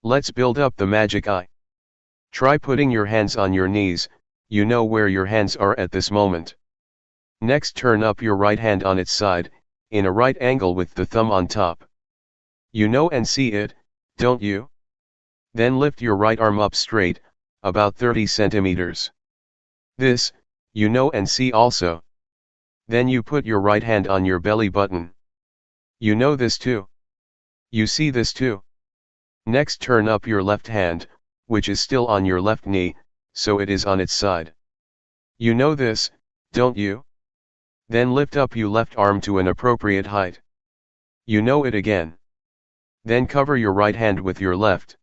Let's build up the magic eye. Try putting your hands on your knees, you know where your hands are at this moment. Next turn up your right hand on its side, in a right angle with the thumb on top. You know and see it, don't you? Then lift your right arm up straight, about 30 centimeters. This, you know and see also. Then you put your right hand on your belly button. You know this too. You see this too. Next turn up your left hand, which is still on your left knee, so it is on its side. You know this, don't you? Then lift up your left arm to an appropriate height. You know it again. Then cover your right hand with your left.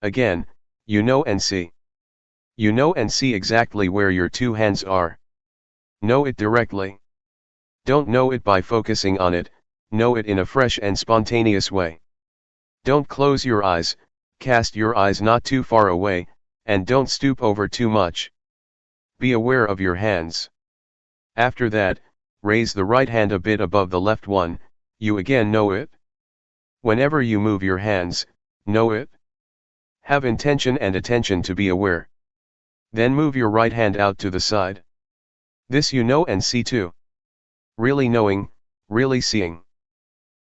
Again, you know and see. You know and see exactly where your two hands are. Know it directly. Don't know it by focusing on it, know it in a fresh and spontaneous way. Don't close your eyes, cast your eyes not too far away, and don't stoop over too much. Be aware of your hands. After that, raise the right hand a bit above the left one, you again know it. Whenever you move your hands, know it. Have intention and attention to be aware. Then move your right hand out to the side. This you know and see too. Really knowing, really seeing.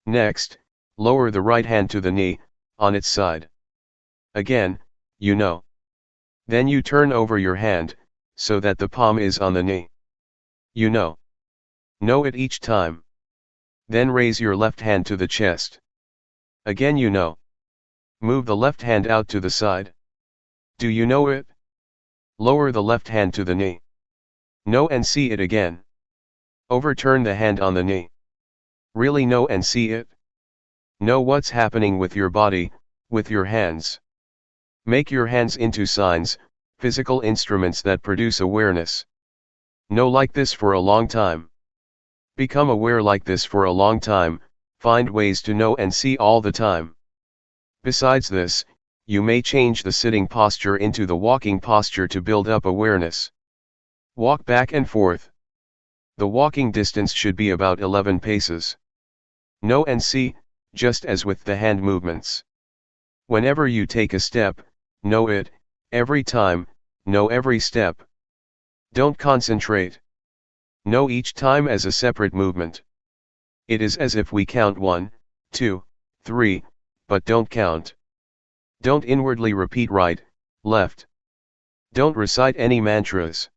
Next, lower the right hand to the knee, on its side. Again, you know. Then you turn over your hand, so that the palm is on the knee. You know. Know it each time. Then raise your left hand to the chest. Again you know. Move the left hand out to the side. Do you know it? Lower the left hand to the knee. Know and see it again. Overturn the hand on the knee. Really know and see it. Know what's happening with your body, with your hands. Make your hands into signs, physical instruments that produce awareness. Know like this for a long time. Become aware like this for a long time, find ways to know and see all the time. Besides this, you may change the sitting posture into the walking posture to build up awareness. Walk back and forth. The walking distance should be about 11 paces. Know and see, just as with the hand movements. Whenever you take a step, know it, every time, know every step. Don't concentrate. Know each time as a separate movement. It is as if we count 1, 2, 3, but don't count. Don't inwardly repeat right, left. Don't recite any mantras.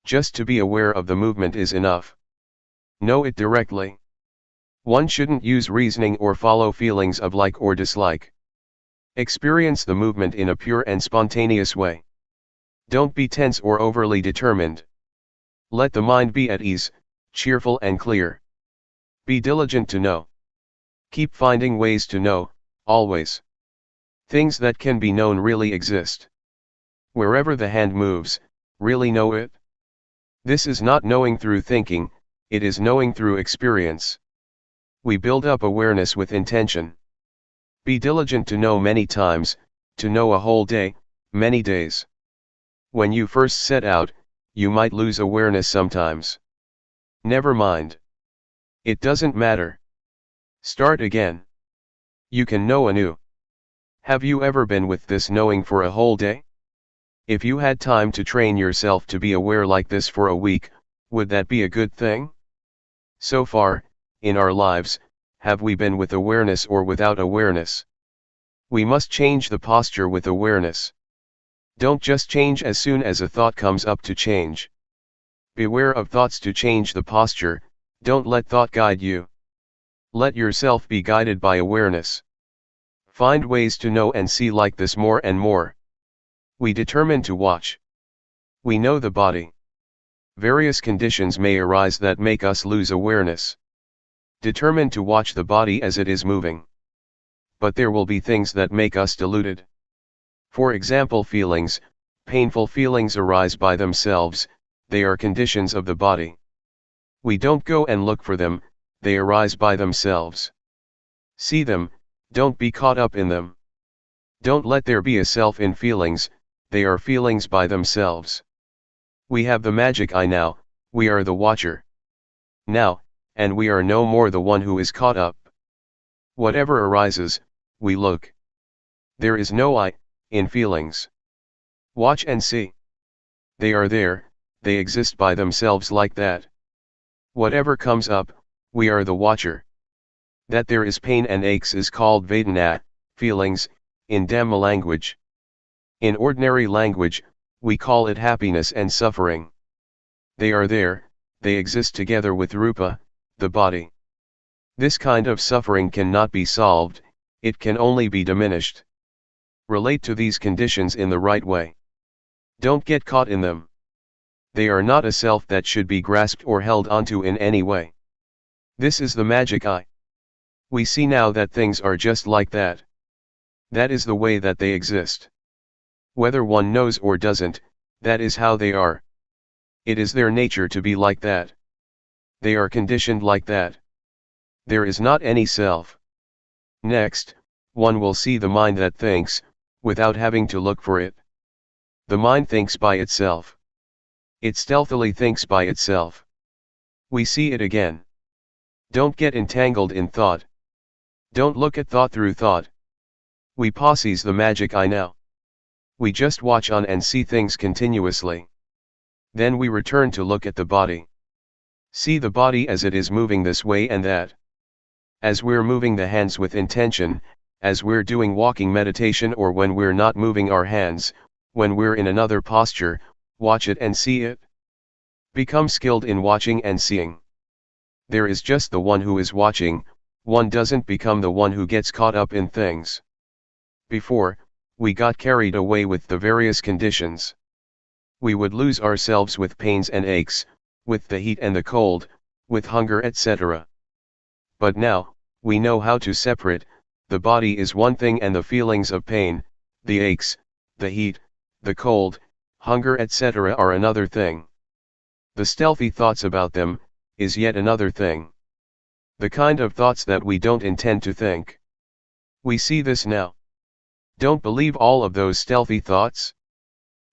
Just to be aware of the movement is enough. Know it directly. One shouldn't use reasoning or follow feelings of like or dislike. Experience the movement in a pure and spontaneous way. Don't be tense or overly determined. Let the mind be at ease, cheerful and clear. Be diligent to know. Keep finding ways to know, always. Things that can be known really exist. Wherever the hand moves, really know it. This is not knowing through thinking, it is knowing through experience. We build up awareness with intention. Be diligent to know many times, to know a whole day, many days. When you first set out, you might lose awareness sometimes. Never mind. It doesn't matter. Start again. You can know anew. Have you ever been with this knowing for a whole day? If you had time to train yourself to be aware like this for a week, would that be a good thing? So far, in our lives, have we been with awareness or without awareness? We must change the posture with awareness. Don't just change as soon as a thought comes up to change. Beware of thoughts to change the posture, don't let thought guide you. Let yourself be guided by awareness. Find ways to know and see like this more and more. We determine to watch. We know the body. Various conditions may arise that make us lose awareness. Determine to watch the body as it is moving. But there will be things that make us deluded. For example, feelings, painful feelings arise by themselves, they are conditions of the body. We don't go and look for them, they arise by themselves. See them, don't be caught up in them. Don't let there be a self in feelings, they are feelings by themselves. We have the magic eye now, we are the watcher. Now, and we are no more the one who is caught up. Whatever arises, we look. There is no I, in feelings. Watch and see. They are there, they exist by themselves like that. Whatever comes up, we are the watcher. That there is pain and aches is called Vedana, feelings, in Dhamma language. In ordinary language, we call it happiness and suffering. They are there, they exist together with Rupa, the body. This kind of suffering cannot be solved, it can only be diminished. Relate to these conditions in the right way. Don't get caught in them. They are not a self that should be grasped or held onto in any way. This is the magic eye. We see now that things are just like that. That is the way that they exist. Whether one knows or doesn't, that is how they are. It is their nature to be like that. They are conditioned like that. There is not any self. Next, one will see the mind that thinks, without having to look for it. The mind thinks by itself. It stealthily thinks by itself. We see it again. Don't get entangled in thought. Don't look at thought through thought. We possess the magic eye now. We just watch on and see things continuously. Then we return to look at the body. See the body as it is moving this way and that. As we're moving the hands with intention, as we're doing walking meditation, or when we're not moving our hands, when we're in another posture, watch it and see it. Become skilled in watching and seeing. There is just the one who is watching, one doesn't become the one who gets caught up in things. Before, we got carried away with the various conditions. We would lose ourselves with pains and aches, with the heat and the cold, with hunger, etc. But now, we know how to separate. The body is one thing and the feelings of pain, the aches, the heat, the cold, hunger, etc. are another thing. The stealthy thoughts about them, is yet another thing. The kind of thoughts that we don't intend to think. We see this now. Don't believe all of those stealthy thoughts.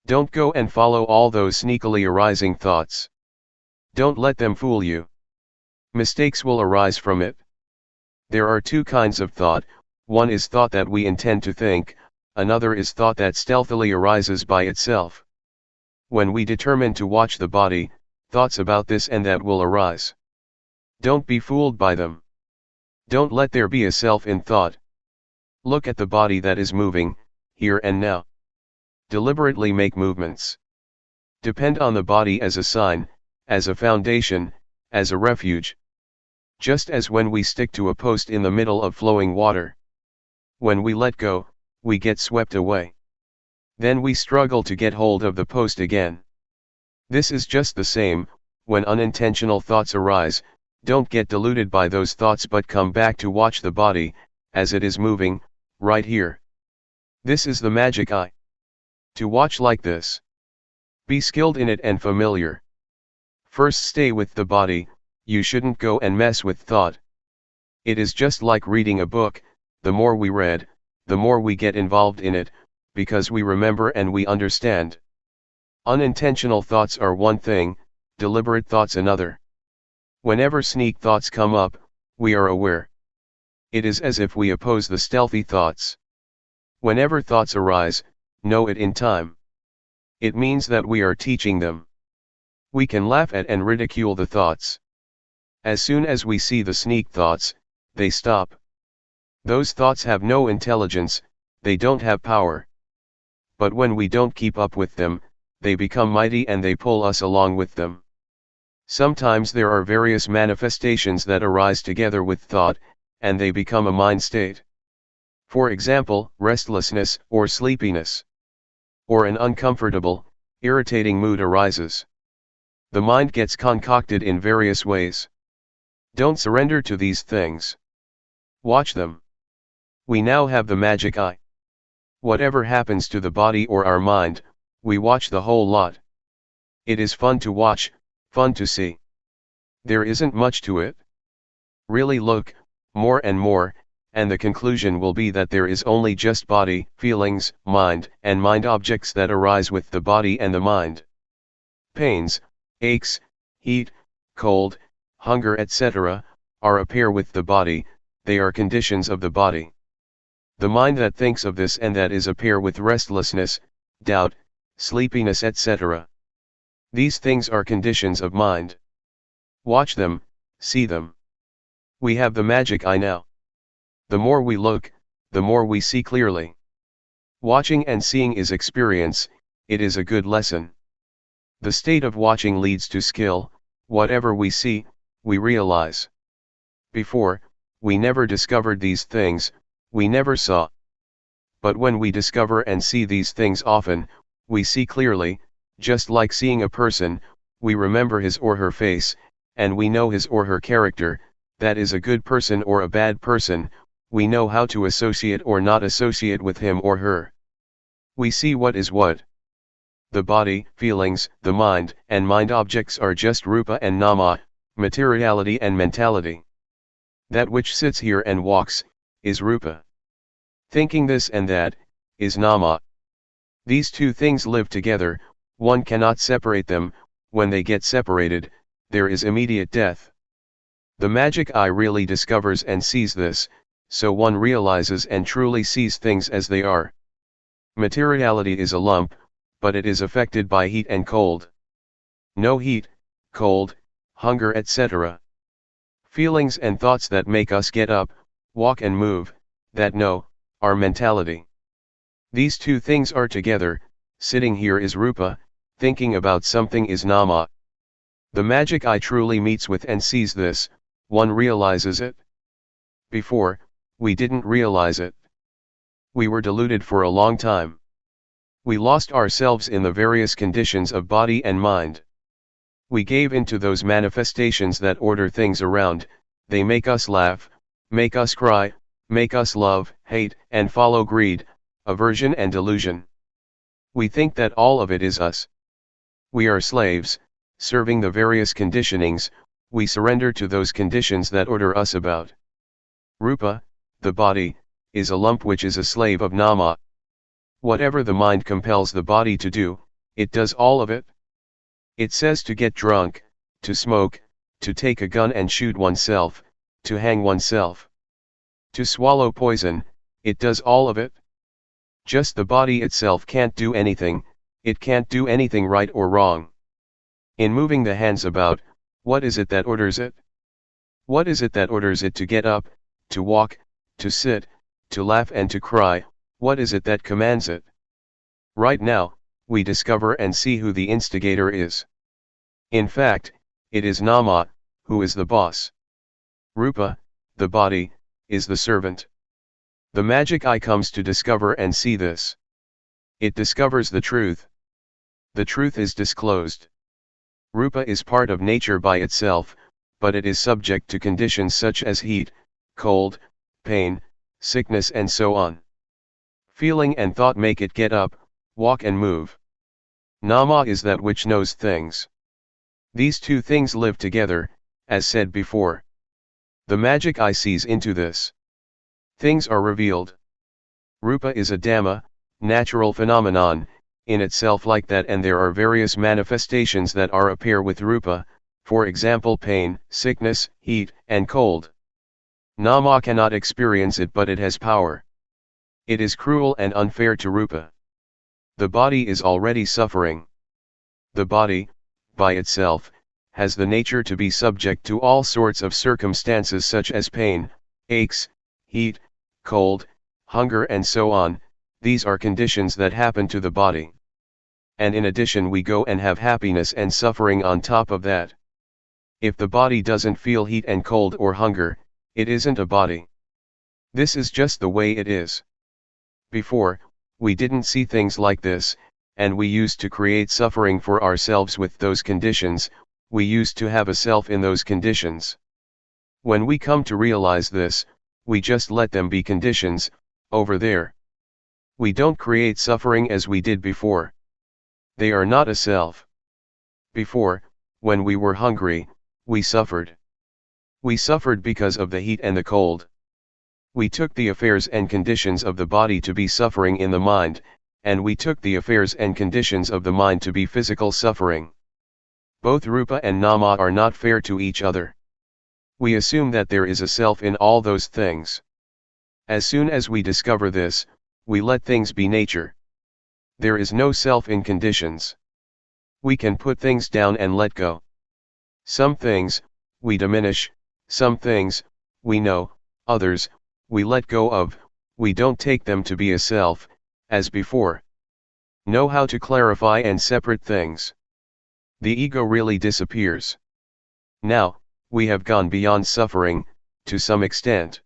Don't go and follow all those sneakily arising thoughts. Don't let them fool you. Mistakes will arise from it. There are two kinds of thought, one is thought that we intend to think, another is thought that stealthily arises by itself. When we determine to watch the body, thoughts about this and that will arise. Don't be fooled by them. Don't let there be a self in thought. Look at the body that is moving, here and now. Deliberately make movements. Depend on the body as a sign, as a foundation, as a refuge. Just as when we stick to a post in the middle of flowing water. When we let go, we get swept away. Then we struggle to get hold of the post again. This is just the same, when unintentional thoughts arise, don't get deluded by those thoughts but come back to watch the body, as it is moving, right here. This is the magic eye. To watch like this. Be skilled in it and familiar. First stay with the body, you shouldn't go and mess with thought. It is just like reading a book, the more we read, the more we get involved in it, because we remember and we understand. Unintentional thoughts are one thing, deliberate thoughts another. Whenever sneak thoughts come up, we are aware. It is as if we oppose the stealthy thoughts. Whenever thoughts arise, know it in time. It means that we are teaching them. We can laugh at and ridicule the thoughts. As soon as we see the sneak thoughts, they stop. Those thoughts have no intelligence, they don't have power. But when we don't keep up with them, they become mighty and they pull us along with them. Sometimes there are various manifestations that arise together with thought, and they become a mind state. For example, restlessness or sleepiness. Or an uncomfortable, irritating mood arises. The mind gets concocted in various ways. Don't surrender to these things. Watch them. We now have the magic eye. Whatever happens to the body or our mind, we watch the whole lot. It is fun to watch, fun to see. There isn't much to it. Really look, more and more, and the conclusion will be that there is only just body, feelings, mind, and mind objects that arise with the body and the mind. Pains, aches, heat, cold, hunger, etc., appear with the body, they are conditions of the body. The mind that thinks of this and that is appear with restlessness, doubt, sleepiness, etc. These things are conditions of mind. Watch them, see them. We have the magic eye now. The more we look, the more we see clearly. Watching and seeing is experience, it is a good lesson. The state of watching leads to skill. Whatever we see, we realize. Before, we never discovered these things, we never saw. But when we discover and see these things often, we see clearly, just like seeing a person, we remember his or her face, and we know his or her character, that is a good person or a bad person, we know how to associate or not associate with him or her. We see what is what. The body, feelings, the mind, and mind objects are just rupa and nama, materiality and mentality. That which sits here and walks, is rupa. Thinking this and that, is nama. These two things live together, one cannot separate them, when they get separated, there is immediate death. The magic eye really discovers and sees this, so one realizes and truly sees things as they are. Materiality is a lump, but it is affected by heat and cold. No heat, cold, hunger, etc. Feelings and thoughts that make us get up, walk and move, that know, are mentality. These two things are together, sitting here is rupa, thinking about something is nama. The magic eye truly meets with and sees this, one realizes it. Before, we didn't realize it. We were deluded for a long time. We lost ourselves in the various conditions of body and mind. We gave into those manifestations that order things around, they make us laugh, make us cry, make us love, hate, and follow greed, aversion and delusion. We think that all of it is us. We are slaves, serving the various conditionings, we surrender to those conditions that order us about. Rupa, the body, is a lump which is a slave of nama. Whatever the mind compels the body to do, it does all of it. It says to get drunk, to smoke, to take a gun and shoot oneself, to hang oneself. To swallow poison, it does all of it. Just the body itself can't do anything, it can't do anything right or wrong. In moving the hands about, what is it that orders it? What is it that orders it to get up, to walk, to sit, to laugh and to cry, what is it that commands it? Right now, we discover and see who the instigator is. In fact, it is nama, who is the boss. Rupa, the body, is the servant. The magic eye comes to discover and see this. It discovers the truth. The truth is disclosed. Rupa is part of nature by itself, but it is subject to conditions such as heat, cold, pain, sickness and so on. Feeling and thought make it get up, walk and move. Nama is that which knows things. These two things live together, as said before. The magic eye sees into this. Things are revealed. Rupa is a dhamma, natural phenomenon, in itself like that, and there are various manifestations that appear with rupa, for example pain, sickness, heat, and cold. Nama cannot experience it, but it has power. It is cruel and unfair to rupa. The body is already suffering. The body, by itself, has the nature to be subject to all sorts of circumstances such as pain, aches, heat, cold, hunger and so on. These are conditions that happen to the body. And in addition we go and have happiness and suffering on top of that. If the body doesn't feel heat and cold or hunger, it isn't a body. This is just the way it is. Before, we didn't see things like this, and we used to create suffering for ourselves with those conditions, we used to have a self in those conditions. When we come to realize this, we just let them be conditions, over there. We don't create suffering as we did before. They are not a self. Before, when we were hungry, we suffered. We suffered because of the heat and the cold. We took the affairs and conditions of the body to be suffering in the mind, and we took the affairs and conditions of the mind to be physical suffering. Both rupa and nama are not fair to each other. We assume that there is a self in all those things. As soon as we discover this, we let things be nature. There is no self in conditions. We can put things down and let go. Some things, we diminish, some things, we know, others, we let go of, we don't take them to be a self, as before. Know how to clarify and separate things. The ego really disappears. Now, we have gone beyond suffering, to some extent.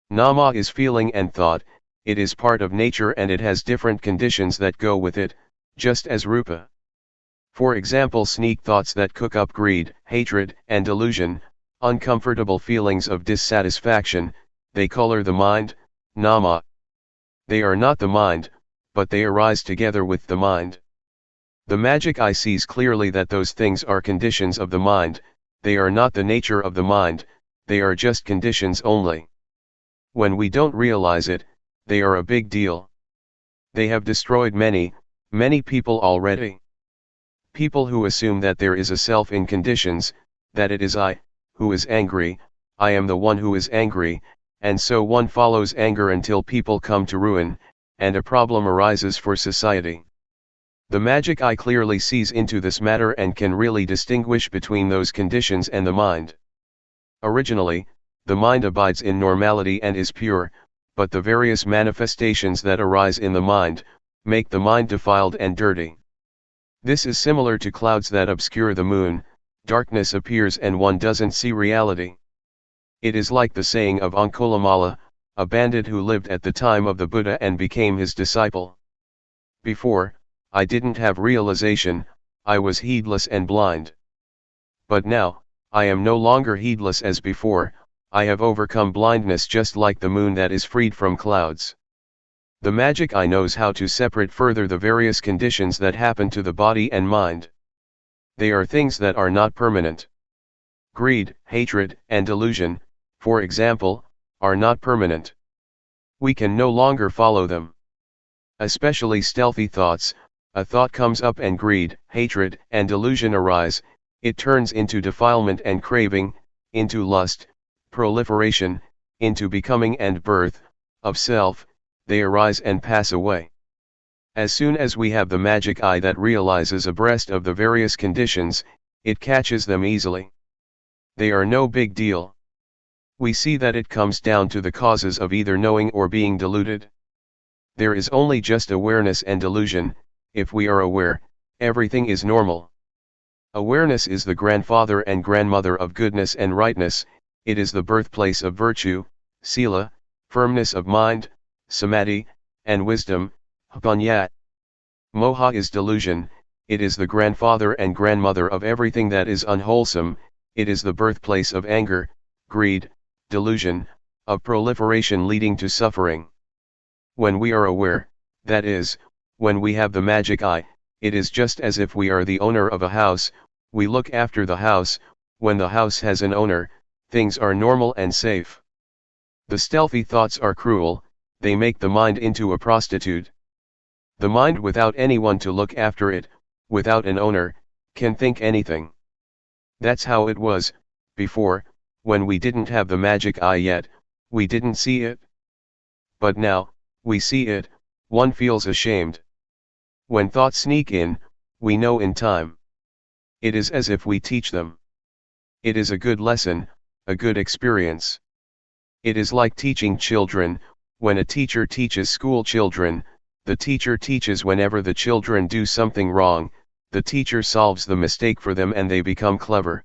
Nama is feeling and thought, it is part of nature and it has different conditions that go with it, just as rupa. For example, sneak thoughts that cook up greed, hatred, and delusion, uncomfortable feelings of dissatisfaction, they color the mind, nama. They are not the mind, but they arise together with the mind. The magic eye sees clearly that those things are conditions of the mind, they are not the nature of the mind, they are just conditions only. When we don't realize it, they are a big deal. They have destroyed many people already. People who assume that there is a self in conditions, that it is I, who is angry, I am the one who is angry, and so one follows anger until people come to ruin, and a problem arises for society. The magic eye clearly sees into this matter and can really distinguish between those conditions and the mind. Originally, the mind abides in normality and is pure, but the various manifestations that arise in the mind, make the mind defiled and dirty. This is similar to clouds that obscure the moon, darkness appears and one doesn't see reality. It is like the saying of Angulimala, a bandit who lived at the time of the Buddha and became his disciple. Before, I didn't have realization, I was heedless and blind. But now, I am no longer heedless as before, I have overcome blindness just like the moon that is freed from clouds. The magic eye knows how to separate further the various conditions that happen to the body and mind. They are things that are not permanent. Greed, hatred, and delusion, for example, are not permanent. We can no longer follow them. Especially stealthy thoughts, a thought comes up and greed, hatred, and delusion arise, it turns into defilement and craving, into lust, proliferation, into becoming and birth, of self, they arise and pass away. As soon as we have the magic eye that realizes abreast of the various conditions, it catches them easily. They are no big deal. We see that it comes down to the causes of either knowing or being deluded. There is only just awareness and delusion. If we are aware, everything is normal. Awareness is the grandfather and grandmother of goodness and rightness, it is the birthplace of virtue, sila, firmness of mind, samadhi, and wisdom, panya. Moha is delusion, it is the grandfather and grandmother of everything that is unwholesome, it is the birthplace of anger, greed, delusion, of proliferation leading to suffering. When we are aware, that is, when we have the magic eye, it is just as if we are the owner of a house, we look after the house, when the house has an owner, things are normal and safe. The stealthy thoughts are cruel, they make the mind into a prostitute. The mind without anyone to look after it, without an owner, can think anything. That's how it was, before, when we didn't have the magic eye yet, we didn't see it. But now, we see it, one feels ashamed. When thoughts sneak in, we know in time. It is as if we teach them. It is a good lesson, a good experience. It is like teaching children, when a teacher teaches school children, the teacher teaches whenever the children do something wrong, the teacher solves the mistake for them and they become clever.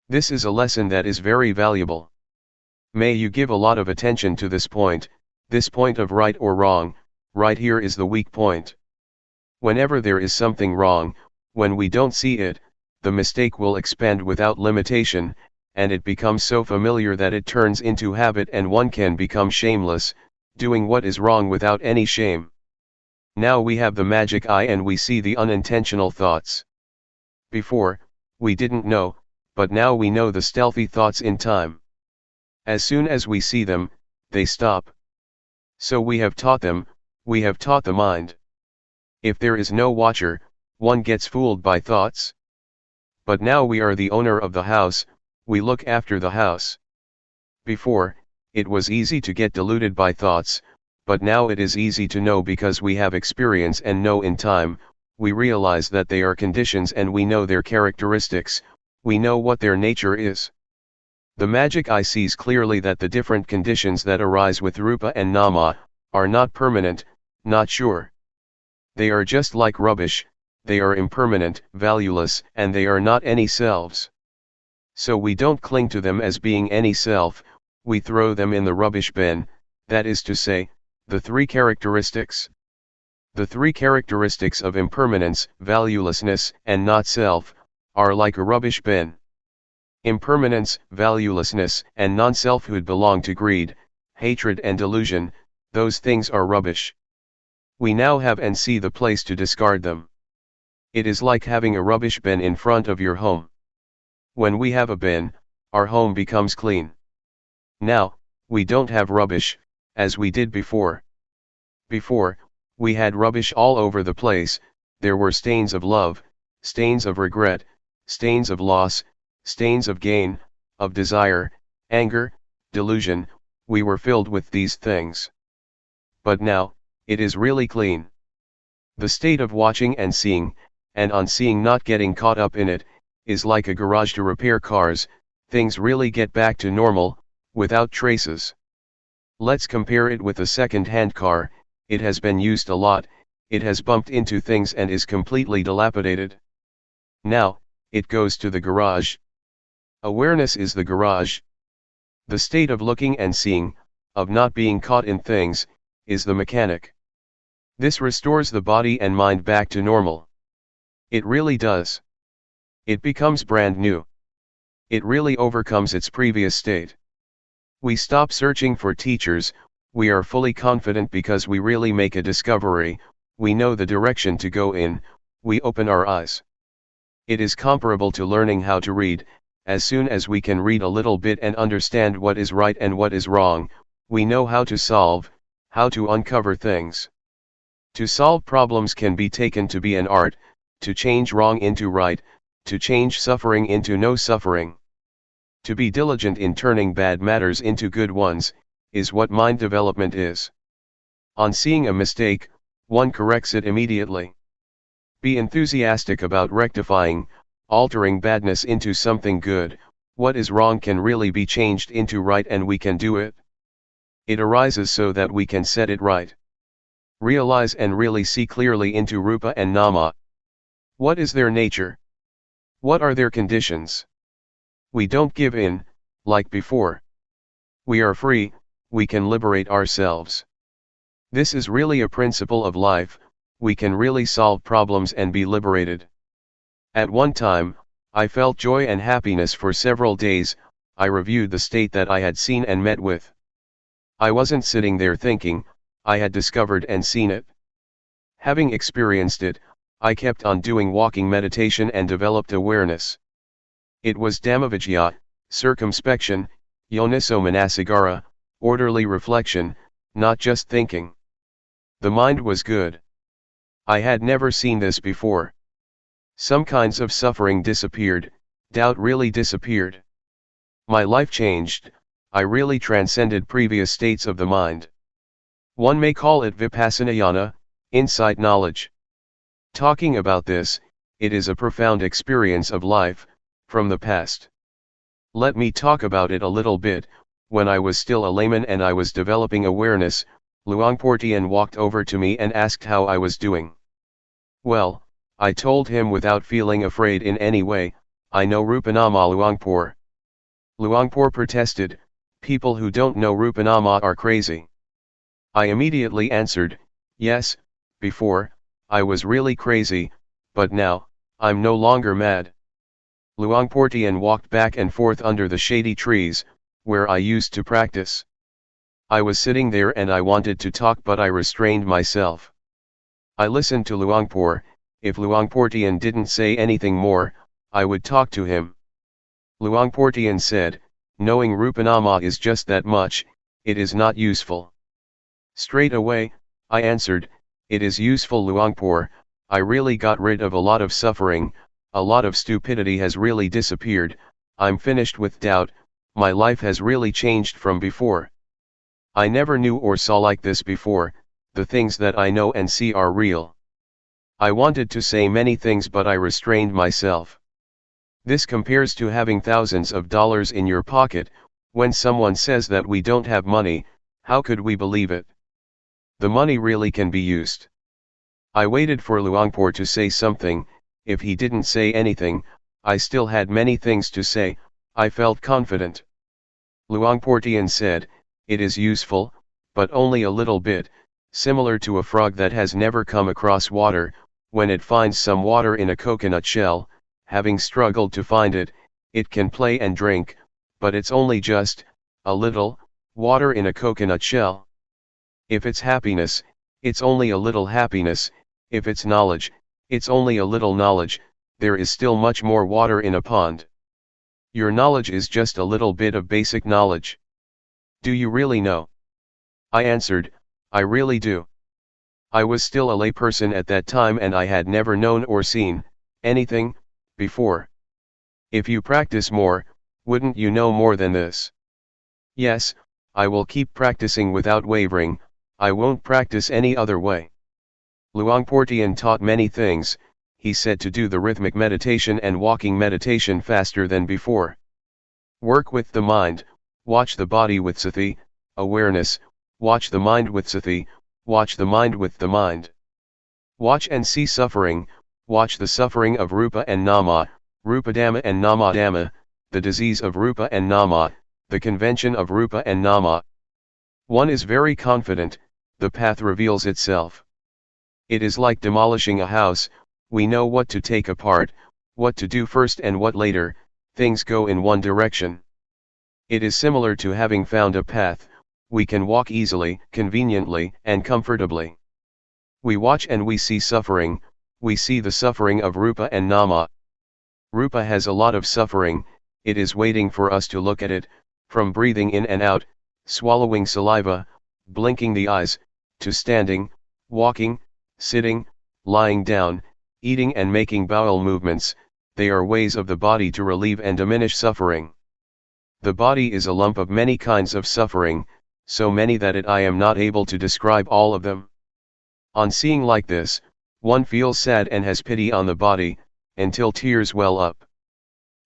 This is a lesson that is very valuable. May you give a lot of attention to this point of right or wrong, right here is the weak point. Whenever there is something wrong, when we don't see it, the mistake will expand without limitation, and it becomes so familiar that it turns into habit and one can become shameless, doing what is wrong without any shame. Now we have the magic eye and we see the unintentional thoughts. Before, we didn't know, but now we know the stealthy thoughts in time. As soon as we see them, they stop. So we have taught them, we have taught the mind. If there is no watcher, one gets fooled by thoughts. But now we are the owner of the house, we look after the house. Before, it was easy to get deluded by thoughts, but now it is easy to know because we have experience and know in time, we realize that they are conditions and we know their characteristics, we know what their nature is. The magic eye sees clearly that the different conditions that arise with rupa and nama, are not permanent, not sure. They are just like rubbish, they are impermanent, valueless, and they are not any selves. So we don't cling to them as being any self, we throw them in the rubbish bin, that is to say, the three characteristics. The three characteristics of impermanence, valuelessness, and not self, are like a rubbish bin. Impermanence, valuelessness, and non-selfhood belong to greed, hatred and delusion, those things are rubbish. We now have and see the place to discard them. It is like having a rubbish bin in front of your home. When we have a bin, our home becomes clean. Now, we don't have rubbish, as we did before. Before, we had rubbish all over the place, there were stains of love, stains of regret, stains of loss, stains of gain, of desire, anger, delusion, we were filled with these things. But now, it is really clean. The state of watching and seeing, and on seeing not getting caught up in it, is like a garage to repair cars, things really get back to normal, without traces. Let's compare it with a second-hand car, it has been used a lot, it has bumped into things and is completely dilapidated. Now, it goes to the garage. Awareness is the garage. The state of looking and seeing, of not being caught in things, is the mechanic. This restores the body and mind back to normal. It really does. It becomes brand new. It really overcomes its previous state. We stop searching for teachers, we are fully confident because we really make a discovery, we know the direction to go in, we open our eyes. It is comparable to learning how to read, as soon as we can read a little bit and understand what is right and what is wrong, we know how to solve, how to uncover things. To solve problems can be taken to be an art, to change wrong into right, to change suffering into no suffering. To be diligent in turning bad matters into good ones, is what mind development is. On seeing a mistake, one corrects it immediately. Be enthusiastic about rectifying, altering badness into something good, what is wrong can really be changed into right and we can do it. It arises so that we can set it right. Realize and really see clearly into rupa and nama. What is their nature? What are their conditions? We don't give in, like before. We are free, we can liberate ourselves. This is really a principle of life, we can really solve problems and be liberated. At one time, I felt joy and happiness for several days, I reviewed the state that I had seen and met with. I wasn't sitting there thinking, I had discovered and seen it. Having experienced it, I kept on doing walking meditation and developed awareness. It was Dhammavijaya, circumspection, yoniso manasigara, orderly reflection, not just thinking. The mind was good. I had never seen this before. Some kinds of suffering disappeared, doubt really disappeared. My life changed, I really transcended previous states of the mind. One may call it Vipassana, insight knowledge. Talking about this, it is a profound experience of life, from the past. Let me talk about it a little bit. When I was still a layman and I was developing awareness, Luangpor Teean walked over to me and asked how I was doing. Well, I told him without feeling afraid in any way, I know Rupanama Luangpor. Luangpor protested, people who don't know Rupanama are crazy. I immediately answered, yes, before, I was really crazy, but now, I'm no longer mad. Luangpor Teean walked back and forth under the shady trees, where I used to practice. I was sitting there and I wanted to talk, but I restrained myself. I listened to Luangpor. If Luangpor Teean didn't say anything more, I would talk to him. Luangpor Teean said, "Knowing Rupanama is just that much, it is not useful." Straight away, I answered, "It is useful, Luangpor. I really got rid of a lot of suffering, a lot of stupidity has really disappeared, I'm finished with doubt, my life has really changed from before. I never knew or saw like this before, the things that I know and see are real." I wanted to say many things, but I restrained myself. This compares to having thousands of dollars in your pocket. When someone says that we don't have money, how could we believe it? The money really can be used. I waited for Luangpor to say something. If he didn't say anything, I still had many things to say. I felt confident. Luangpor Teean said, "It is useful, but only a little bit, similar to a frog that has never come across water. When it finds some water in a coconut shell, having struggled to find it, it can play and drink, but it's only just a little water in a coconut shell. If it's happiness, it's only a little happiness. If it's knowledge, it's only a little knowledge. There is still much more water in a pond. Your knowledge is just a little bit of basic knowledge. Do you really know?" I answered, "I really do." I was still a layperson at that time and I had never known or seen anything before. "If you practice more, wouldn't you know more than this?" "Yes, I will keep practicing without wavering, I won't practice any other way." Luangpor Teean taught many things. He said to do the rhythmic meditation and walking meditation faster than before. Work with the mind, watch the body with sati, awareness, watch the mind with sati, watch the mind with the mind. Watch and see suffering, watch the suffering of Rupa and Nama, Rupadhamma and Namadhamma, the disease of Rupa and Nama, the convention of Rupa and Nama. One is very confident, the path reveals itself. It is like demolishing a house. We know what to take apart, what to do first and what later, things go in one direction. It is similar to having found a path. We can walk easily, conveniently, and comfortably. We watch and we see suffering, we see the suffering of Rupa and Nama. Rupa has a lot of suffering, it is waiting for us to look at it, from breathing in and out, swallowing saliva, blinking the eyes, to standing, walking, sitting, lying down, eating and making bowel movements. They are ways of the body to relieve and diminish suffering. The body is a lump of many kinds of suffering, so many that I am not able to describe all of them. On seeing like this, one feels sad and has pity on the body, until tears well up.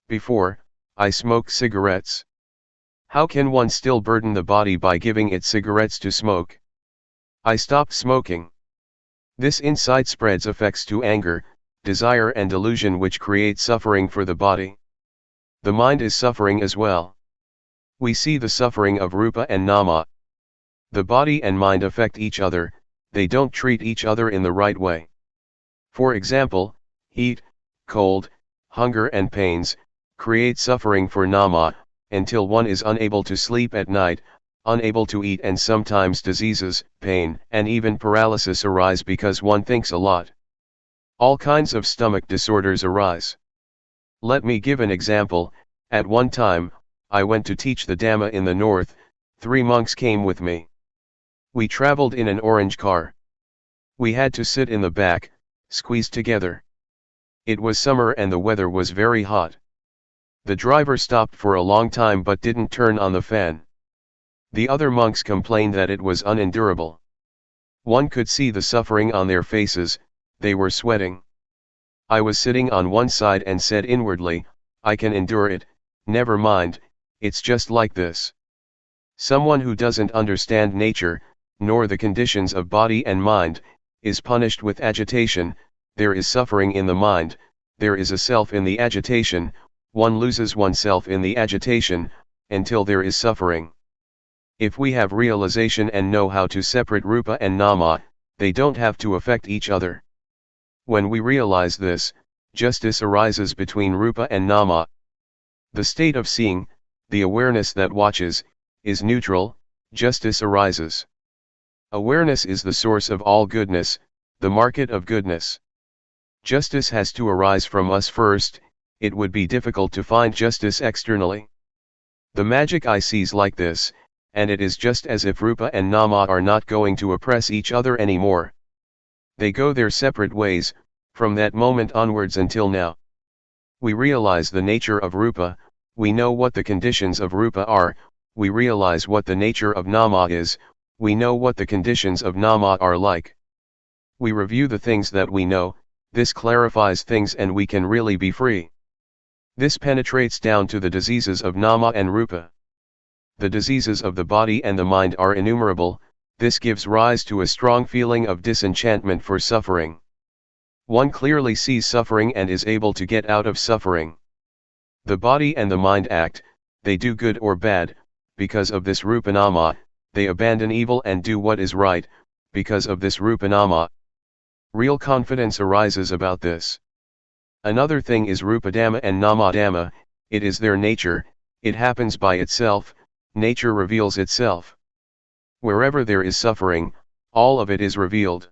Before, I smoked cigarettes. How can one still burden the body by giving it cigarettes to smoke? I stopped smoking. This insight spreads effects to anger, desire and delusion, which create suffering for the body. The mind is suffering as well. We see the suffering of Rupa and Nama. The body and mind affect each other, they don't treat each other in the right way. For example, heat, cold, hunger and pains, create suffering for Nama, until one is unable to sleep at night, unable to eat, and sometimes diseases, pain, and even paralysis arise because one thinks a lot. All kinds of stomach disorders arise. Let me give an example. At one time, I went to teach the Dhamma in the north. 3 monks came with me. We traveled in an orange car. We had to sit in the back, squeezed together. It was summer and the weather was very hot. The driver stopped for a long time but didn't turn on the fan. The other monks complained that it was unendurable. One could see the suffering on their faces, they were sweating. I was sitting on one side and said inwardly, I can endure it, never mind, it's just like this. Someone who doesn't understand nature, nor the conditions of body and mind, is punished with agitation. There is suffering in the mind, there is a self in the agitation, one loses oneself in the agitation, until there is suffering. If we have realization and know how to separate Rupa and Nama, they don't have to affect each other. When we realize this, justice arises between rupa and nama. The state of seeing, the awareness that watches, is neutral, justice arises. Awareness is the source of all goodness, the market of goodness. Justice has to arise from us first, it would be difficult to find justice externally. The magic eye sees like this, and it is just as if rupa and nama are not going to oppress each other anymore. They go their separate ways, from that moment onwards until now. We realize the nature of rupa, we know what the conditions of rupa are, we realize what the nature of nama is, we know what the conditions of nama are like. We review the things that we know, this clarifies things and we can really be free. This penetrates down to the diseases of nama and rupa. The diseases of the body and the mind are innumerable, this gives rise to a strong feeling of disenchantment for suffering. One clearly sees suffering and is able to get out of suffering. The body and the mind act, they do good or bad, because of this rupanama, they abandon evil and do what is right, because of this rupanama. Real confidence arises about this. Another thing is rupadhamma and namadhamma, it is their nature, it happens by itself, nature reveals itself. Wherever there is suffering, all of it is revealed.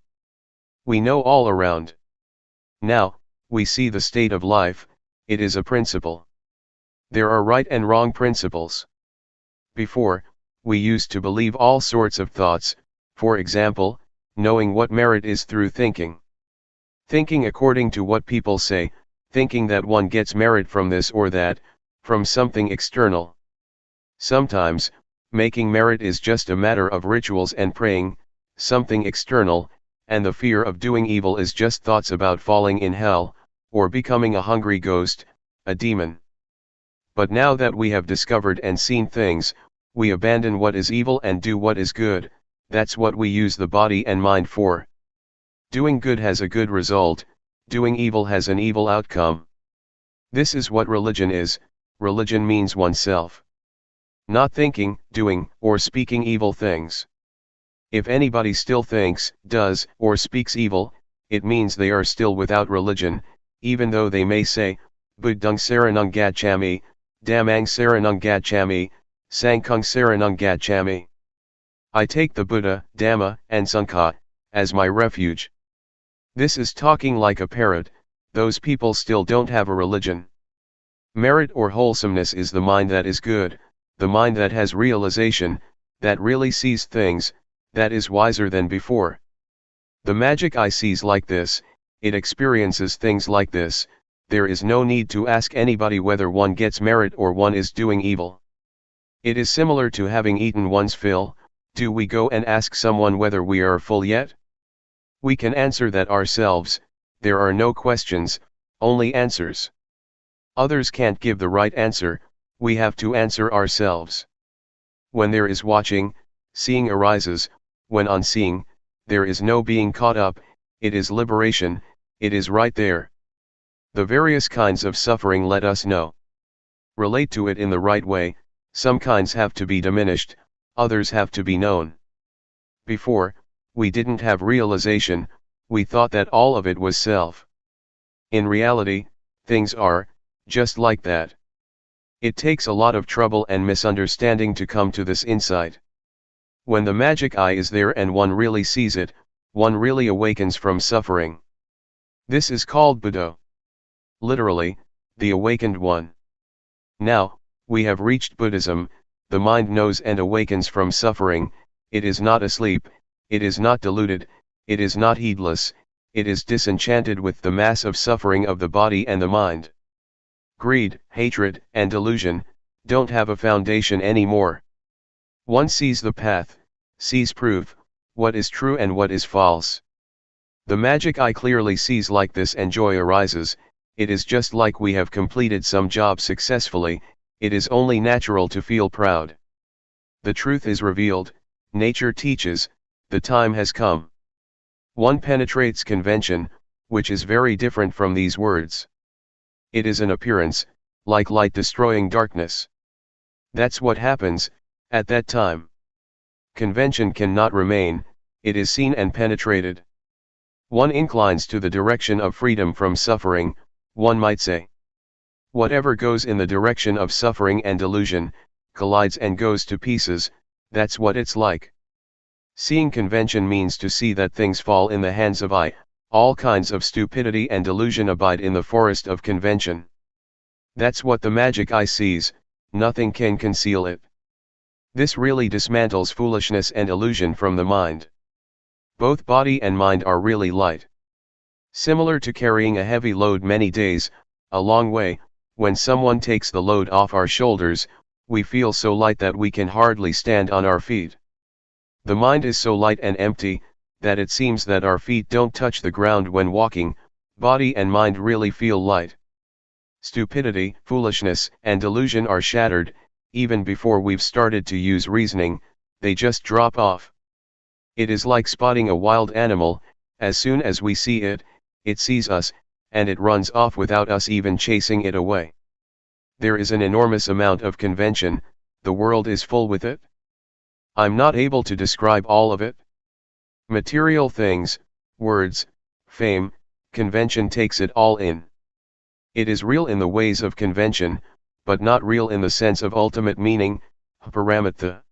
We know all around. Now, we see the state of life, it is a principle. There are right and wrong principles. Before, we used to believe all sorts of thoughts, for example, knowing what merit is through thinking. Thinking according to what people say, thinking that one gets merit from this or that, from something external. Sometimes, making merit is just a matter of rituals and praying, something external, and the fear of doing evil is just thoughts about falling in hell, or becoming a hungry ghost, a demon. But now that we have discovered and seen things, we abandon what is evil and do what is good, that's what we use the body and mind for. Doing good has a good result, doing evil has an evil outcome. This is what religion is, religion means oneself. Not thinking, doing, or speaking evil things. If anybody still thinks, does, or speaks evil, it means they are still without religion, even though they may say, Buddhang saranang gacchami, Dhammang saranang gacchami, Sanghang saranang gacchami. I take the Buddha, Dhamma, and Sangha as my refuge. This is talking like a parrot, those people still don't have a religion. Merit or wholesomeness is the mind that is good, the mind that has realization, that really sees things, that is wiser than before. The magic eye sees like this, it experiences things like this, there is no need to ask anybody whether one gets merit or one is doing evil. It is similar to having eaten one's fill, do we go and ask someone whether we are full yet? We can answer that ourselves, there are no questions, only answers. Others can't give the right answer, we have to answer ourselves. When there is watching, seeing arises, when on seeing, there is no being caught up, it is liberation, it is right there. The various kinds of suffering let us know. Relate to it in the right way, some kinds have to be diminished, others have to be known. Before, we didn't have realization, we thought that all of it was self. In reality, things are, just like that. It takes a lot of trouble and misunderstanding to come to this insight. When the magic eye is there and one really sees it, one really awakens from suffering. This is called Buddha. Literally, the awakened one. Now, we have reached Buddhism, the mind knows and awakens from suffering, it is not asleep, it is not deluded, it is not heedless, it is disenchanted with the mass of suffering of the body and the mind. Greed, hatred, and delusion don't have a foundation anymore. One sees the path, sees proof, what is true and what is false. The magic eye clearly sees like this and joy arises, it is just like we have completed some job successfully, it is only natural to feel proud. The truth is revealed, nature teaches, the time has come. One penetrates convention, which is very different from these words. It is an appearance, like light destroying darkness. That's what happens, at that time. Convention cannot remain, it is seen and penetrated. One inclines to the direction of freedom from suffering, one might say. Whatever goes in the direction of suffering and delusion, collides and goes to pieces, that's what it's like. Seeing convention means to see that things fall in the hands of I, all kinds of stupidity and delusion abide in the forest of convention. That's what the magic eye sees, nothing can conceal it. This really dismantles foolishness and illusion from the mind. Both body and mind are really light. Similar to carrying a heavy load many days, a long way, when someone takes the load off our shoulders, we feel so light that we can hardly stand on our feet. The mind is so light and empty, that it seems that our feet don't touch the ground when walking. Body and mind really feel light. Stupidity, foolishness, and delusion are shattered, even before we've started to use reasoning, they just drop off. It is like spotting a wild animal, as soon as we see it, it sees us, and it runs off without us even chasing it away. There is an enormous amount of convention, the world is full with it. I'm not able to describe all of it. Material things, words, fame, convention takes it all in. It is real in the ways of convention, but not real in the sense of ultimate meaning, paramatha.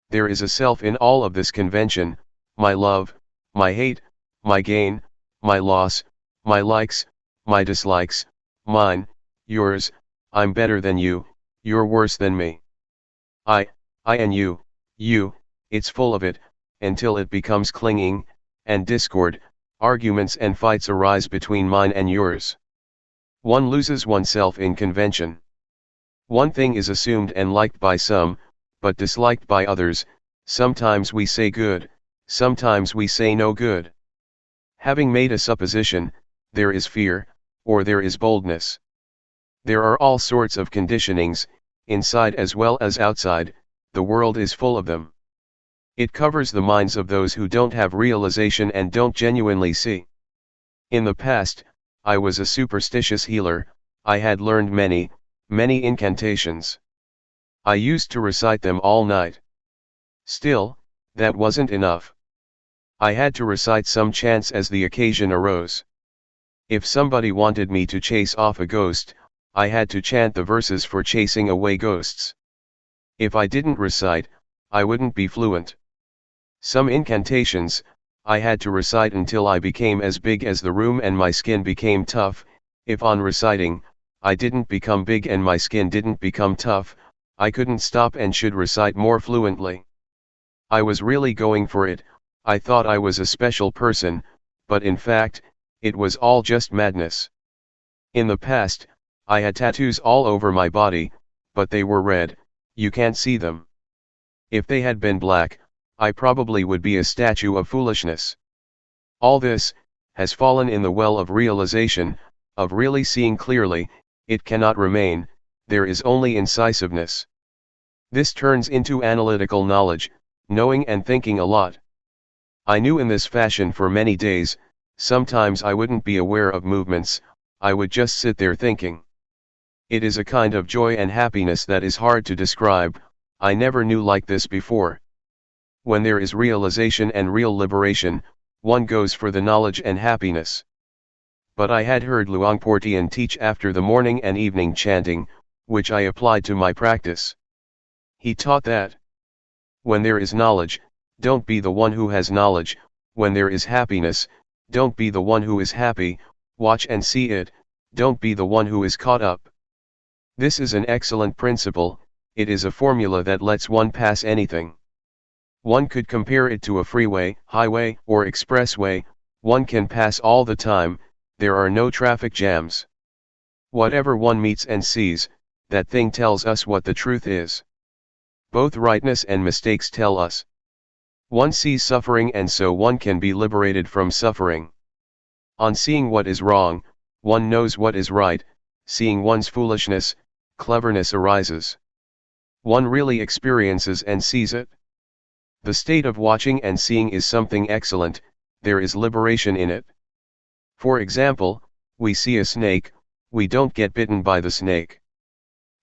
There is a self in all of this convention, my love, my hate, my gain, my loss, my likes, my dislikes, mine, yours, I'm better than you, you're worse than me. I and you, it's full of it, until it becomes clinging, and discord, arguments and fights arise between mine and yours. One loses oneself in convention. One thing is assumed and liked by some, but disliked by others. Sometimes we say good, sometimes we say no good. Having made a supposition, there is fear, or there is boldness. There are all sorts of conditionings, inside as well as outside, the world is full of them. It covers the minds of those who don't have realization and don't genuinely see. In the past, I was a superstitious healer, I had learned many incantations. I used to recite them all night. Still, that wasn't enough. I had to recite some chants as the occasion arose. If somebody wanted me to chase off a ghost, I had to chant the verses for chasing away ghosts. If I didn't recite, I wouldn't be fluent. Some incantations, I had to recite until I became as big as the room and my skin became tough. If on reciting, I didn't become big and my skin didn't become tough, I couldn't stop and should recite more fluently. I was really going for it, I thought I was a special person, but in fact, it was all just madness. In the past, I had tattoos all over my body, but they were red, you can't see them. If they had been black, I probably would be a statue of foolishness. All this has fallen in the well of realization, of really seeing clearly. It cannot remain, there is only incisiveness. This turns into analytical knowledge, knowing and thinking a lot. I knew in this fashion for many days, sometimes I wouldn't be aware of movements, I would just sit there thinking. It is a kind of joy and happiness that is hard to describe, I never knew like this before. When there is realization and real liberation, one goes for the knowledge and happiness. But I had heard Luangpor Teean teach after the morning and evening chanting, which I applied to my practice. He taught that when there is knowledge, don't be the one who has knowledge, when there is happiness, don't be the one who is happy, watch and see it, don't be the one who is caught up. This is an excellent principle, it is a formula that lets one pass anything. One could compare it to a freeway, highway, or expressway, one can pass all the time, there are no traffic jams. Whatever one meets and sees, that thing tells us what the truth is. Both rightness and mistakes tell us. One sees suffering and so one can be liberated from suffering. On seeing what is wrong, one knows what is right, seeing one's foolishness, cleverness arises. One really experiences and sees it. The state of watching and seeing is something excellent, there is liberation in it. For example, we see a snake, we don't get bitten by the snake.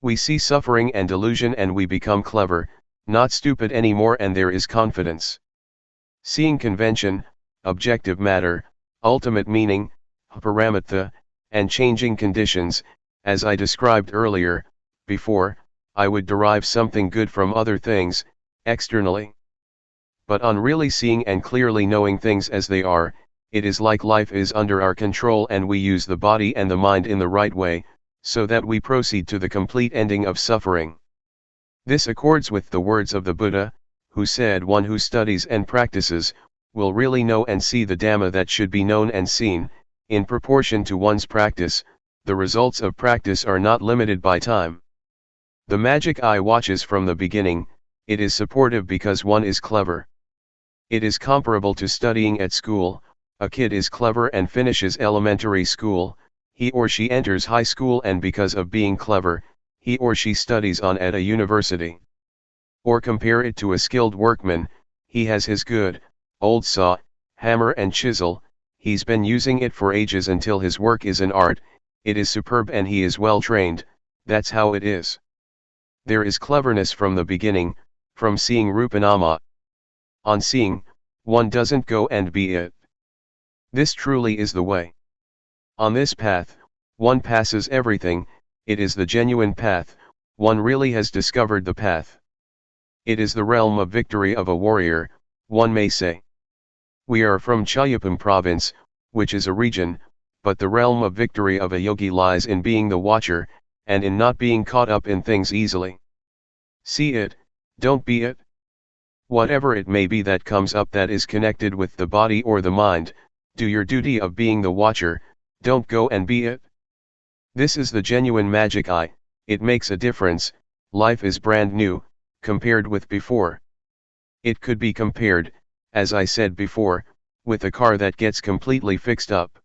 We see suffering and delusion and we become clever, not stupid anymore, and there is confidence. Seeing convention, objective matter, ultimate meaning, paramatha, and changing conditions. As I described earlier, before, I would derive something good from other things, externally. But on really seeing and clearly knowing things as they are, it is like life is under our control and we use the body and the mind in the right way, so that we proceed to the complete ending of suffering. This accords with the words of the Buddha, who said one who studies and practices, will really know and see the Dhamma that should be known and seen. In proportion to one's practice, the results of practice are not limited by time. The magic eye watches from the beginning. It is supportive because one is clever. It is comparable to studying at school. A kid is clever and finishes elementary school, he or she enters high school, and because of being clever, he or she studies on at a university. Or compare it to a skilled workman. He has his good, old saw, hammer and chisel. He's been using it for ages until his work is an art. It is superb and he is well trained. That's how it is. There is cleverness from the beginning, from seeing Rupanama. On seeing, one doesn't go and be it. This truly is the way. On this path, one passes everything. It is the genuine path. One really has discovered the path. It is the realm of victory of a warrior, one may say. We are from Chayapam province, which is a region, but the realm of victory of a yogi lies in being the watcher, and in not being caught up in things easily. See it, don't be it. Whatever it may be that comes up that is connected with the body or the mind, do your duty of being the watcher, don't go and be it. This is the genuine magic eye. It makes a difference. Life is brand new, compared with before. It could be compared, as I said before, with a car that gets completely fixed up.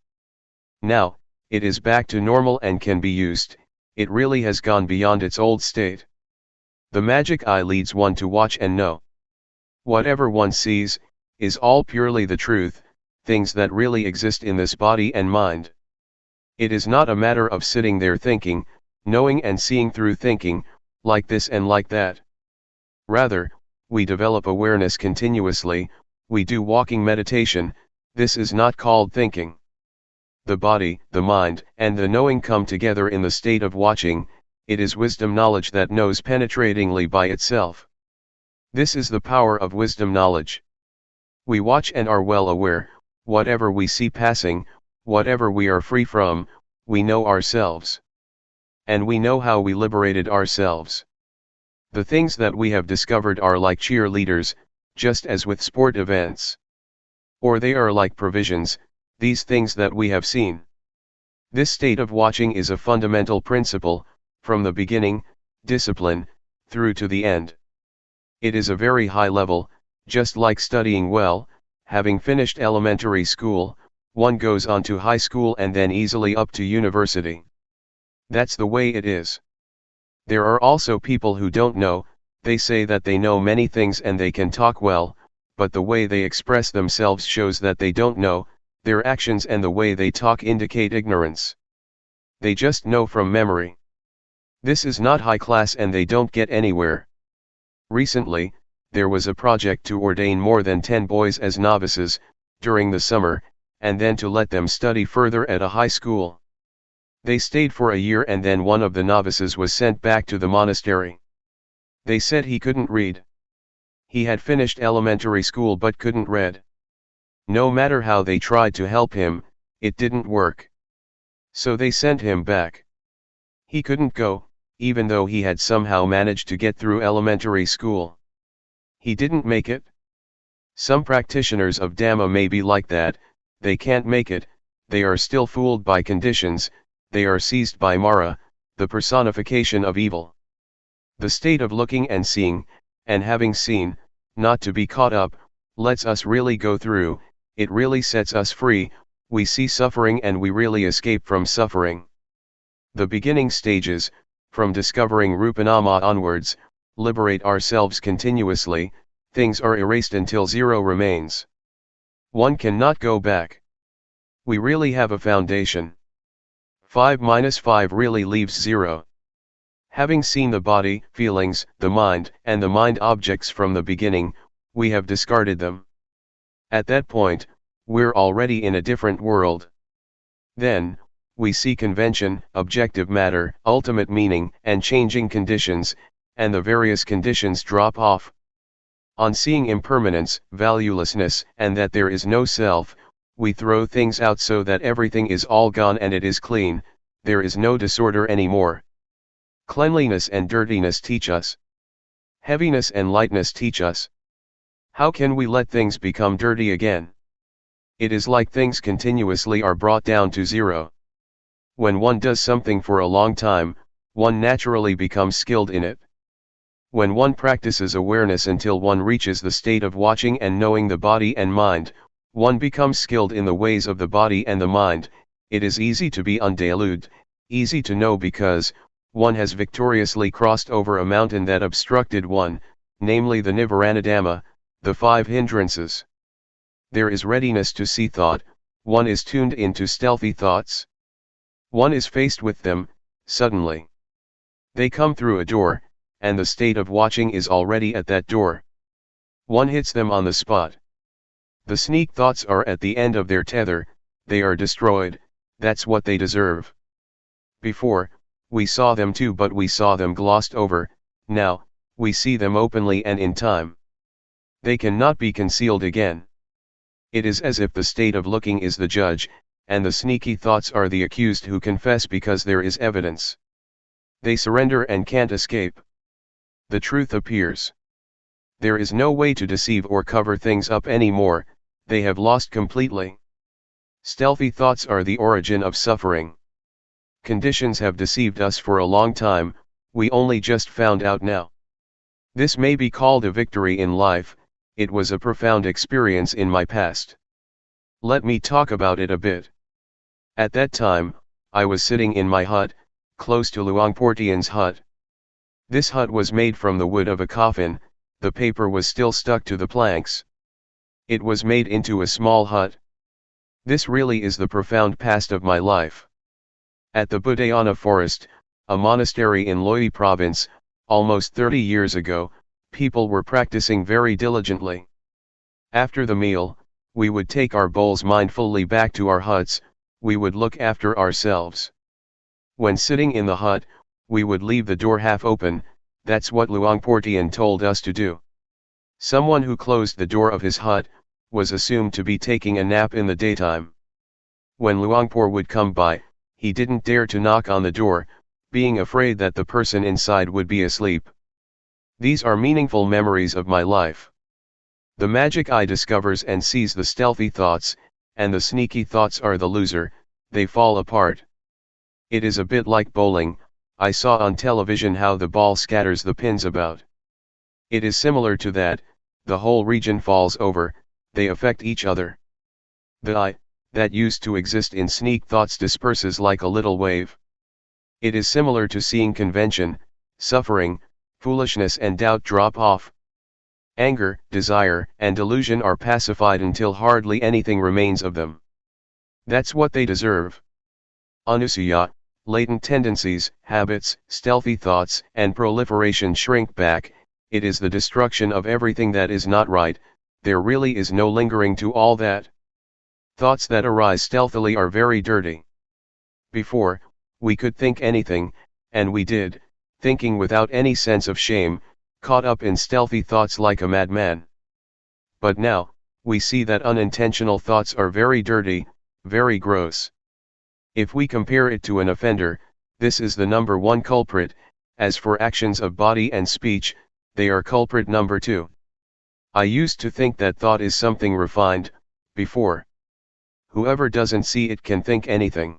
Now, it is back to normal and can be used. It really has gone beyond its old state. The magic eye leads one to watch and know. Whatever one sees, is all purely the truth, things that really exist in this body and mind. It is not a matter of sitting there thinking, knowing and seeing through thinking, like this and like that. Rather, we develop awareness continuously. We do walking meditation. This is not called thinking. The body, the mind, and the knowing come together in the state of watching. It is wisdom knowledge that knows penetratingly by itself. This is the power of wisdom knowledge. We watch and are well aware. Whatever we see passing, whatever we are free from, we know ourselves. And we know how we liberated ourselves. The things that we have discovered are like cheerleaders, just as with sport events. Or they are like provisions, these things that we have seen. This state of watching is a fundamental principle, from the beginning, discipline, through to the end. It is a very high level, just like studying well. Having finished elementary school, one goes on to high school and then easily up to university. That's the way it is. There are also people who don't know. They say that they know many things and they can talk well, but the way they express themselves shows that they don't know. Their actions and the way they talk indicate ignorance. They just know from memory. This is not high class and they don't get anywhere. Recently, there was a project to ordain more than 10 boys as novices, during the summer, and then to let them study further at a high school. They stayed for a year and then one of the novices was sent back to the monastery. They said he couldn't read. He had finished elementary school but couldn't read. No matter how they tried to help him, it didn't work. So they sent him back. He couldn't go, even though he had somehow managed to get through elementary school. He didn't make it. Some practitioners of Dhamma may be like that. They can't make it, they are still fooled by conditions, they are seized by Mara, the personification of evil. The state of looking and seeing, and having seen, not to be caught up, lets us really go through. It really sets us free. We see suffering and we really escape from suffering. The beginning stages, from discovering Rupanama onwards, liberate ourselves continuously. Things are erased until zero remains. One cannot go back. We really have a foundation. 5 minus 5 really leaves 0. Having seen the body, feelings, the mind, and the mind objects from the beginning, we have discarded them. At that point, we're already in a different world. Then, we see convention, objective matter, ultimate meaning, and changing conditions, and the various conditions drop off. On seeing impermanence, valuelessness, and that there is no self, we throw things out so that everything is all gone and it is clean, there is no disorder anymore. Cleanliness and dirtiness teach us. Heaviness and lightness teach us. How can we let things become dirty again? It is like things continuously are brought down to zero. When one does something for a long time, one naturally becomes skilled in it. When one practices awareness until one reaches the state of watching and knowing the body and mind, one becomes skilled in the ways of the body and the mind. It is easy to be undeluded, easy to know because one has victoriously crossed over a mountain that obstructed one, namely the Nivaranadhamma, the 5 hindrances. There is readiness to see thought, one is tuned into stealthy thoughts. One is faced with them, suddenly. They come through a door, and the state of watching is already at that door. One hits them on the spot. The sneak thoughts are at the end of their tether, they are destroyed, that's what they deserve. Before, we saw them too, but we saw them glossed over. Now, we see them openly and in time. They cannot be concealed again. It is as if the state of looking is the judge, and the sneaky thoughts are the accused who confess because there is evidence. They surrender and can't escape. The truth appears. There is no way to deceive or cover things up anymore, they have lost completely. Stealthy thoughts are the origin of suffering. Conditions have deceived us for a long time, we only just found out now. This may be called a victory in life, it was a profound experience in my past. Let me talk about it a bit. At that time, I was sitting in my hut, close to Luangpor Teean's hut. This hut was made from the wood of a coffin, the paper was still stuck to the planks. It was made into a small hut. This really is the profound past of my life. At the Budayana forest, a monastery in Loei province, almost 30 years ago, people were practicing very diligently. After the meal, we would take our bowls mindfully back to our huts, we would look after ourselves. When sitting in the hut, we would leave the door half open, that's what Luangpor Teean told us to do. Someone who closed the door of his hut, was assumed to be taking a nap in the daytime. When Luangpor would come by, he didn't dare to knock on the door, being afraid that the person inside would be asleep. These are meaningful memories of my life. The magic eye discovers and sees the stealthy thoughts, and the sneaky thoughts are the loser, they fall apart. It is a bit like bowling, I saw on television how the ball scatters the pins about. It is similar to that, the whole region falls over, they affect each other. The I, that used to exist in sneak thoughts disperses like a little wave. It is similar to seeing convention, suffering, foolishness and doubt drop off. Anger, desire, and delusion are pacified until hardly anything remains of them. That's what they deserve. Anusaya, latent tendencies, habits, stealthy thoughts, and proliferation shrink back, it is the destruction of everything that is not right, there really is no lingering to all that. Thoughts that arise stealthily are very dirty. Before, we could think anything, and we did, thinking without any sense of shame, caught up in stealthy thoughts like a madman. But now, we see that unintentional thoughts are very dirty, very gross. If we compare it to an offender, this is the number 1 culprit, as for actions of body and speech, they are culprit number 2. I used to think that thought is something refined, before. Whoever doesn't see it can think anything.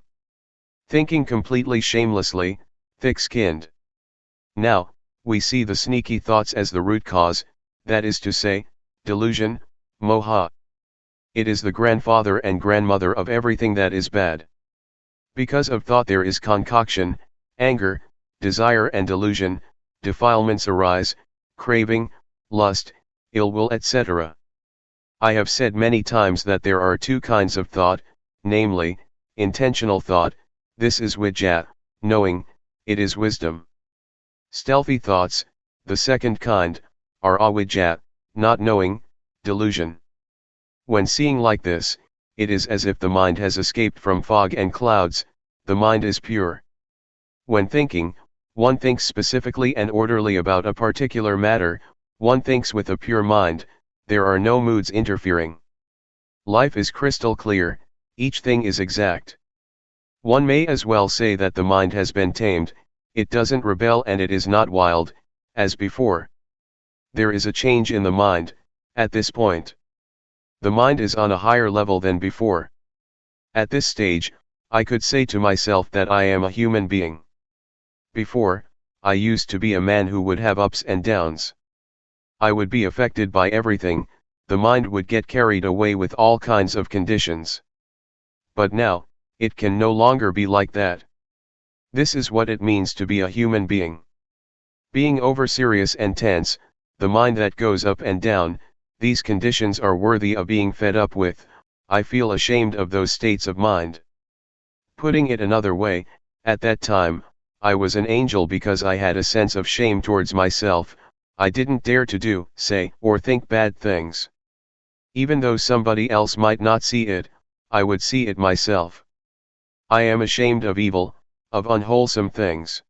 Thinking completely shamelessly, thick-skinned. Now, we see the sneaky thoughts as the root cause, that is to say, delusion, moha. It is the grandfather and grandmother of everything that is bad. Because of thought there is concoction, anger, desire and delusion, defilements arise, craving, lust, ill will etc. I have said many times that there are 2 kinds of thought, namely, intentional thought, this is vijja, knowing, it is wisdom. Stealthy thoughts, the second kind, are avijja, not knowing, delusion. When seeing like this, it is as if the mind has escaped from fog and clouds, the mind is pure. When thinking, one thinks specifically and orderly about a particular matter, one thinks with a pure mind, there are no moods interfering. Life is crystal clear, each thing is exact. One may as well say that the mind has been tamed, it doesn't rebel and it is not wild, as before. There is a change in the mind, at this point. The mind is on a higher level than before. At this stage, I could say to myself that I am a human being. Before, I used to be a man who would have ups and downs. I would be affected by everything, the mind would get carried away with all kinds of conditions. But now, it can no longer be like that. This is what it means to be a human being. Being over-serious and tense, the mind that goes up and down, these conditions are worthy of being fed up with. I feel ashamed of those states of mind. Putting it another way, at that time, I was an angel because I had a sense of shame towards myself. I didn't dare to do, say, or think bad things. Even though somebody else might not see it, I would see it myself. I am ashamed of evil, of unwholesome things.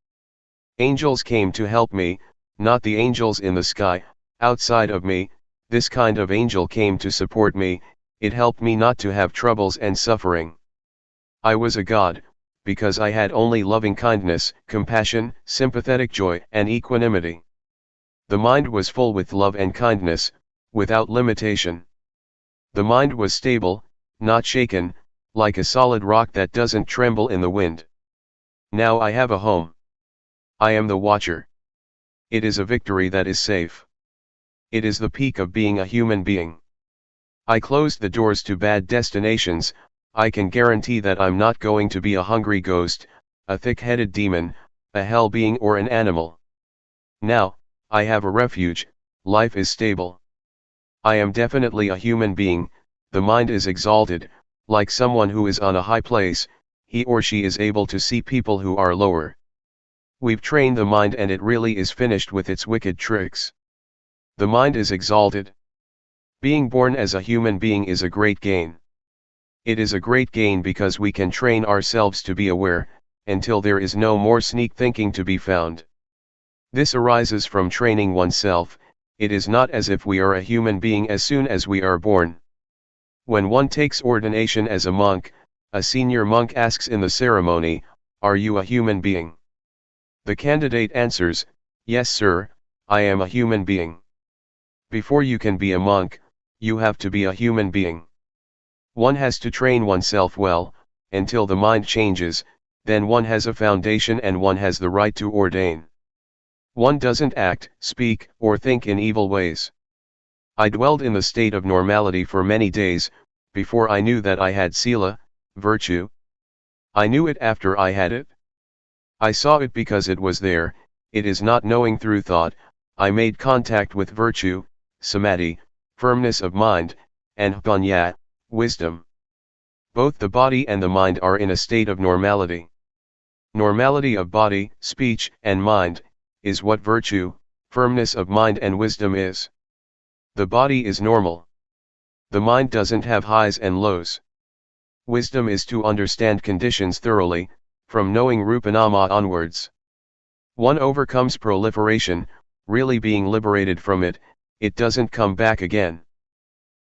Angels came to help me, not the angels in the sky, outside of me. This kind of angel came to support me, it helped me not to have troubles and suffering. I was a god, because I had only loving kindness, compassion, sympathetic joy, and equanimity. The mind was full with love and kindness, without limitation. The mind was stable, not shaken, like a solid rock that doesn't tremble in the wind. Now I have a home. I am the watcher. It is a victory that is safe. It is the peak of being a human being. I closed the doors to bad destinations. I can guarantee that I'm not going to be a hungry ghost, a thick-headed demon, a hell being or an animal. Now, I have a refuge, life is stable. I am definitely a human being, the mind is exalted, like someone who is on a high place, he or she is able to see people who are lower. We've trained the mind and it really is finished with its wicked tricks. The mind is exalted. Being born as a human being is a great gain. It is a great gain because we can train ourselves to be aware, until there is no more sneak thinking to be found. This arises from training oneself. It is not as if we are a human being as soon as we are born. When one takes ordination as a monk, a senior monk asks in the ceremony, "Are you a human being?" The candidate answers, "Yes, sir, I am a human being." Before you can be a monk, you have to be a human being. One has to train oneself well, until the mind changes, then one has a foundation and one has the right to ordain. One doesn't act, speak, or think in evil ways. I dwelled in the state of normality for many days, before I knew that I had sila, virtue. I knew it after I had it. I saw it because it was there. It is not knowing through thought. I made contact with virtue, samadhi, firmness of mind, and panya, wisdom. Both the body and the mind are in a state of normality. Normality of body, speech, and mind, is what virtue, firmness of mind and wisdom is. The body is normal. The mind doesn't have highs and lows. Wisdom is to understand conditions thoroughly, from knowing Rupanama onwards. One overcomes proliferation, really being liberated from it, it doesn't come back again.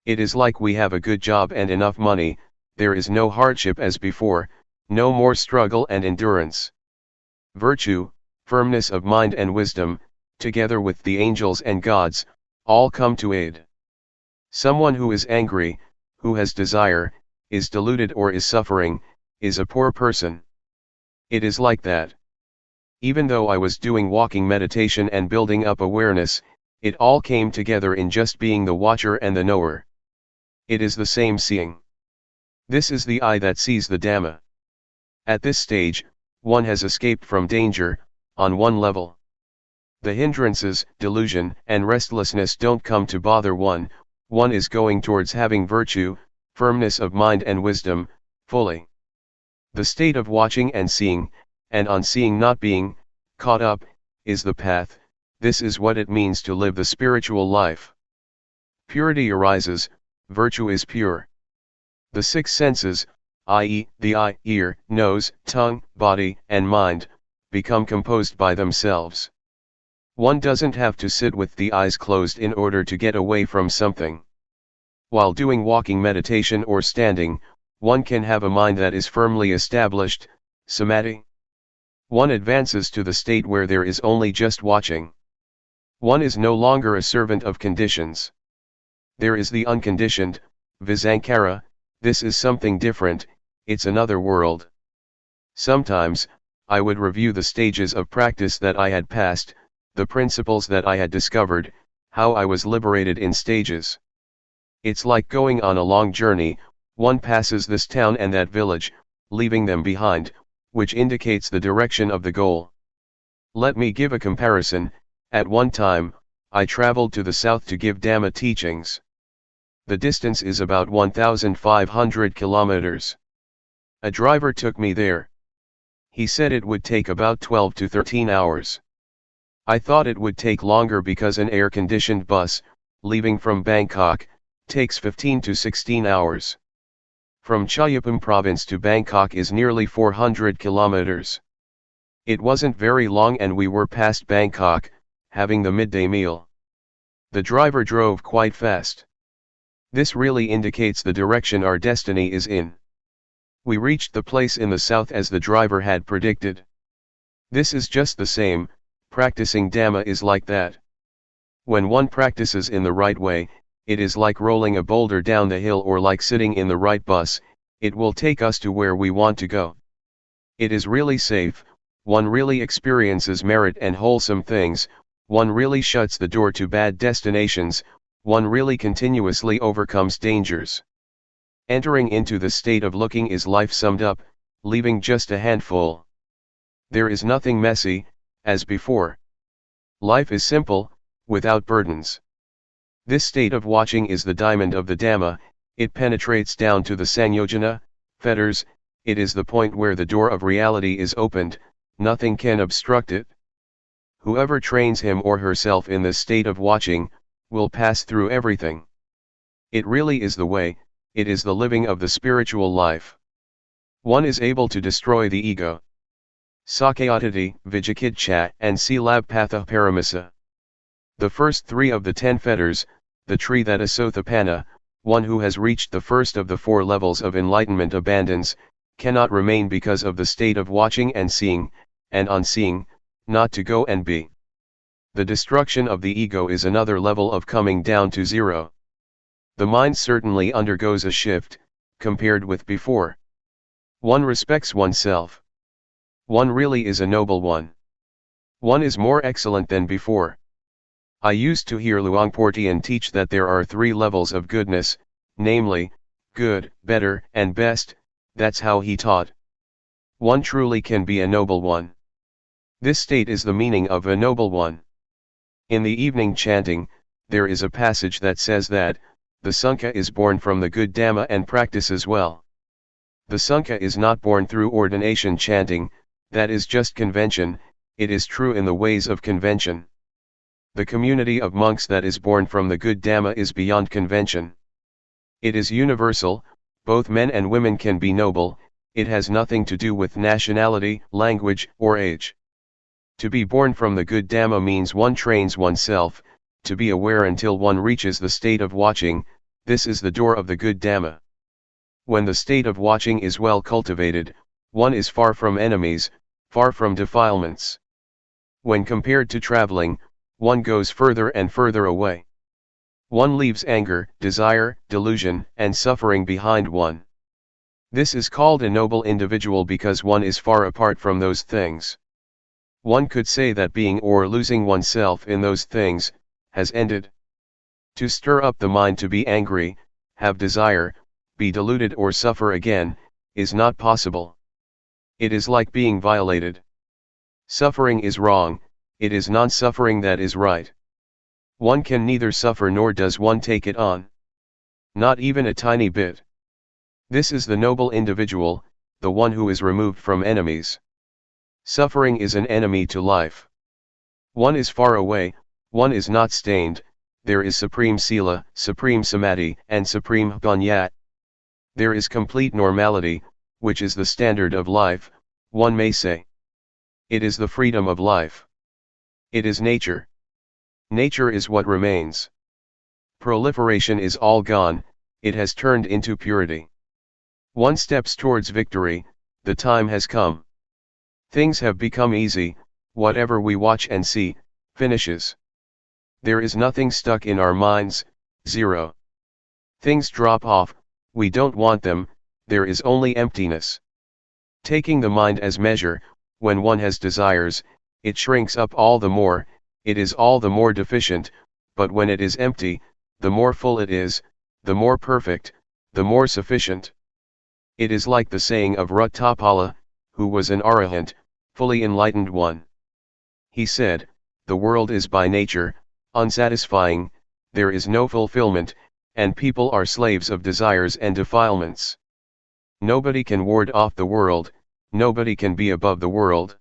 It is like we have a good job and enough money, there is no hardship as before, no more struggle and endurance. Virtue, firmness of mind and wisdom, together with the angels and gods, all come to aid. Someone who is angry, who has desire, is deluded or is suffering, is a poor person. It is like that. Even though I was doing walking meditation and building up awareness, it all came together in just being the watcher and the knower. It is the same seeing. This is the eye that sees the Dhamma. At this stage, one has escaped from danger, on one level. The hindrances, delusion, and restlessness don't come to bother one is going towards having virtue, firmness of mind and wisdom, fully. The state of watching and seeing, and on seeing not being caught up, is the path. This is what it means to live the spiritual life. Purity arises, virtue is pure. The six senses, i.e., the eye, ear, nose, tongue, body, and mind, become composed by themselves. One doesn't have to sit with the eyes closed in order to get away from something. While doing walking meditation or standing, one can have a mind that is firmly established, samadhi. One advances to the state where there is only just watching. One is no longer a servant of conditions. There is the unconditioned, visankhara. This is something different, it's another world. Sometimes, I would review the stages of practice that I had passed, the principles that I had discovered, how I was liberated in stages. It's like going on a long journey, one passes this town and that village, leaving them behind, which indicates the direction of the goal. Let me give a comparison. At one time, I traveled to the south to give Dhamma teachings. The distance is about 1,500 kilometers. A driver took me there. He said it would take about 12 to 13 hours. I thought it would take longer because an air-conditioned bus, leaving from Bangkok, takes 15 to 16 hours. From Chayapum province to Bangkok is nearly 400 kilometers. It wasn't very long and we were past Bangkok, having the midday meal. The driver drove quite fast. This really indicates the direction our destiny is in. We reached the place in the south as the driver had predicted. This is just the same, practicing Dhamma is like that. When one practices in the right way, it is like rolling a boulder down the hill or like sitting in the right bus, it will take us to where we want to go. It is really safe, one really experiences merit and wholesome things, one really shuts the door to bad destinations, one really continuously overcomes dangers. Entering into the state of looking is life summed up, leaving just a handful. There is nothing messy, as before. Life is simple, without burdens. This state of watching is the diamond of the Dhamma, it penetrates down to the Sanyojana, fetters, it is the point where the door of reality is opened, nothing can obstruct it. Whoever trains him or herself in this state of watching, will pass through everything. It really is the way, it is the living of the spiritual life. One is able to destroy the ego. Sakayatati, Vijakitcha, and Silabpatha Paramisa. The first three of the 10 fetters, the tree that Asothapana, one who has reached the first of the 4 levels of enlightenment abandons, cannot remain because of the state of watching and seeing, and on seeing, not to go and be. The destruction of the ego is another level of coming down to zero. The mind certainly undergoes a shift, compared with before. One respects oneself. One really is a noble one. One is more excellent than before. I used to hear Luangpor Teean teach that there are 3 levels of goodness, namely, good, better, and best, that's how he taught. One truly can be a noble one. This state is the meaning of a noble one. In the evening chanting, there is a passage that says that, the Sangha is born from the good Dhamma and practices well. The Sangha is not born through ordination chanting, that is just convention, it is true in the ways of convention. The community of monks that is born from the good Dhamma is beyond convention. It is universal, both men and women can be noble, it has nothing to do with nationality, language, or age. To be born from the good Dhamma means one trains oneself, to be aware until one reaches the state of watching, this is the door of the good Dhamma. When the state of watching is well cultivated, one is far from enemies, far from defilements. When compared to traveling, one goes further and further away. One leaves anger, desire, delusion, and suffering behind one. This is called a noble individual because one is far apart from those things. One could say that being or losing oneself in those things, has ended. To stir up the mind to be angry, have desire, be deluded or suffer again, is not possible. It is like being violated. Suffering is wrong, it is non-suffering that is right. One can neither suffer nor does one take it on. Not even a tiny bit. This is the noble individual, the one who is removed from enemies. Suffering is an enemy to life. One is far away, one is not stained, there is supreme sila, supreme samadhi, and supreme panya. There is complete normality, which is the standard of life, one may say. It is the freedom of life. It is nature. Nature is what remains. Proliferation is all gone, it has turned into purity. One steps towards victory, the time has come. Things have become easy, whatever we watch and see, finishes. There is nothing stuck in our minds, zero. Things drop off, we don't want them, there is only emptiness. Taking the mind as measure, when one has desires, it shrinks up all the more, it is all the more deficient, but when it is empty, the more full it is, the more perfect, the more sufficient. It is like the saying of Ruttapala, who was an arahant, fully enlightened one. He said, "The world is by nature unsatisfying, there is no fulfillment, and people are slaves of desires and defilements. Nobody can ward off the world, nobody can be above the world.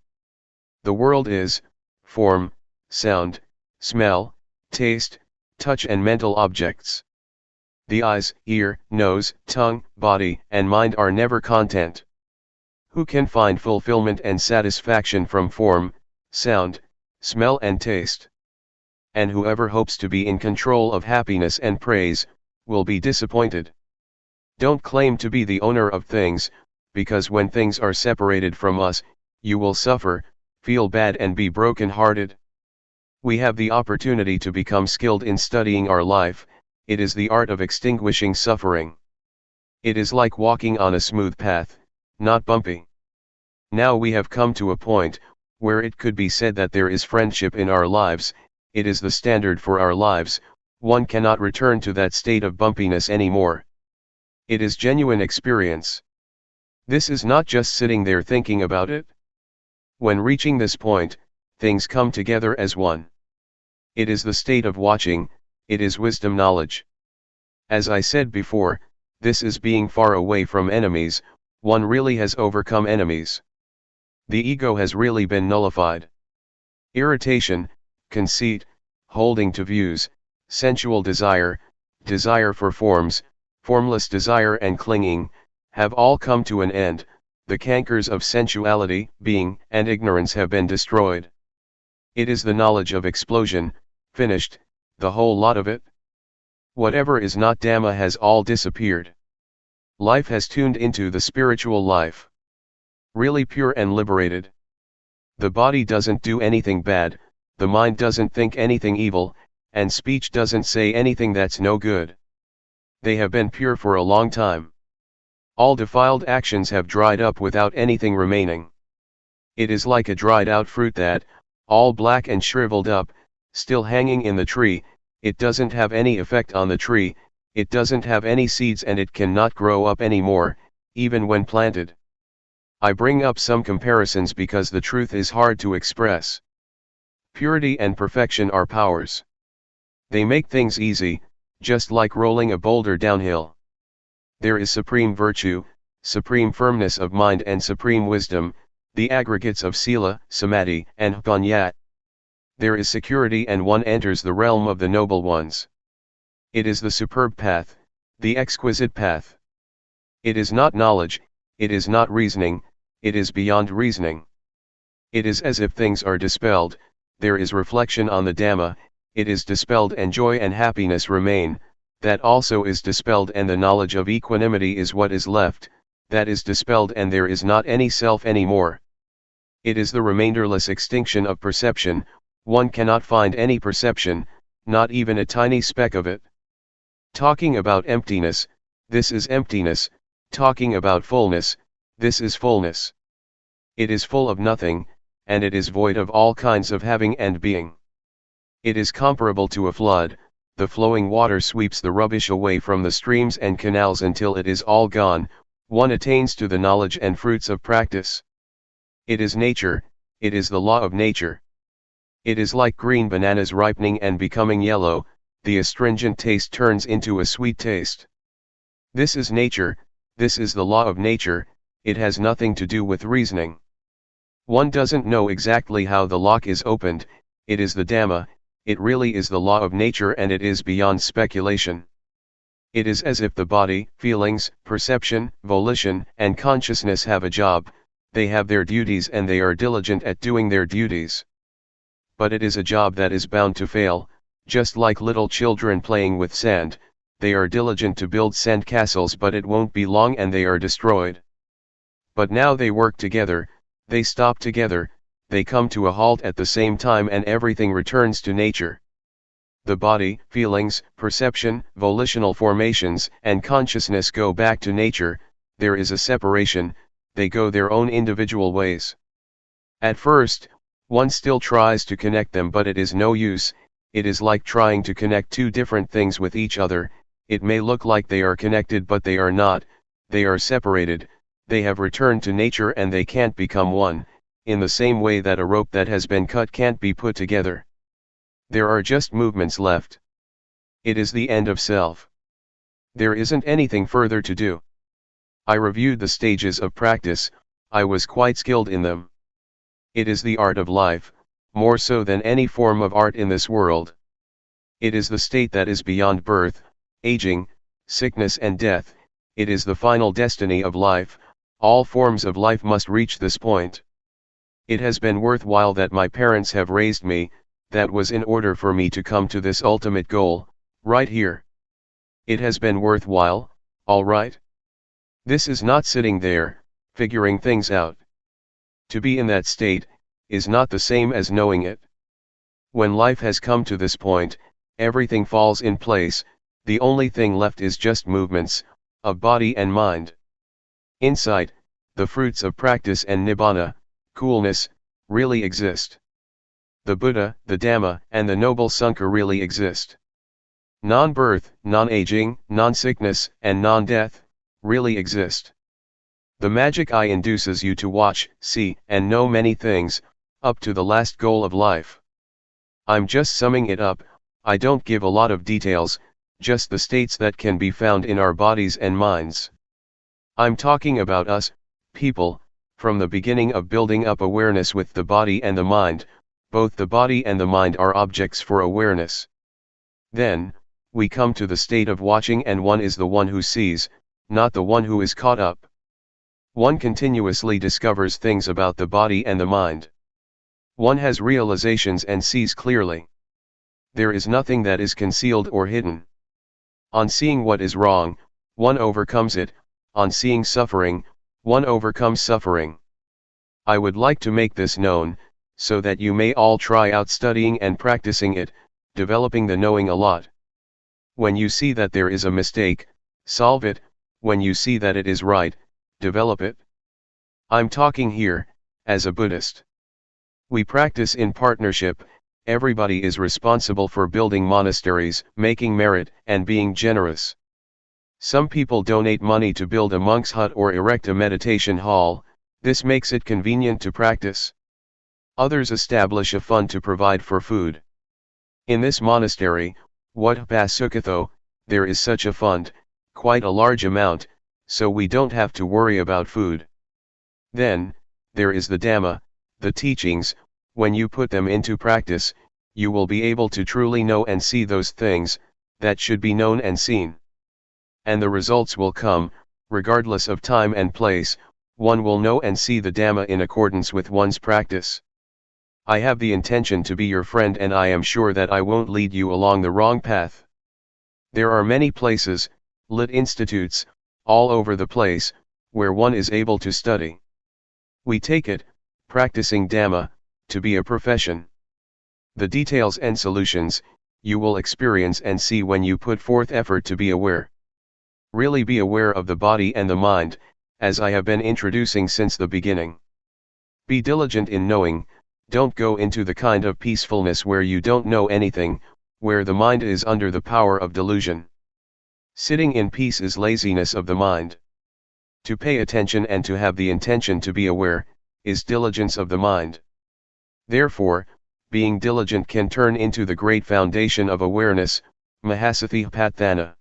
The world is form, sound, smell, taste, touch and mental objects. The eyes, ear, nose, tongue, body, and mind are never content. Who can find fulfillment and satisfaction from form, sound, smell and taste? And whoever hopes to be in control of happiness and praise, will be disappointed. Don't claim to be the owner of things, because when things are separated from us, you will suffer, feel bad and be broken-hearted. We have the opportunity to become skilled in studying our life, it is the art of extinguishing suffering. It is like walking on a smooth path, not bumpy. Now we have come to a point, where it could be said that there is friendship in our lives, it is the standard for our lives, one cannot return to that state of bumpiness anymore. It is genuine experience. This is not just sitting there thinking about it. When reaching this point, things come together as one. It is the state of watching, it is wisdom knowledge. As I said before, this is being far away from enemies, one really has overcome enemies. The ego has really been nullified. Irritation, conceit, holding to views, sensual desire, desire for forms, formless desire and clinging, have all come to an end, the cankers of sensuality, being, and ignorance have been destroyed. It is the knowledge of explosion, finished, the whole lot of it. Whatever is not Dhamma has all disappeared. Life has tuned into the spiritual life. Really pure and liberated. The body doesn't do anything bad, the mind doesn't think anything evil, and speech doesn't say anything that's no good. They have been pure for a long time. All defiled actions have dried up without anything remaining. It is like a dried out fruit that, all black and shriveled up, still hanging in the tree, it doesn't have any effect on the tree, it doesn't have any seeds and it cannot grow up anymore, even when planted. I bring up some comparisons because the truth is hard to express. Purity and perfection are powers. They make things easy, just like rolling a boulder downhill. There is supreme virtue, supreme firmness of mind and supreme wisdom, the aggregates of sila, samadhi, and panya. There is security and one enters the realm of the noble ones. It is the superb path, the exquisite path. It is not knowledge, it is not reasoning, it is beyond reasoning. It is as if things are dispelled, there is reflection on the Dhamma, it is dispelled and joy and happiness remain, that also is dispelled and the knowledge of equanimity is what is left, that is dispelled and there is not any self anymore. It is the remainderless extinction of perception, one cannot find any perception, not even a tiny speck of it. Talking about emptiness, this is emptiness, talking about fullness, this is fullness. It is full of nothing, and it is void of all kinds of having and being. It is comparable to a flood, the flowing water sweeps the rubbish away from the streams and canals until it is all gone, one attains to the knowledge and fruits of practice. It is nature, it is the law of nature. It is like green bananas ripening and becoming yellow, the astringent taste turns into a sweet taste. This is nature, this is the law of nature, it has nothing to do with reasoning. One doesn't know exactly how the lock is opened, it is the Dhamma, it really is the law of nature and it is beyond speculation. It is as if the body, feelings, perception, volition, and consciousness have a job, they have their duties and they are diligent at doing their duties. But it is a job that is bound to fail, just like little children playing with sand, they are diligent to build sand castles but it won't be long and they are destroyed. But now they work together, they stop together, they come to a halt at the same time and everything returns to nature. The body, feelings, perception, volitional formations, and consciousness go back to nature, there is a separation, they go their own individual ways. At first, one still tries to connect them but it is no use, it is like trying to connect two different things with each other, it may look like they are connected but they are not, they are separated, they have returned to nature and they can't become one, in the same way that a rope that has been cut can't be put together. There are just movements left. It is the end of self. There isn't anything further to do. I reviewed the stages of practice, I was quite skilled in them. It is the art of life, more so than any form of art in this world. It is the state that is beyond birth, aging, sickness and death, it is the final destiny of life, all forms of life must reach this point. It has been worthwhile that my parents have raised me, that was in order for me to come to this ultimate goal, right here. It has been worthwhile, all right? This is not sitting there, figuring things out. To be in that state, is not the same as knowing it. When life has come to this point, everything falls in place, the only thing left is just movements, of body and mind. Insight, the fruits of practice and nibbana, coolness, really exist. The Buddha, the Dhamma, and the Noble Sangha really exist. Non-birth, non-aging, non-sickness, and non-death, really exist. The magic eye induces you to watch, see, and know many things, up to the last goal of life. I'm just summing it up, I don't give a lot of details, just the states that can be found in our bodies and minds. I'm talking about us, people, from the beginning of building up awareness with the body and the mind, both the body and the mind are objects for awareness. Then, we come to the state of watching and one is the one who sees, not the one who is caught up. One continuously discovers things about the body and the mind. One has realizations and sees clearly. There is nothing that is concealed or hidden. On seeing what is wrong, one overcomes it, on seeing suffering, one overcomes suffering. I would like to make this known, so that you may all try out studying and practicing it, developing the knowing a lot. When you see that there is a mistake, solve it, when you see that it is right, develop it. I'm talking here, as a Buddhist. We practice in partnership, everybody is responsible for building monasteries, making merit, and being generous. Some people donate money to build a monk's hut or erect a meditation hall, this makes it convenient to practice. Others establish a fund to provide for food. In this monastery, Wat Pa Sukatho, there is such a fund, quite a large amount, so we don't have to worry about food. Then, there is the Dhamma, the teachings, when you put them into practice, you will be able to truly know and see those things, that should be known and seen. And the results will come, regardless of time and place, one will know and see the Dhamma in accordance with one's practice. I have the intention to be your friend and I am sure that I won't lead you along the wrong path. There are many places, lit institutes, all over the place, where one is able to study. We take it, practicing Dhamma, to be a profession. The details and solutions, you will experience and see when you put forth effort to be aware. Really be aware of the body and the mind, as I have been introducing since the beginning. Be diligent in knowing, don't go into the kind of peacefulness where you don't know anything, where the mind is under the power of delusion. Sitting in peace is laziness of the mind. To pay attention and to have the intention to be aware, is diligence of the mind. Therefore, being diligent can turn into the great foundation of awareness, Mahasatipatthana.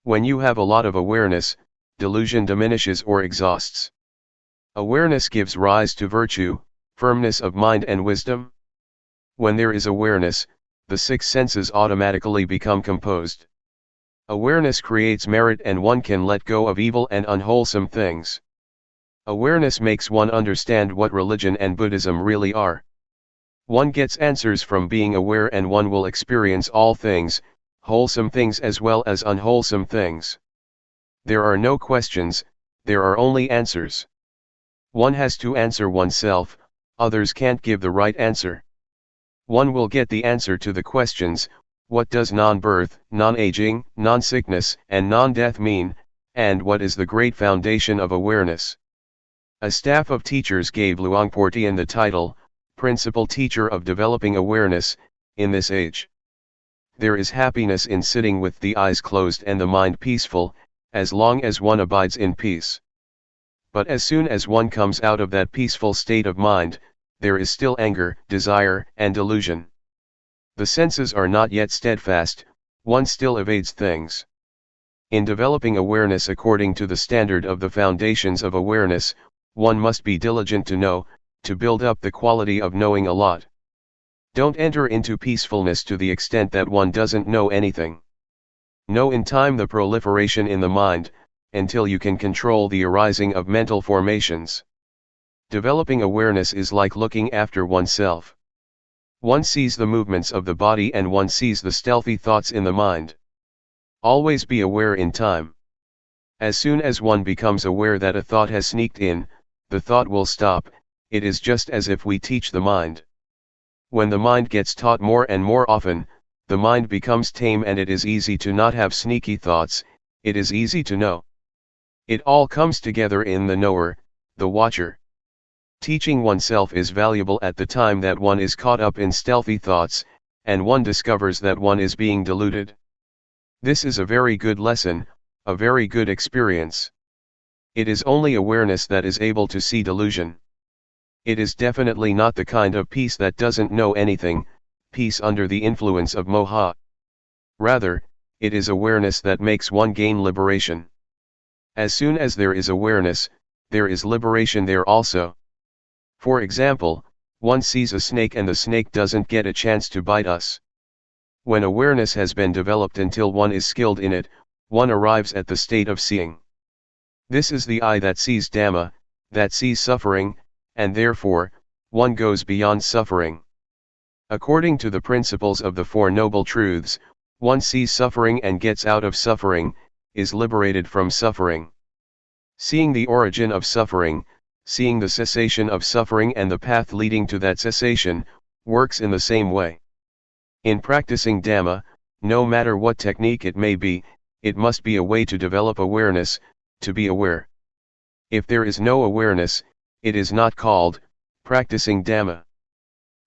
When you have a lot of awareness, delusion diminishes or exhausts. Awareness gives rise to virtue, firmness of mind and wisdom. When there is awareness, the six senses automatically become composed. Awareness creates merit and one can let go of evil and unwholesome things. Awareness makes one understand what religion and Buddhism really are. One gets answers from being aware and one will experience all things, wholesome things as well as unwholesome things. There are no questions, there are only answers. One has to answer oneself, others can't give the right answer. One will get the answer to the questions, what does non-birth, non-aging, non-sickness, and non-death mean, and what is the great foundation of awareness? A staff of teachers gave Luangpor Teean the title, Principal Teacher of Developing Awareness, in this age. There is happiness in sitting with the eyes closed and the mind peaceful, as long as one abides in peace. But as soon as one comes out of that peaceful state of mind, there is still anger, desire, and delusion. The senses are not yet steadfast, one still evades things. In developing awareness according to the standard of the foundations of awareness, one must be diligent to know, to build up the quality of knowing a lot. Don't enter into peacefulness to the extent that one doesn't know anything. Know in time the proliferation in the mind, until you can control the arising of mental formations. Developing awareness is like looking after oneself. One sees the movements of the body and one sees the stealthy thoughts in the mind. Always be aware in time. As soon as one becomes aware that a thought has sneaked in, the thought will stop. It is just as if we teach the mind. When the mind gets taught more and more often, the mind becomes tame and it is easy to not have sneaky thoughts, it is easy to know. It all comes together in the knower, the watcher. Teaching oneself is valuable at the time that one is caught up in stealthy thoughts, and one discovers that one is being deluded. This is a very good lesson, a very good experience. It is only awareness that is able to see delusion. It is definitely not the kind of peace that doesn't know anything, peace under the influence of moha. Rather, it is awareness that makes one gain liberation. As soon as there is awareness, there is liberation there also. For example, one sees a snake and the snake doesn't get a chance to bite us. When awareness has been developed until one is skilled in it, one arrives at the state of seeing. This is the eye that sees Dhamma, that sees suffering, and therefore, one goes beyond suffering. According to the principles of the Four Noble Truths, one sees suffering and gets out of suffering, is liberated from suffering. Seeing the origin of suffering, seeing the cessation of suffering and the path leading to that cessation, works in the same way. In practicing Dhamma, no matter what technique it may be, it must be a way to develop awareness, to be aware. If there is no awareness, it is not called practicing Dhamma.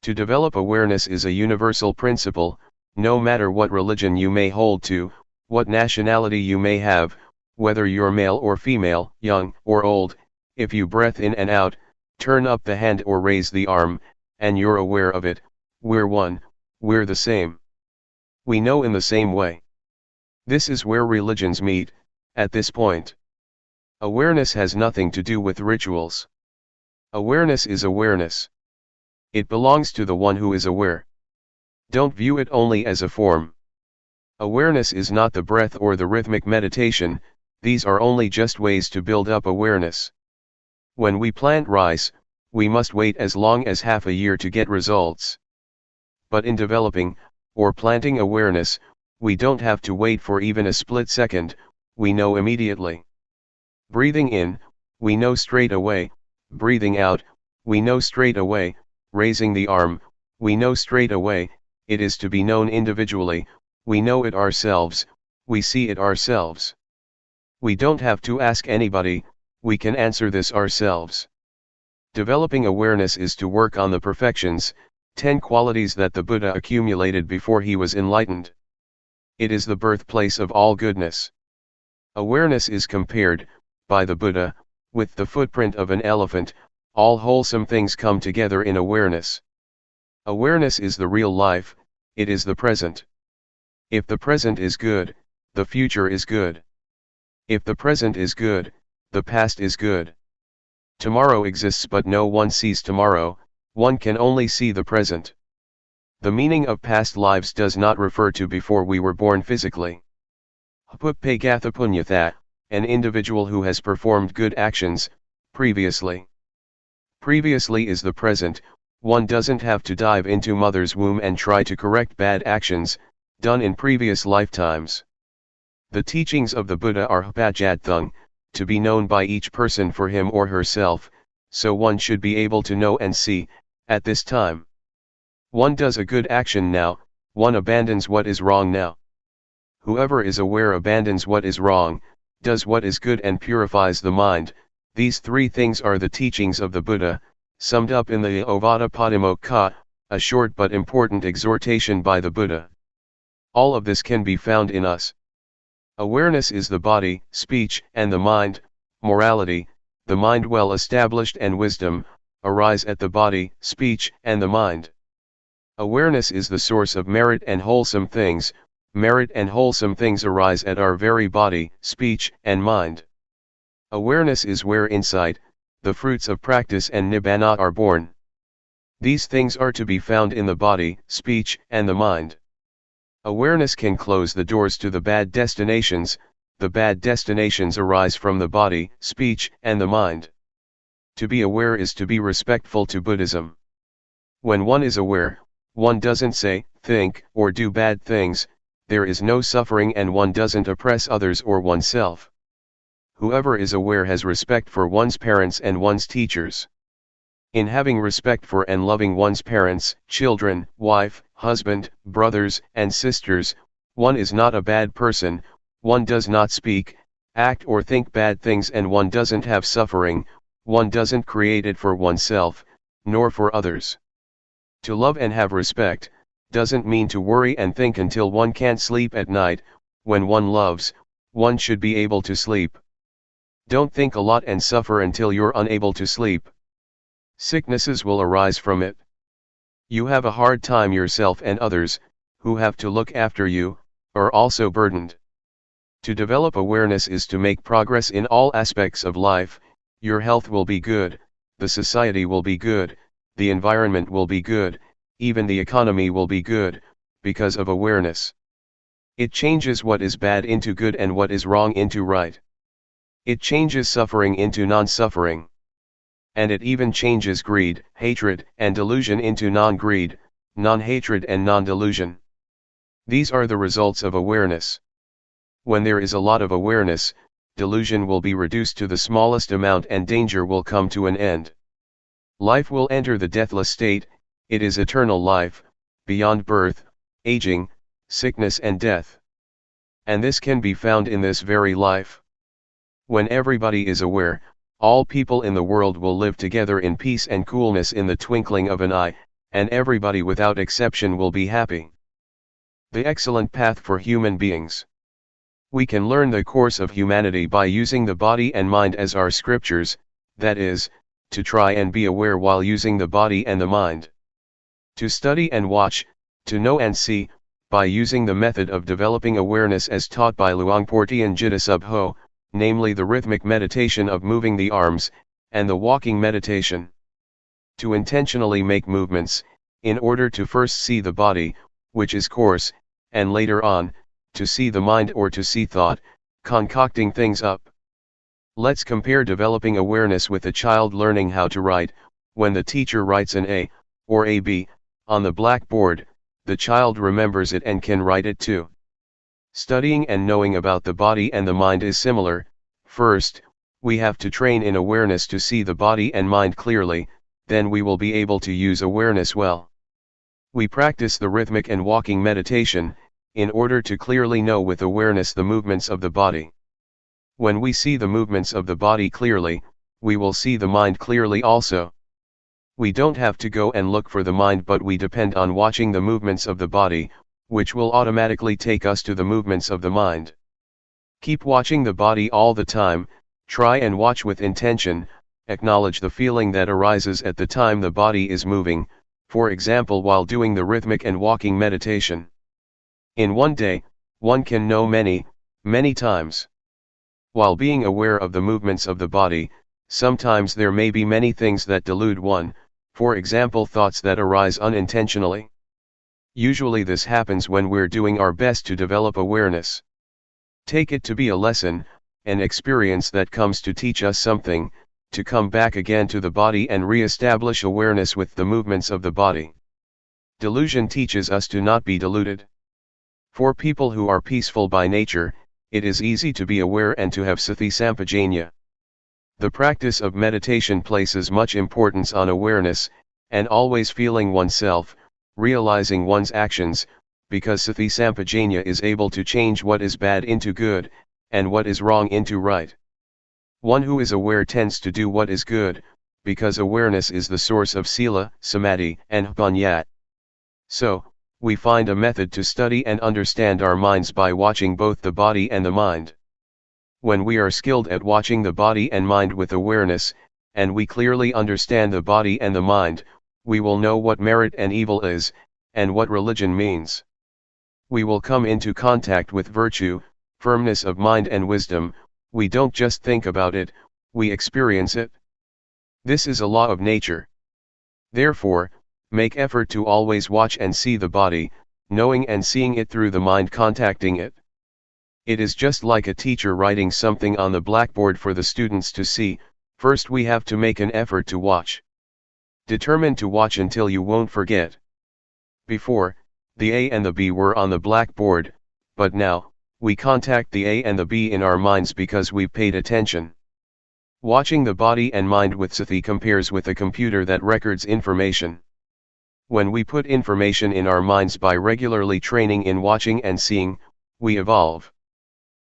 To develop awareness is a universal principle, no matter what religion you may hold to, what nationality you may have, whether you're male or female, young or old, if you breath in and out, turn up the hand or raise the arm, and you're aware of it, we're one, we're the same. We know in the same way. This is where religions meet, at this point. Awareness has nothing to do with rituals. Awareness is awareness. It belongs to the one who is aware. Don't view it only as a form. Awareness is not the breath or the rhythmic meditation, these are only just ways to build up awareness. When we plant rice, we must wait as long as half a year to get results. But in developing, or planting awareness, we don't have to wait for even a split second, we know immediately. Breathing in, we know straight away, breathing out, we know straight away, raising the arm, we know straight away, it is to be known individually, we know it ourselves, we see it ourselves. We don't have to ask anybody, we can answer this ourselves. Developing awareness is to work on the perfections, 10 qualities that the Buddha accumulated before he was enlightened. It is the birthplace of all goodness. Awareness is compared, by the Buddha, with the footprint of an elephant, all wholesome things come together in awareness. Awareness is the real life, it is the present. If the present is good, the future is good. If the present is good, the past is good. Tomorrow exists but no one sees tomorrow, one can only see the present. The meaning of past lives does not refer to before we were born physically. Punyatha, an individual who has performed good actions, previously. Previously is the present. One doesn't have to dive into mother's womb and try to correct bad actions, done in previous lifetimes. The teachings of the Buddha are Hpajadthung, to be known by each person for him or herself, so one should be able to know and see, at this time. One does a good action now, one abandons what is wrong now. Whoever is aware abandons what is wrong, does what is good and purifies the mind. These three things are the teachings of the Buddha, summed up in the Ovada Padimokkha, a short but important exhortation by the Buddha. All of this can be found in us. Awareness is the body, speech, and the mind. Morality, the mind well established, and wisdom, arise at the body, speech, and the mind. Awareness is the source of merit and wholesome things. Merit and wholesome things arise at our very body, speech, and mind. Awareness is where insight, the fruits of practice, and nibbana are born. These things are to be found in the body, speech, and the mind. Awareness can close the doors to the bad destinations. The bad destinations arise from the body, speech, and the mind. To be aware is to be respectful to Buddhism. When one is aware, one doesn't say, think, or do bad things. There is no suffering and one doesn't oppress others or oneself. Whoever is aware has respect for one's parents and one's teachers. In having respect for and loving one's parents, children, wife, husband, brothers, and sisters, one is not a bad person. One does not speak, act, or think bad things, and one doesn't have suffering. One doesn't create it for oneself, nor for others. To love and have respect doesn't mean to worry and think until one can't sleep at night. When one loves, one should be able to sleep. Don't think a lot and suffer until you're unable to sleep. Sicknesses will arise from it. You have a hard time yourself, and others, who have to look after you, are also burdened. To develop awareness is to make progress in all aspects of life. Your health will be good, the society will be good, the environment will be good, even the economy will be good, because of awareness. It changes what is bad into good and what is wrong into right. It changes suffering into non-suffering. And it even changes greed, hatred, and delusion into non-greed, non-hatred, and non-delusion. These are the results of awareness. When there is a lot of awareness, delusion will be reduced to the smallest amount and danger will come to an end. Life will enter the deathless state. It is eternal life, beyond birth, aging, sickness, and death. And this can be found in this very life. When everybody is aware, all people in the world will live together in peace and coolness in the twinkling of an eye, and everybody without exception will be happy. The excellent path for human beings. We can learn the course of humanity by using the body and mind as our scriptures, that is, to try and be aware while using the body and the mind. To study and watch, to know and see, by using the method of developing awareness as taught by Luangpor Teean Jidasubho, namely the rhythmic meditation of moving the arms, and the walking meditation. To intentionally make movements, in order to first see the body, which is coarse, and later on, to see the mind or to see thought, concocting things up. Let's compare developing awareness with a child learning how to write. When the teacher writes an A, or a B, on the blackboard, the child remembers it and can write it too. Studying and knowing about the body and the mind is similar. First, we have to train in awareness to see the body and mind clearly, then we will be able to use awareness well. We practice the rhythmic and walking meditation, in order to clearly know with awareness the movements of the body. When we see the movements of the body clearly, we will see the mind clearly also. We don't have to go and look for the mind, but we depend on watching the movements of the body, which will automatically take us to the movements of the mind. Keep watching the body all the time, try and watch with intention, acknowledge the feeling that arises at the time the body is moving, for example while doing the rhythmic and walking meditation. In one day, one can know many, many times. While being aware of the movements of the body, sometimes there may be many things that delude one, for example thoughts that arise unintentionally. Usually this happens when we're doing our best to develop awareness. Take it to be a lesson, an experience that comes to teach us something, to come back again to the body and re-establish awareness with the movements of the body. Delusion teaches us to not be deluded. For people who are peaceful by nature, it is easy to be aware and to have sati sampajanya. The practice of meditation places much importance on awareness, and always feeling oneself, realizing one's actions, because sati sampajanya is able to change what is bad into good, and what is wrong into right. One who is aware tends to do what is good, because awareness is the source of sila, samadhi, and panya. So, we find a method to study and understand our minds by watching both the body and the mind. When we are skilled at watching the body and mind with awareness, and we clearly understand the body and the mind, we will know what merit and evil is, and what religion means. We will come into contact with virtue, firmness of mind and wisdom. We don't just think about it, we experience it. This is a law of nature. Therefore, make effort to always watch and see the body, knowing and seeing it through the mind contacting it. It is just like a teacher writing something on the blackboard for the students to see. First we have to make an effort to watch. Determine to watch until you won't forget. Before, the A and the B were on the blackboard, but now, we contact the A and the B in our minds because we've paid attention. Watching the body and mind with sati compares with a computer that records information. When we put information in our minds by regularly training in watching and seeing, we evolve.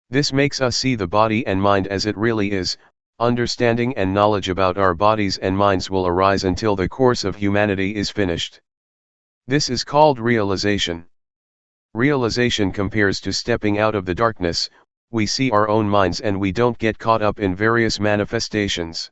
This makes us see the body and mind as it really is. Understanding and knowledge about our bodies and minds will arise until the course of humanity is finished. This is called realization. Realization compares to stepping out of the darkness. We see our own minds and we don't get caught up in various manifestations.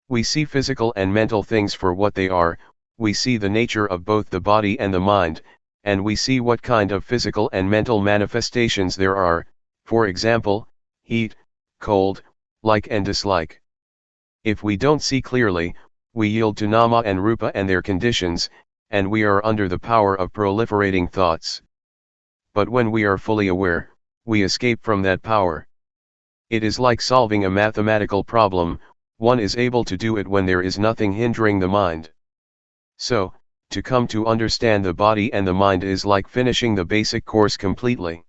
We see physical and mental things for what they are. We see the nature of both the body and the mind, and we see what kind of physical and mental manifestations there are, for example, heat, cold, like and dislike. If we don't see clearly, we yield to nama and rupa and their conditions, and we are under the power of proliferating thoughts. But when we are fully aware, we escape from that power. It is like solving a mathematical problem. One is able to do it when there is nothing hindering the mind. So, to come to understand the body and the mind is like finishing the basic course completely.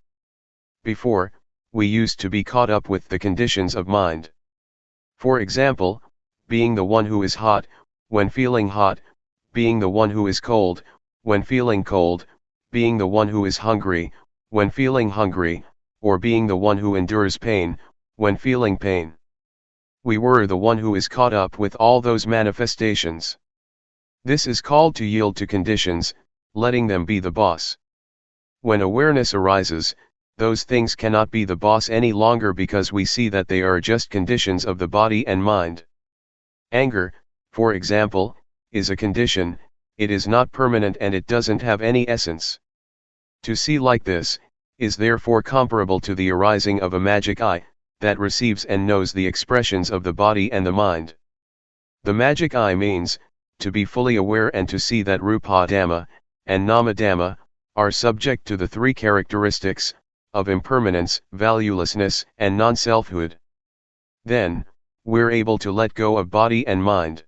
Before, we used to be caught up with the conditions of mind. For example, being the one who is hot, when feeling hot, being the one who is cold, when feeling cold, being the one who is hungry, when feeling hungry, or being the one who endures pain, when feeling pain. We were the one who is caught up with all those manifestations. This is called to yield to conditions, letting them be the boss. When awareness arises, those things cannot be the boss any longer because we see that they are just conditions of the body and mind. Anger, for example, is a condition. It is not permanent and it doesn't have any essence. To see like this, is therefore comparable to the arising of a magic eye, that receives and knows the expressions of the body and the mind. The magic eye means, to be fully aware and to see that Rupa Dhamma, and Nama Dhamma, are subject to the three characteristics, of impermanence, valuelessness, and non-selfhood. Then, we're able to let go of body and mind.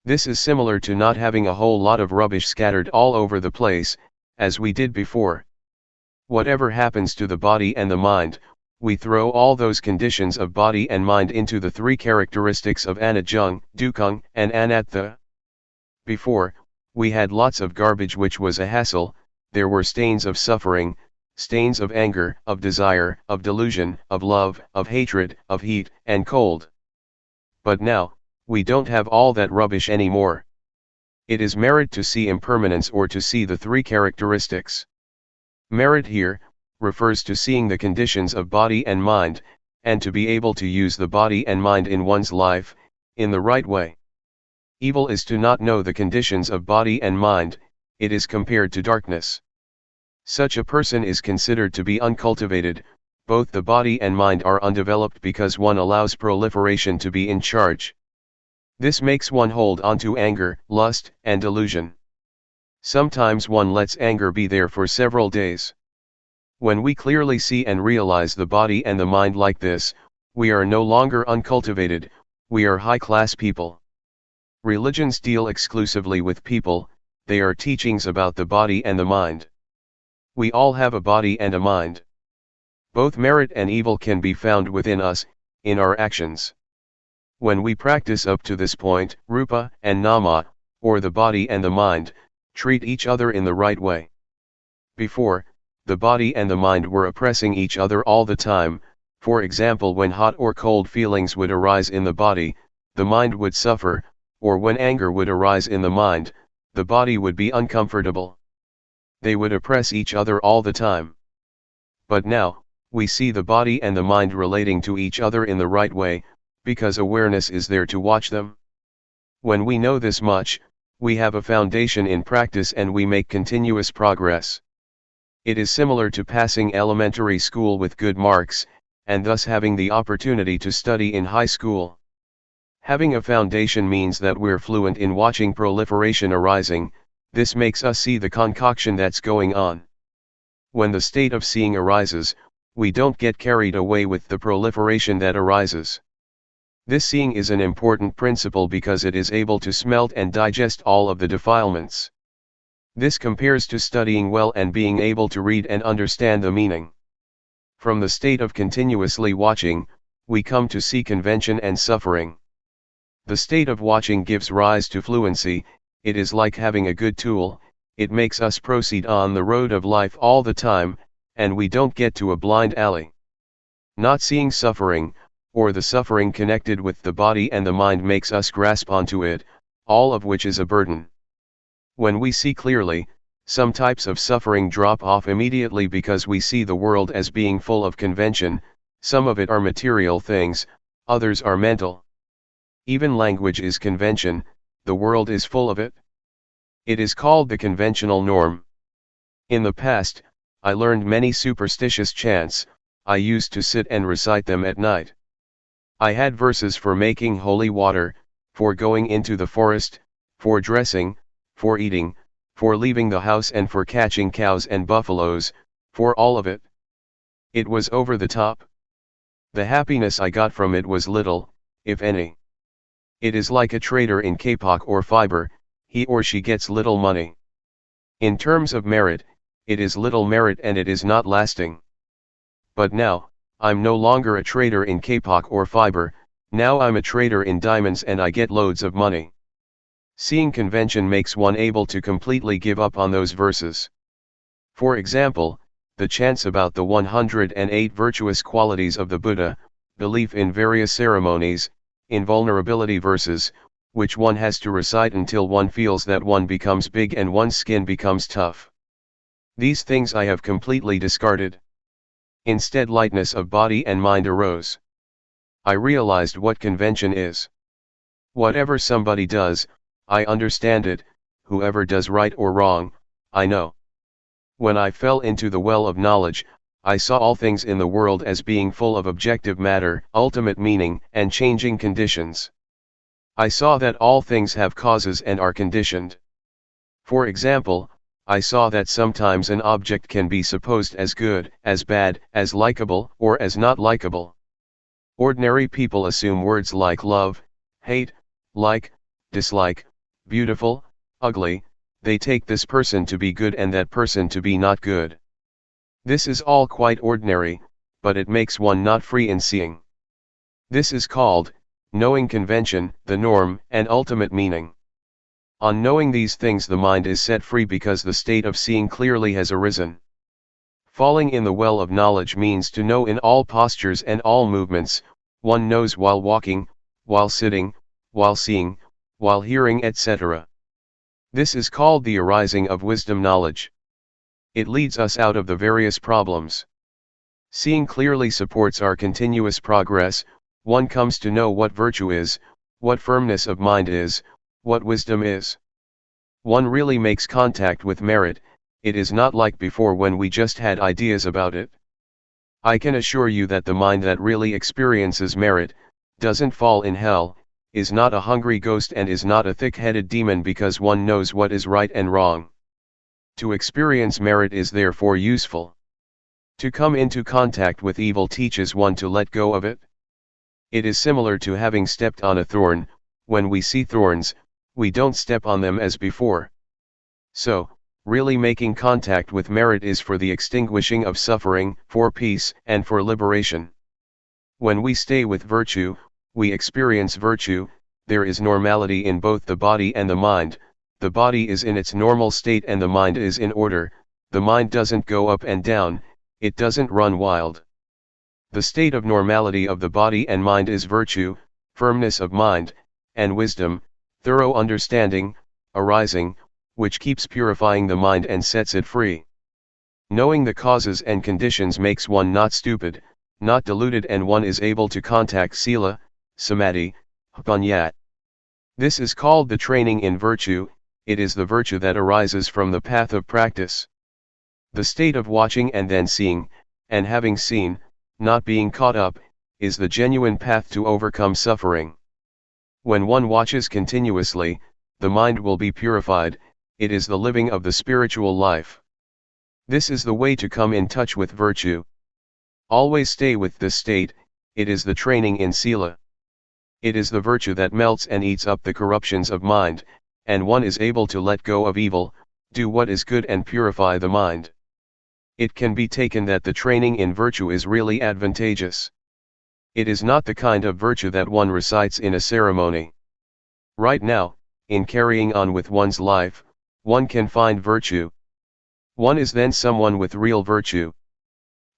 This is similar to not having a whole lot of rubbish scattered all over the place, as we did before. Whatever happens to the body and the mind, we throw all those conditions of body and mind into the three characteristics of anajjung, dukkang, and anatta. Before, we had lots of garbage which was a hassle. There were stains of suffering, stains of anger, of desire, of delusion, of love, of hatred, of heat, and cold. But now, we don't have all that rubbish anymore. It is merit to see impermanence or to see the three characteristics. Merit here, refers to seeing the conditions of body and mind, and to be able to use the body and mind in one's life, in the right way. Evil is to not know the conditions of body and mind. It is compared to darkness. Such a person is considered to be uncultivated. Both the body and mind are undeveloped because one allows proliferation to be in charge. This makes one hold on to anger, lust, and delusion. Sometimes one lets anger be there for several days. When we clearly see and realize the body and the mind like this, we are no longer uncultivated, we are high-class people. Religions deal exclusively with people, they are teachings about the body and the mind. We all have a body and a mind. Both merit and evil can be found within us, in our actions. When we practice up to this point, rupa and nama, or the body and the mind, treat each other in the right way. Before, the body and the mind were oppressing each other all the time. For example, when hot or cold feelings would arise in the body, the mind would suffer, or when anger would arise in the mind, the body would be uncomfortable. They would oppress each other all the time. But now, we see the body and the mind relating to each other in the right way, because awareness is there to watch them. When we know this much, we have a foundation in practice and we make continuous progress. It is similar to passing elementary school with good marks, and thus having the opportunity to study in high school. Having a foundation means that we're fluent in watching proliferation arising. This makes us see the concoction that's going on. When the state of seeing arises, we don't get carried away with the proliferation that arises. This seeing is an important principle because it is able to smelt and digest all of the defilements. This compares to studying well and being able to read and understand the meaning. From the state of continuously watching, we come to see convention and suffering. The state of watching gives rise to fluency. It is like having a good tool, it makes us proceed on the road of life all the time, and we don't get to a blind alley. Not seeing suffering, or the suffering connected with the body and the mind makes us grasp onto it, all of which is a burden. When we see clearly, some types of suffering drop off immediately because we see the world as being full of convention. Some of it are material things, others are mental. Even language is convention, the world is full of it. It is called the conventional norm. In the past, I learned many superstitious chants. I used to sit and recite them at night. I had verses for making holy water, for going into the forest, for dressing, for eating, for leaving the house and for catching cows and buffaloes, for all of it. It was over the top. The happiness I got from it was little, if any. It is like a trader in kapok or fiber, he or she gets little money. In terms of merit, it is little merit and it is not lasting. But now, I'm no longer a trader in kapok or fiber, now I'm a trader in diamonds and I get loads of money. Seeing convention makes one able to completely give up on those verses. For example, the chants about the 108 virtuous qualities of the Buddha, belief in various ceremonies, invulnerability verses, which one has to recite until one feels that one becomes big and one's skin becomes tough. These things I have completely discarded. Instead, lightness of body and mind arose. I realized what convention is. Whatever somebody does, I understand it, whoever does right or wrong, I know. When I fell into the well of knowledge, I saw all things in the world as being full of objective matter, ultimate meaning, and changing conditions. I saw that all things have causes and are conditioned. For example, I saw that sometimes an object can be supposed as good, as bad, as likable, or as not likable. Ordinary people assume words like love, hate, like, dislike, beautiful, ugly, they take this person to be good and that person to be not good. This is all quite ordinary, but it makes one not free in seeing. This is called, knowing convention, the norm, and ultimate meaning. On knowing these things the mind is set free because the state of seeing clearly has arisen. Falling in the well of knowledge means to know in all postures and all movements, one knows while walking, while sitting, while seeing, while hearing, etc. This is called the arising of wisdom knowledge. It leads us out of the various problems. Seeing clearly supports our continuous progress. One comes to know what virtue is, what firmness of mind is, what wisdom is. One really makes contact with merit. It is not like before when we just had ideas about it. I can assure you that the mind that really experiences merit, doesn't fall in hell, is not a hungry ghost and is not a thick-headed demon because one knows what is right and wrong. To experience merit is therefore useful. To come into contact with evil teaches one to let go of it. It is similar to having stepped on a thorn. When we see thorns, we don't step on them as before. So, really making contact with merit is for the extinguishing of suffering, for peace, and for liberation. When we stay with virtue, we experience virtue. There is normality in both the body and the mind. The body is in its normal state and the mind is in order. The mind doesn't go up and down, it doesn't run wild. The state of normality of the body and mind is virtue, firmness of mind, and wisdom, thorough understanding, arising, which keeps purifying the mind and sets it free. Knowing the causes and conditions makes one not stupid, not deluded, and one is able to contact sila, samadhi, panya. This is called the training in virtue. It is the virtue that arises from the path of practice. The state of watching and then seeing, and having seen, not being caught up, is the genuine path to overcome suffering. When one watches continuously, the mind will be purified. It is the living of the spiritual life. This is the way to come in touch with virtue. Always stay with this state. It is the training in sila. It is the virtue that melts and eats up the corruptions of mind, and one is able to let go of evil, do what is good and purify the mind. It can be taken that the training in virtue is really advantageous. It is not the kind of virtue that one recites in a ceremony. Right now, in carrying on with one's life, one can find virtue. One is then someone with real virtue.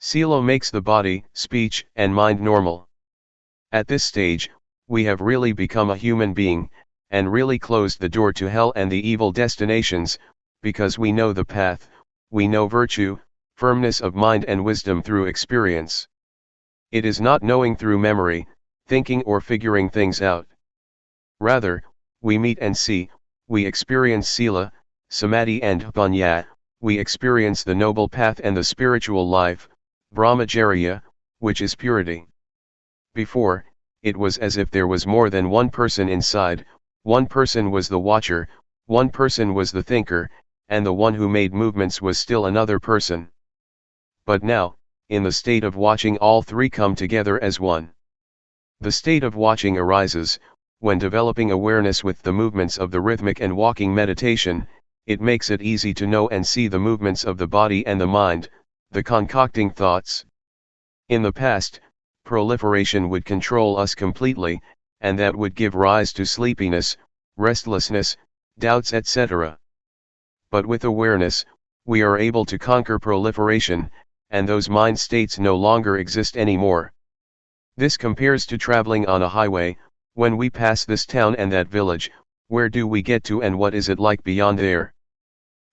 Sila makes the body, speech, and mind normal. At this stage, we have really become a human being, and really closed the door to hell and the evil destinations, because we know the path, we know virtue, firmness of mind and wisdom through experience. It is not knowing through memory, thinking or figuring things out. Rather, we meet and see, we experience sila, samadhi and panya, we experience the noble path and the spiritual life, brahmacharya, which is purity. Before, it was as if there was more than one person inside. One person was the watcher, one person was the thinker, and the one who made movements was still another person. But now, in the state of watching, all three come together as one. The state of watching arises, when developing awareness with the movements of the rhythmic and walking meditation. It makes it easy to know and see the movements of the body and the mind, the concocting thoughts. In the past, proliferation would control us completely, and that would give rise to sleepiness, restlessness, doubts, etc. But with awareness, we are able to conquer proliferation, and those mind states no longer exist anymore. This compares to traveling on a highway. When we pass this town and that village, where do we get to and what is it like beyond there?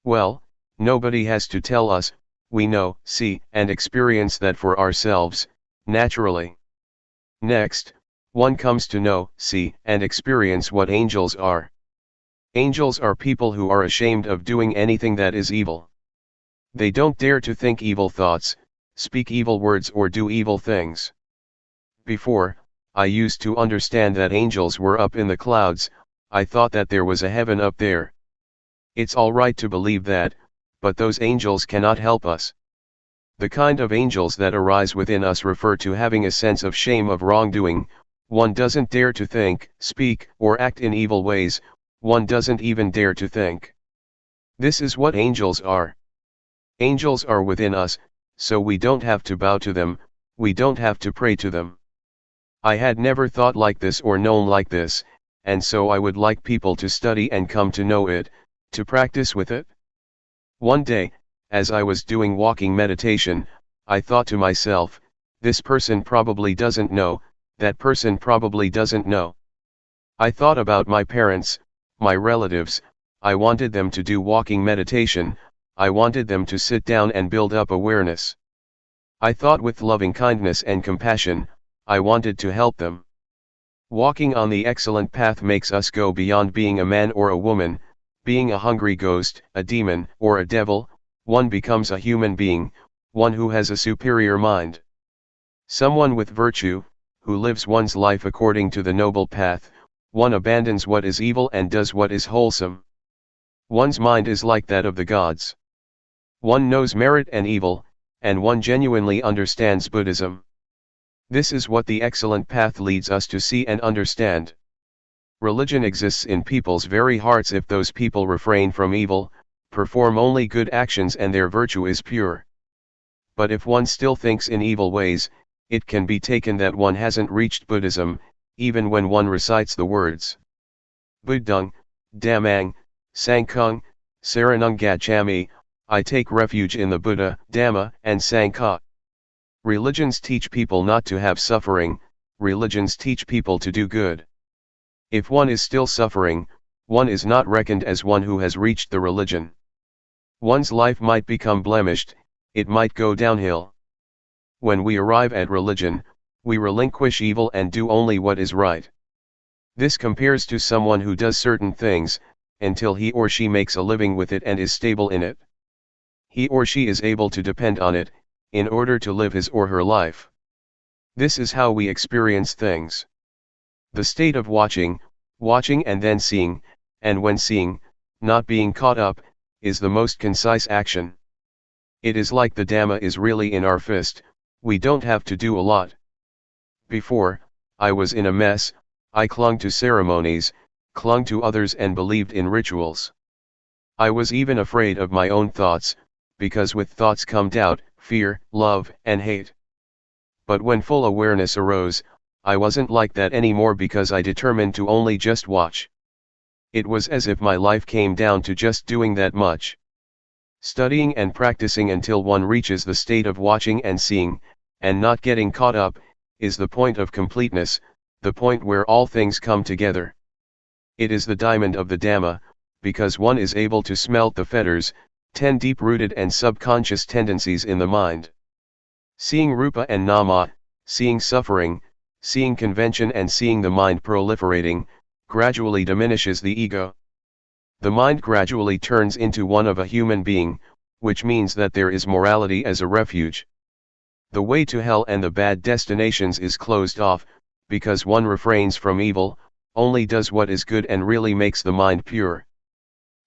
Well, nobody has to tell us, we know, see, and experience that for ourselves, naturally. Next, one comes to know, see, and experience what angels are. Angels are people who are ashamed of doing anything that is evil. They don't dare to think evil thoughts, speak evil words, or do evil things. Before, I used to understand that angels were up in the clouds. I thought that there was a heaven up there. It's all right to believe that, but those angels cannot help us. The kind of angels that arise within us refer to having a sense of shame of wrongdoing. One doesn't dare to think, speak, or act in evil ways. One doesn't even dare to think. This is what angels are. Angels are within us, so we don't have to bow to them, we don't have to pray to them. I had never thought like this or known like this, and so I would like people to study and come to know it, to practice with it. One day, as I was doing walking meditation, I thought to myself, this person probably doesn't know, that person probably doesn't know. I thought about my parents, my relatives. I wanted them to do walking meditation. I wanted them to sit down and build up awareness. I thought with loving kindness and compassion. I wanted to help them. Walking on the excellent path makes us go beyond being a man or a woman, being a hungry ghost, a demon, or a devil. One becomes a human being, one who has a superior mind. Someone with virtue, who lives one's life according to the noble path. One abandons what is evil and does what is wholesome. One's mind is like that of the gods. One knows merit and evil, and one genuinely understands Buddhism. This is what the excellent path leads us to see and understand. Religion exists in people's very hearts if those people refrain from evil, perform only good actions and their virtue is pure. But if one still thinks in evil ways, it can be taken that one hasn't reached Buddhism, even when one recites the words Buddhang, Dhammang, Sanghang, Saranang Gacchami, I take refuge in the Buddha, Dhamma, and Sangha. Religions teach people not to have suffering, religions teach people to do good. If one is still suffering, one is not reckoned as one who has reached the religion. One's life might become blemished, it might go downhill. When we arrive at religion, we relinquish evil and do only what is right. This compares to someone who does certain things, until he or she makes a living with it and is stable in it. He or she is able to depend on it, in order to live his or her life. This is how we experience things. The state of watching and then seeing, and when seeing, not being caught up, is the most concise action. It is like the Dhamma is really in our fist, we don't have to do a lot. Before, I was in a mess, I clung to ceremonies, clung to others and believed in rituals. I was even afraid of my own thoughts, because with thoughts come doubt, fear, love, and hate. But when full awareness arose, I wasn't like that anymore because I determined to only just watch. It was as if my life came down to just doing that much. Studying and practicing until one reaches the state of watching and seeing, and not getting caught up, is the point of completeness, the point where all things come together. It is the diamond of the Dhamma, because one is able to smelt the fetters, 10 deep-rooted and subconscious tendencies in the mind. Seeing Rupa and Nama, seeing suffering, seeing convention and seeing the mind proliferating, gradually diminishes the ego. The mind gradually turns into one of a human being, which means that there is morality as a refuge. The way to hell and the bad destinations is closed off, because one refrains from evil, only does what is good and really makes the mind pure.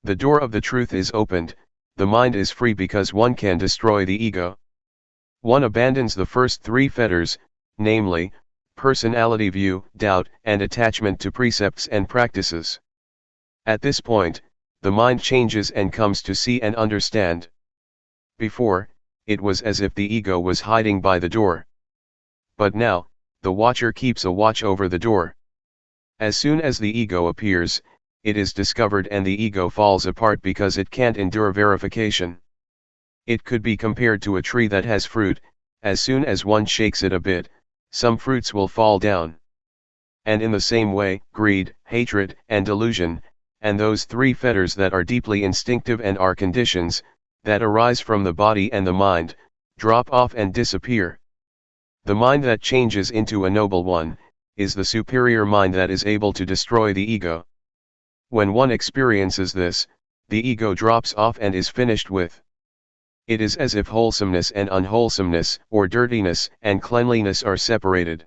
The door of the truth is opened, the mind is free because one can destroy the ego. One abandons the first 3 fetters, namely, personality view, doubt, and attachment to precepts and practices. At this point, the mind changes and comes to see and understand. Before, it was as if the ego was hiding by the door. But now, the watcher keeps a watch over the door. As soon as the ego appears, it is discovered and the ego falls apart because it can't endure verification. It could be compared to a tree that has fruit, as soon as one shakes it a bit, some fruits will fall down. And in the same way, greed, hatred, and delusion, and those 3 fetters that are deeply instinctive and are conditions, that arise from the body and the mind, drop off and disappear. The mind that changes into a noble one, is the superior mind that is able to destroy the ego. When one experiences this, the ego drops off and is finished with. It is as if wholesomeness and unwholesomeness, or dirtiness and cleanliness are separated.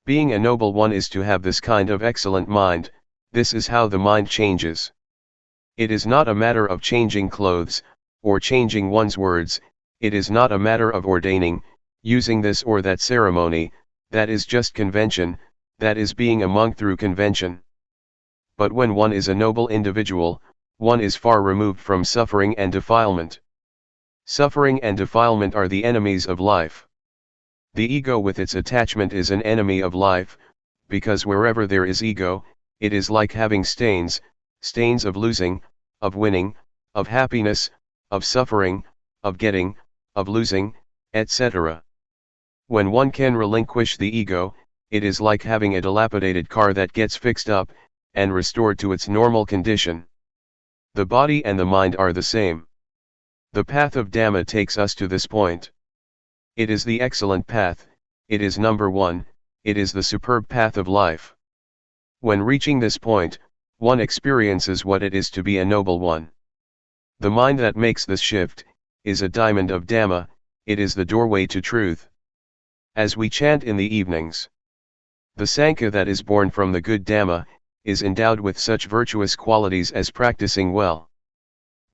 Being a noble one is to have this kind of excellent mind, this is how the mind changes. It is not a matter of changing clothes, or changing one's words, it is not a matter of ordaining, using this or that ceremony, that is just convention, that is being a monk through convention. But when one is a noble individual, one is far removed from suffering and defilement. Suffering and defilement are the enemies of life. The ego with its attachment is an enemy of life, because wherever there is ego, it is like having stains, stains of losing, of winning, of happiness, of suffering, of getting, of losing, etc. When one can relinquish the ego, it is like having a dilapidated car that gets fixed up, and restored to its normal condition. The body and the mind are the same. The path of Dhamma takes us to this point. It is the excellent path, it is number 1, it is the superb path of life. When reaching this point, one experiences what it is to be a noble one. The mind that makes this shift, is a diamond of Dhamma, it is the doorway to truth. As we chant in the evenings, the Sangha that is born from the good Dhamma, is endowed with such virtuous qualities as practicing well.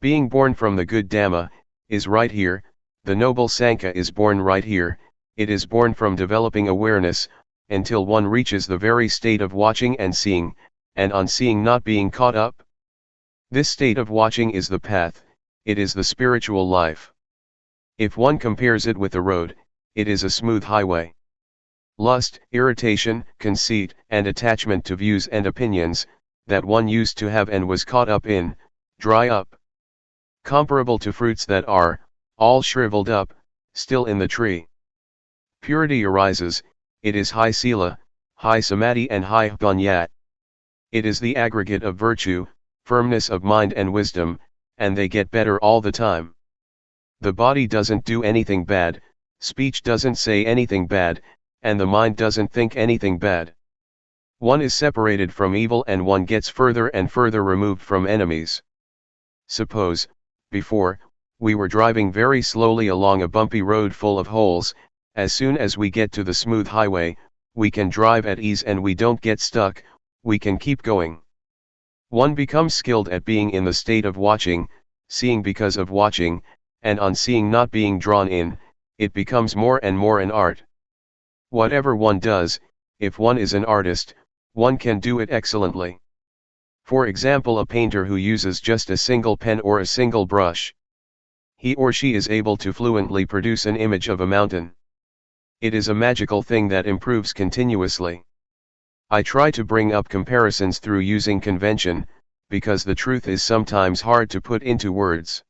Being born from the good Dhamma, is right here, the noble Sankhya is born right here. It is born from developing awareness, until one reaches the very state of watching and seeing, and on seeing not being caught up. This state of watching is the path, it is the spiritual life. If one compares it with the road, it is a smooth highway. Lust, irritation, conceit, and attachment to views and opinions, that one used to have and was caught up in, dry up. Comparable to fruits that are, all shriveled up, still in the tree. Purity arises, it is high sila, high samadhi and high panyat. It is the aggregate of virtue, firmness of mind and wisdom, and they get better all the time. The body doesn't do anything bad, speech doesn't say anything bad, and the mind doesn't think anything bad. One is separated from evil and one gets further and further removed from enemies. Suppose, before, we were driving very slowly along a bumpy road full of holes. As soon as we get to the smooth highway, we can drive at ease and we don't get stuck, we can keep going. One becomes skilled at being in the state of watching, seeing because of watching, and on seeing not being drawn in, it becomes more and more an art. Whatever one does, if one is an artist, one can do it excellently. For example, a painter who uses just a single pen or a single brush. He or she is able to fluently produce an image of a mountain. It is a magical thing that improves continuously. I try to bring up comparisons through using convention, because the truth is sometimes hard to put into words.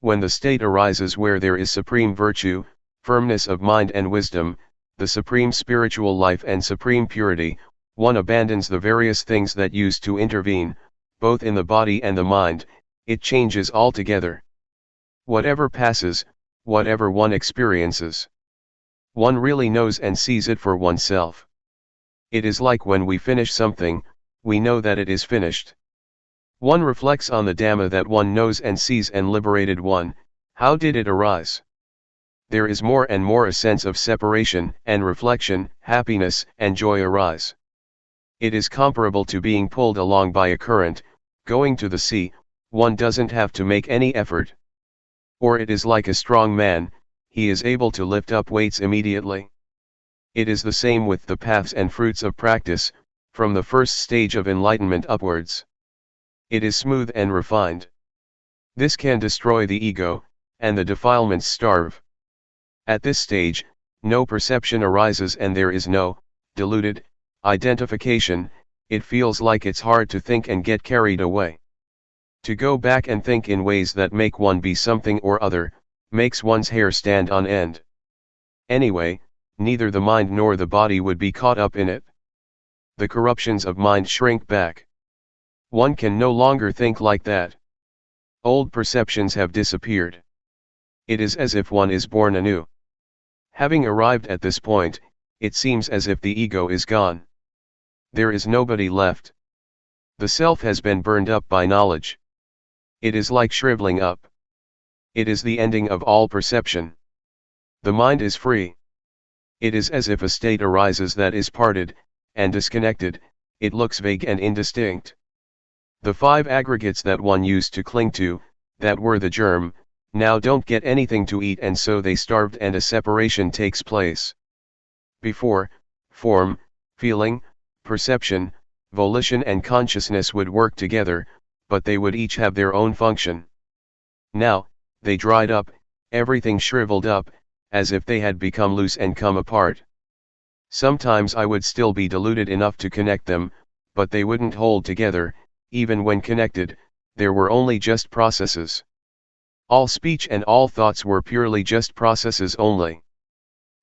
When the state arises where there is supreme virtue, firmness of mind and wisdom, the supreme spiritual life and supreme purity, one abandons the various things that used to intervene, both in the body and the mind, it changes altogether. Whatever passes, whatever one experiences, one really knows and sees it for oneself. It is like when we finish something, we know that it is finished. One reflects on the Dhamma that one knows and sees and liberated one, how did it arise? There is more and more a sense of separation and reflection, happiness and joy arise. It is comparable to being pulled along by a current, going to the sea, one doesn't have to make any effort. Or it is like a strong man, he is able to lift up weights immediately. It is the same with the paths and fruits of practice, from the first stage of enlightenment upwards. It is smooth and refined. This can destroy the ego, and the defilements starve. At this stage, no perception arises and there is no, deluded, identification, it feels like it's hard to think and get carried away. To go back and think in ways that make one be something or other, makes one's hair stand on end. Anyway, neither the mind nor the body would be caught up in it. The corruptions of mind shrink back. One can no longer think like that. Old perceptions have disappeared. It is as if one is born anew. Having arrived at this point, it seems as if the ego is gone. There is nobody left. The self has been burned up by knowledge. It is like shriveling up. It is the ending of all perception. The mind is free. It is as if a state arises that is parted, and disconnected, it looks vague and indistinct. The five aggregates that one used to cling to, that were the germ, now don't get anything to eat and so they starved and a separation takes place. Before, form, feeling, perception, volition and consciousness would work together, but they would each have their own function. Now, they dried up, everything shriveled up, as if they had become loose and come apart. Sometimes I would still be deluded enough to connect them, but they wouldn't hold together, even when connected, there were only just processes. All speech and all thoughts were purely just processes only.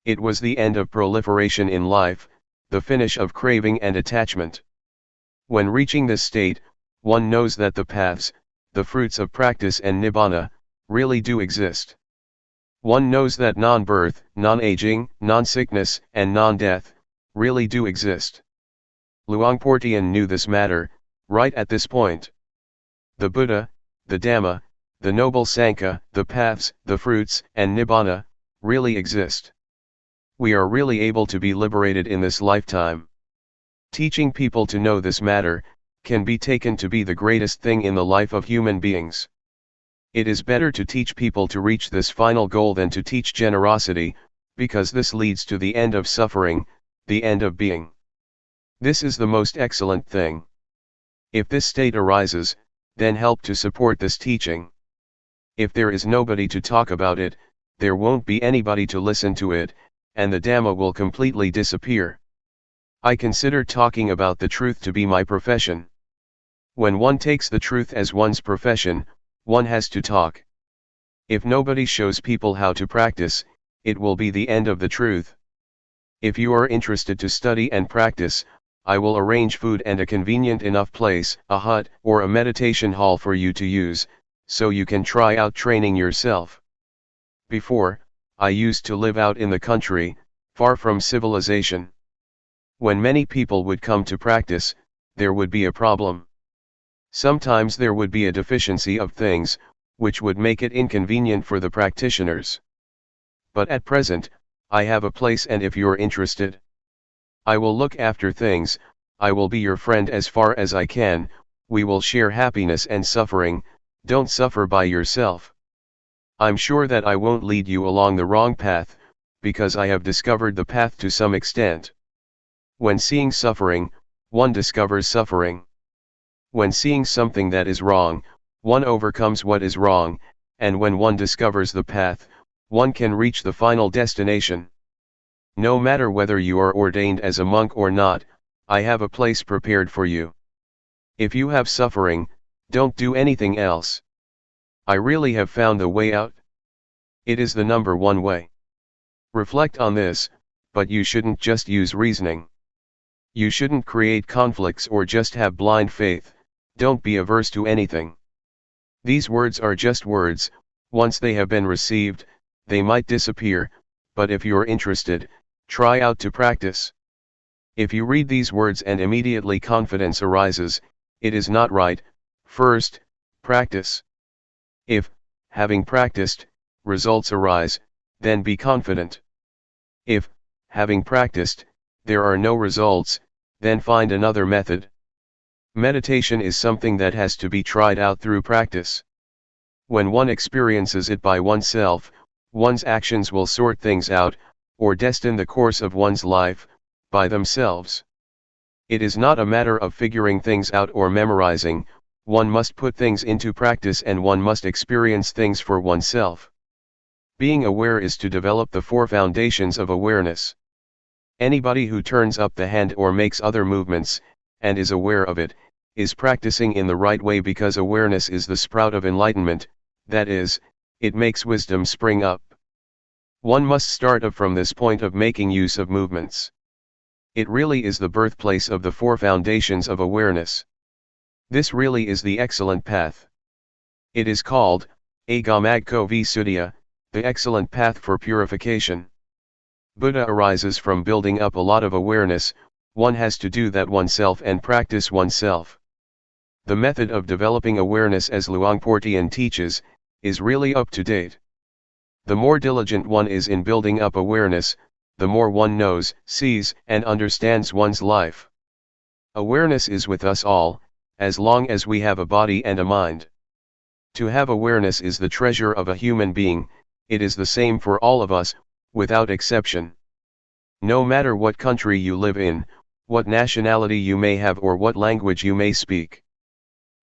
It was the end of proliferation in life, the finish of craving and attachment. When reaching this state, one knows that the paths, the fruits of practice and nibbana, really do exist. One knows that non-birth, non-aging, non-sickness, and non-death, really do exist. Luangpor Teean knew this matter, right at this point. The Buddha, the Dhamma, the noble Sankhya, the paths, the fruits, and nibbana, really exist. We are really able to be liberated in this lifetime. Teaching people to know this matter, can be taken to be the greatest thing in the life of human beings. It is better to teach people to reach this final goal than to teach generosity, because this leads to the end of suffering, the end of being. This is the most excellent thing. If this state arises, then help to support this teaching. If there is nobody to talk about it, there won't be anybody to listen to it, and the Dhamma will completely disappear. I consider talking about the truth to be my profession. When one takes the truth as one's profession, one has to talk. If nobody shows people how to practice, it will be the end of the truth. If you are interested to study and practice, I will arrange food and a convenient enough place, a hut or a meditation hall for you to use, so you can try out training yourself. Before, I used to live out in the country, far from civilization. When many people would come to practice, there would be a problem. Sometimes there would be a deficiency of things, which would make it inconvenient for the practitioners. But at present, I have a place, and if you're interested, I will look after things. I will be your friend as far as I can. We will share happiness and suffering. Don't suffer by yourself. I'm sure that I won't lead you along the wrong path, because I have discovered the path to some extent. When seeing suffering, one discovers suffering. When seeing something that is wrong, one overcomes what is wrong, and when one discovers the path, one can reach the final destination. No matter whether you are ordained as a monk or not, I have a place prepared for you. If you have suffering, don't do anything else. I really have found the way out. It is the number one way. Reflect on this, but you shouldn't just use reasoning. You shouldn't create conflicts or just have blind faith. Don't be averse to anything. These words are just words. Once they have been received, they might disappear, but if you're interested, try out to practice. If you read these words and immediately confidence arises, it is not right. First, practice. If, having practiced, results arise, then be confident. If, having practiced, there are no results, then find another method. Meditation is something that has to be tried out through practice. When one experiences it by oneself, one's actions will sort things out, or destine the course of one's life, by themselves. It is not a matter of figuring things out or memorizing. One must put things into practice and one must experience things for oneself. Being aware is to develop the four foundations of awareness. Anybody who turns up the hand or makes other movements, and is aware of it, is practicing in the right way, because awareness is the sprout of enlightenment, that is, it makes wisdom spring up. One must start up from this point of making use of movements. It really is the birthplace of the four foundations of awareness. This really is the excellent path. It is called, Agamagko Visuddhya, the excellent path for purification. Buddha arises from building up a lot of awareness. One has to do that oneself and practice oneself. The method of developing awareness, as Luangpor Teean teaches, is really up to date. The more diligent one is in building up awareness, the more one knows, sees, and understands one's life. Awareness is with us all, as long as we have a body and a mind. To have awareness is the treasure of a human being. It is the same for all of us, without exception. No matter what country you live in, what nationality you may have, or what language you may speak.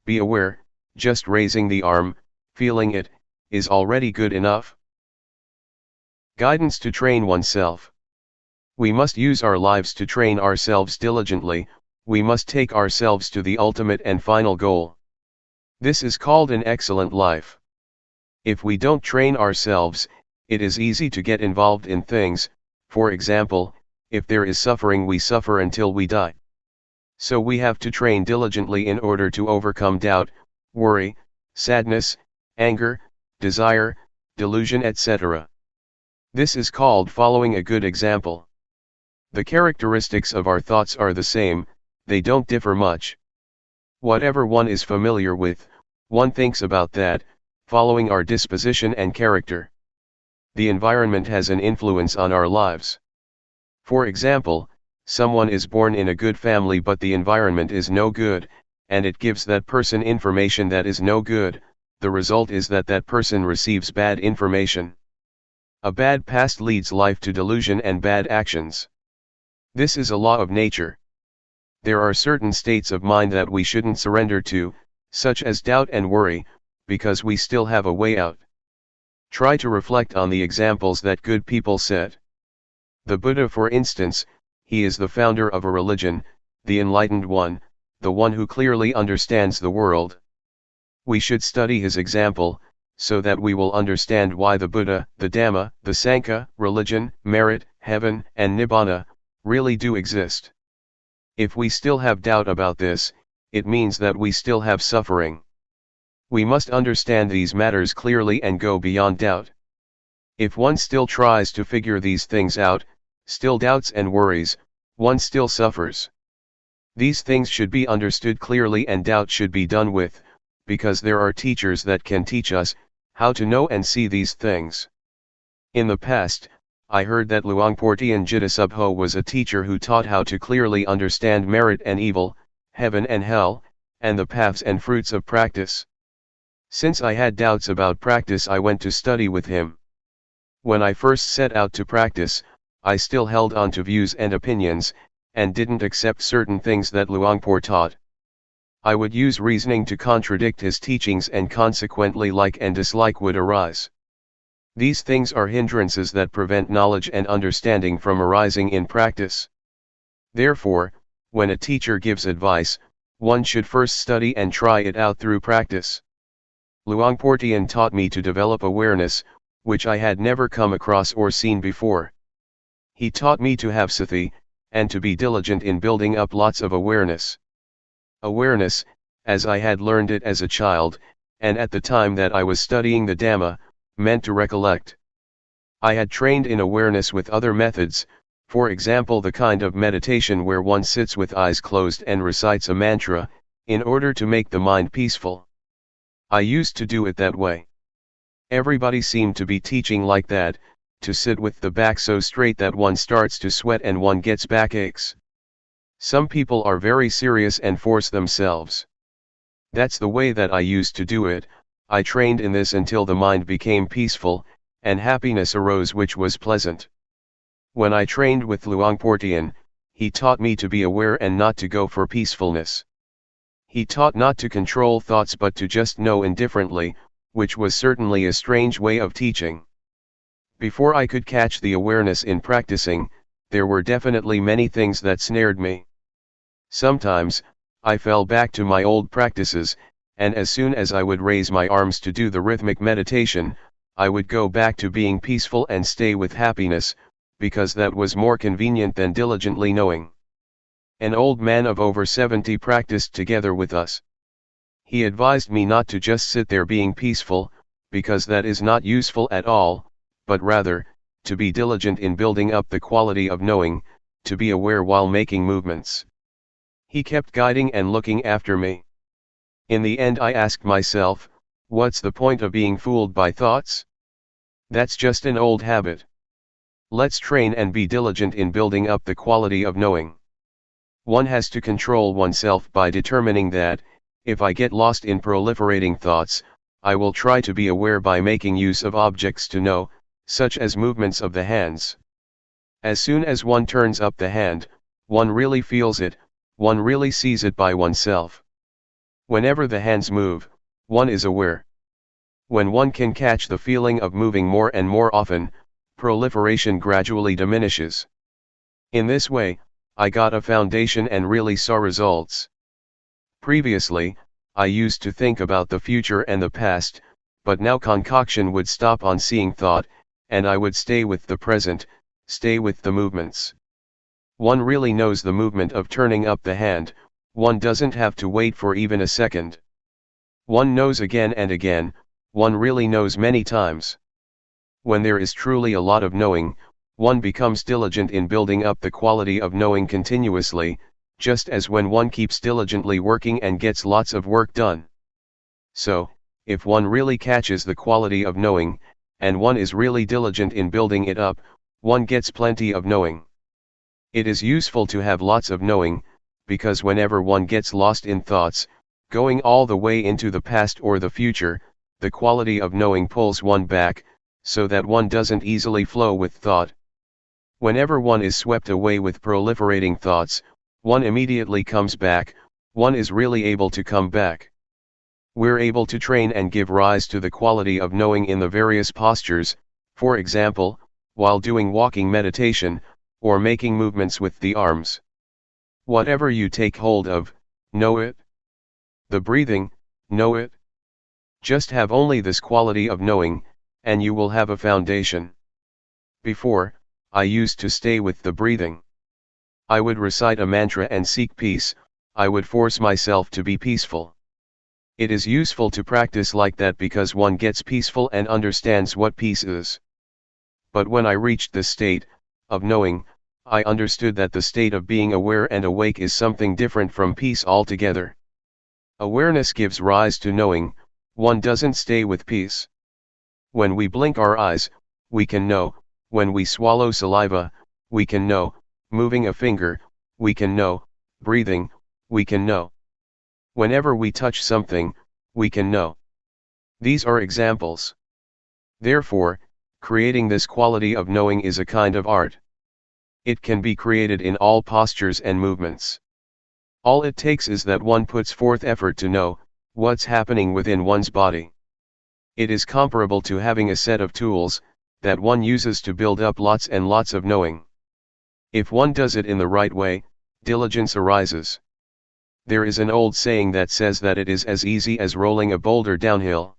Be aware. Just raising the arm, feeling it, is already good enough. Guidance to train oneself. We must use our lives to train ourselves diligently. We must take ourselves to the ultimate and final goal. This is called an excellent life. If we don't train ourselves, it is easy to get involved in things. For example, if there is suffering, we suffer until we die. So we have to train diligently in order to overcome doubt, worry, sadness, anger, desire, delusion, etc. This is called following a good example. The characteristics of our thoughts are the same, they don't differ much. Whatever one is familiar with, one thinks about that, following our disposition and character. The environment has an influence on our lives. For example, someone is born in a good family but the environment is no good, and it gives that person information that is no good, the result is that that person receives bad information. A bad past leads life to delusion and bad actions. This is a law of nature. There are certain states of mind that we shouldn't surrender to, such as doubt and worry, because we still have a way out. Try to reflect on the examples that good people set. The Buddha, for instance, he is the founder of a religion, the enlightened one, the one who clearly understands the world. We should study his example, so that we will understand why the Buddha, the Dhamma, the Sangha, religion, merit, heaven, and Nibbana, really do exist. If we still have doubt about this, it means that we still have suffering. We must understand these matters clearly and go beyond doubt. If one still tries to figure these things out, still doubts and worries, one still suffers. These things should be understood clearly and doubt should be done with, because there are teachers that can teach us how to know and see these things. In the past, I heard that Luangpor Teean Jidasubho was a teacher who taught how to clearly understand merit and evil, heaven and hell, and the paths and fruits of practice. Since I had doubts about practice, I went to study with him. When I first set out to practice, I still held on to views and opinions, and didn't accept certain things that Luangpor taught. I would use reasoning to contradict his teachings, and consequently like and dislike would arise. These things are hindrances that prevent knowledge and understanding from arising in practice. Therefore, when a teacher gives advice, one should first study and try it out through practice. Luangpor Teean taught me to develop awareness, which I had never come across or seen before. He taught me to have sati, and to be diligent in building up lots of awareness. Awareness, as I had learned it as a child, and at the time that I was studying the Dhamma, meant to recollect. I had trained in awareness with other methods, for example the kind of meditation where one sits with eyes closed and recites a mantra, in order to make the mind peaceful. I used to do it that way. Everybody seemed to be teaching like that, to sit with the back so straight that one starts to sweat and one gets backaches. Some people are very serious and force themselves. That's the way that I used to do it. I trained in this until the mind became peaceful, and happiness arose which was pleasant. When I trained with Luangpor Teean, he taught me to be aware and not to go for peacefulness. He taught not to control thoughts but to just know indifferently, which was certainly a strange way of teaching. Before I could catch the awareness in practicing, there were definitely many things that snared me. Sometimes, I fell back to my old practices, and as soon as I would raise my arms to do the rhythmic meditation, I would go back to being peaceful and stay with happiness, because that was more convenient than diligently knowing. An old man of over 70 practiced together with us. He advised me not to just sit there being peaceful, because that is not useful at all, but rather, to be diligent in building up the quality of knowing, to be aware while making movements. He kept guiding and looking after me. In the end I asked myself, what's the point of being fooled by thoughts? That's just an old habit. Let's train and be diligent in building up the quality of knowing. One has to control oneself by determining that, if I get lost in proliferating thoughts, I will try to be aware by making use of objects to know, such as movements of the hands. As soon as one turns up the hand, one really feels it, one really sees it by oneself. Whenever the hands move, one is aware. When one can catch the feeling of moving more and more often, proliferation gradually diminishes. In this way, I got a foundation and really saw results. Previously, I used to think about the future and the past, but now concoction would stop on seeing thought, and I would stay with the present, stay with the movements. One really knows the movement of turning up the hand, one doesn't have to wait for even a second. One knows again and again, one really knows many times. When there is truly a lot of knowing, one becomes diligent in building up the quality of knowing continuously, just as when one keeps diligently working and gets lots of work done. So, if one really catches the quality of knowing, and one is really diligent in building it up, one gets plenty of knowing. It is useful to have lots of knowing, because whenever one gets lost in thoughts, going all the way into the past or the future, the quality of knowing pulls one back, so that one doesn't easily flow with thought. Whenever one is swept away with proliferating thoughts, one immediately comes back, one is really able to come back. We're able to train and give rise to the quality of knowing in the various postures, for example, while doing walking meditation, or making movements with the arms. Whatever you take hold of, know it. The breathing, know it. Just have only this quality of knowing, and you will have a foundation. Before, I used to stay with the breathing. I would recite a mantra and seek peace, I would force myself to be peaceful. It is useful to practice like that because one gets peaceful and understands what peace is. But when I reached this state of knowing, I understood that the state of being aware and awake is something different from peace altogether. Awareness gives rise to knowing, one doesn't stay with peace. When we blink our eyes, we can know, when we swallow saliva, we can know, moving a finger, we can know, breathing, we can know. Whenever we touch something, we can know. These are examples. Therefore, creating this quality of knowing is a kind of art. It can be created in all postures and movements. All it takes is that one puts forth effort to know what's happening within one's body. It is comparable to having a set of tools that one uses to build up lots and lots of knowing. If one does it in the right way, diligence arises. There is an old saying that says that it is as easy as rolling a boulder downhill.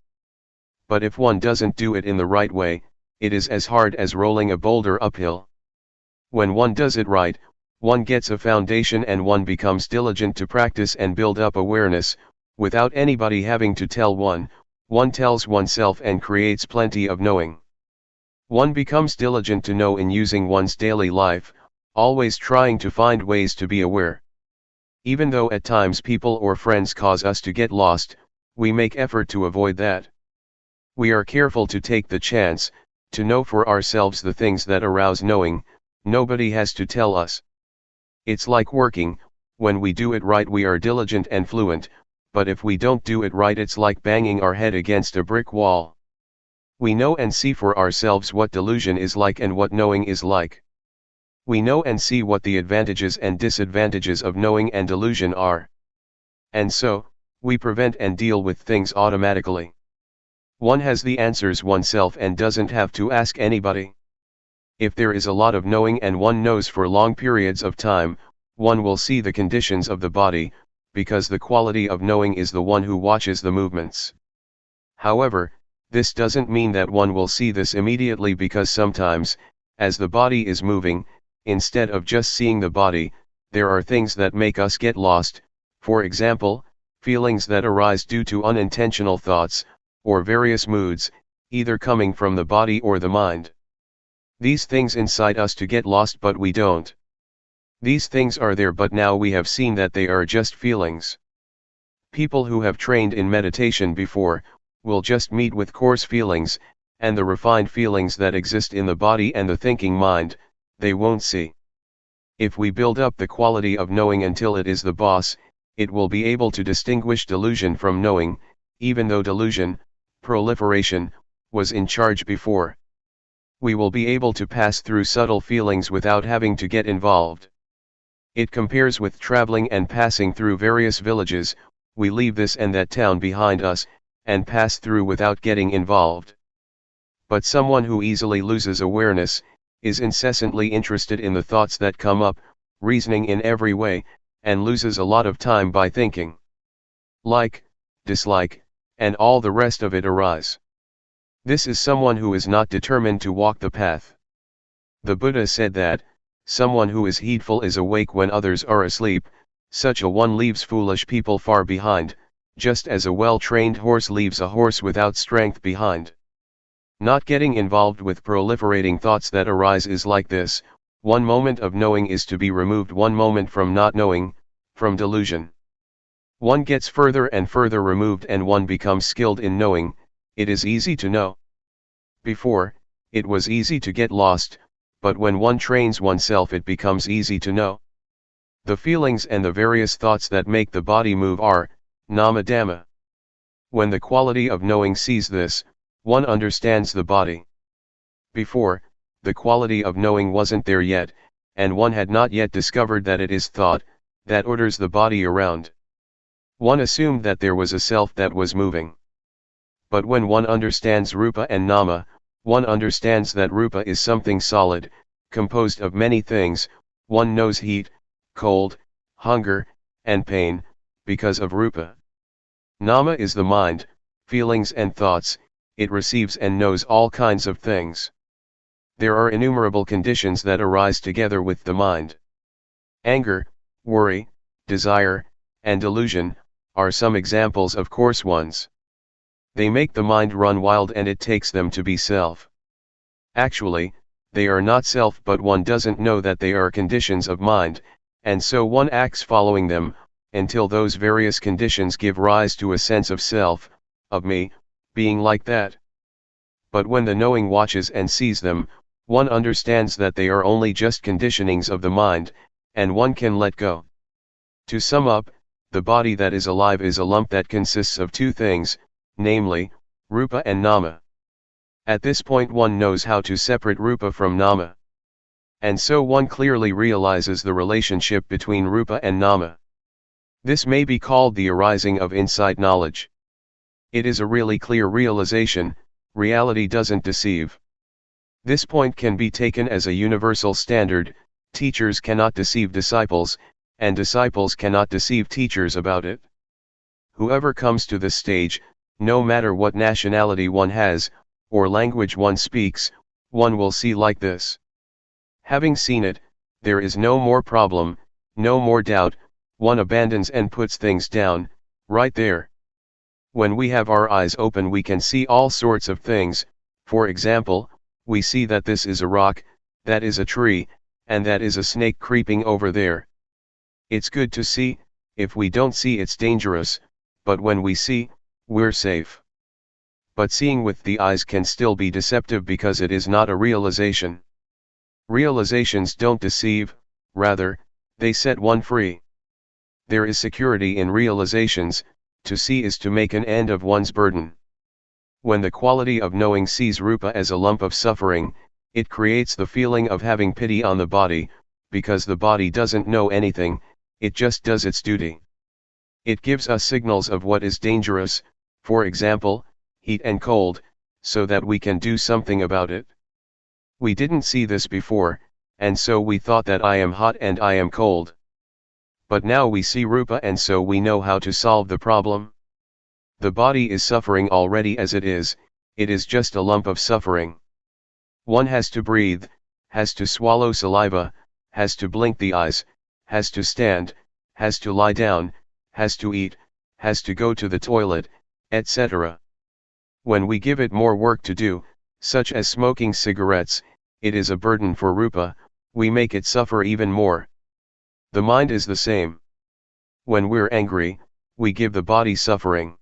But if one doesn't do it in the right way, it is as hard as rolling a boulder uphill. When one does it right, one gets a foundation and one becomes diligent to practice and build up awareness, without anybody having to tell one tells oneself and creates plenty of knowing. One becomes diligent to know in using one's daily life, always trying to find ways to be aware. Even though at times people or friends cause us to get lost, we make effort to avoid that. We are careful to take the chance to know for ourselves the things that arouse knowing. Nobody has to tell us. It's like working, when we do it right we are diligent and fluent, but if we don't do it right it's like banging our head against a brick wall. We know and see for ourselves what delusion is like and what knowing is like. We know and see what the advantages and disadvantages of knowing and delusion are. And so, we prevent and deal with things automatically. One has the answers oneself and doesn't have to ask anybody. If there is a lot of knowing and one knows for long periods of time, one will see the conditions of the body, because the quality of knowing is the one who watches the movements. However, this doesn't mean that one will see this immediately because sometimes, as the body is moving, instead of just seeing the body, there are things that make us get lost, for example, feelings that arise due to unintentional thoughts, or various moods, either coming from the body or the mind. These things incite us to get lost but we don't. These things are there but now we have seen that they are just feelings. People who have trained in meditation before, will just meet with coarse feelings, and the refined feelings that exist in the body and the thinking mind, they won't see. If we build up the quality of knowing until it is the boss, it will be able to distinguish delusion from knowing, even though delusion, proliferation, was in charge before. We will be able to pass through subtle feelings without having to get involved. It compares with traveling and passing through various villages. We leave this and that town behind us, and pass through without getting involved. But someone who easily loses awareness, is incessantly interested in the thoughts that come up, reasoning in every way, and loses a lot of time by thinking. Like, dislike, and all the rest of it arise. This is someone who is not determined to walk the path. The Buddha said that, someone who is heedful is awake when others are asleep, such a one leaves foolish people far behind, just as a well-trained horse leaves a horse without strength behind. Not getting involved with proliferating thoughts that arise is like this: one moment of knowing is to be removed one moment from not knowing, from delusion. One gets further and further removed and one becomes skilled in knowing. It is easy to know. Before, it was easy to get lost, but when one trains oneself it becomes easy to know. The feelings and the various thoughts that make the body move are nama dhamma. When the quality of knowing sees this, one understands the body. Before, the quality of knowing wasn't there yet, and one had not yet discovered that it is thought that orders the body around. One assumed that there was a self that was moving. But when one understands Rupa and Nama, one understands that Rupa is something solid, composed of many things. One knows heat, cold, hunger, and pain, because of Rupa. Nama is the mind, feelings and thoughts. It receives and knows all kinds of things. There are innumerable conditions that arise together with the mind. Anger, worry, desire, and delusion are some examples of coarse ones. They make the mind run wild and it takes them to be self. Actually, they are not self, but one doesn't know that they are conditions of mind, and so one acts following them, until those various conditions give rise to a sense of self, of me, being like that. But when the knowing watches and sees them, one understands that they are only just conditionings of the mind, and one can let go. To sum up, the body that is alive is a lump that consists of two things, namely, Rupa and Nama. At this point one knows how to separate Rupa from Nama. And so one clearly realizes the relationship between Rupa and Nama. This may be called the arising of insight knowledge. It is a really clear realization. Reality doesn't deceive. This point can be taken as a universal standard. Teachers cannot deceive disciples, and disciples cannot deceive teachers about it. Whoever comes to this stage, no matter what nationality one has, or language one speaks, one will see like this. Having seen it, there is no more problem, no more doubt. One abandons and puts things down, right there. When we have our eyes open we can see all sorts of things. For example, we see that this is a rock, that is a tree, and that is a snake creeping over there. It's good to see. If we don't see it's dangerous, but when we see, we're safe. But seeing with the eyes can still be deceptive because it is not a realization. Realizations don't deceive, rather, they set one free. There is security in realizations. To see is to make an end of one's burden. When the quality of knowing sees Rupa as a lump of suffering, it creates the feeling of having pity on the body, because the body doesn't know anything, it just does its duty. It gives us signals of what is dangerous, for example, heat and cold, so that we can do something about it. We didn't see this before, and so we thought that I am hot and I am cold. But now we see Rupa and so we know how to solve the problem. The body is suffering already as it is just a lump of suffering. One has to breathe, has to swallow saliva, has to blink the eyes, has to stand, has to lie down, has to eat, has to go to the toilet, etc. When we give it more work to do, such as smoking cigarettes, it is a burden for Rupa, we make it suffer even more. The mind is the same. When we're angry, we give the body suffering.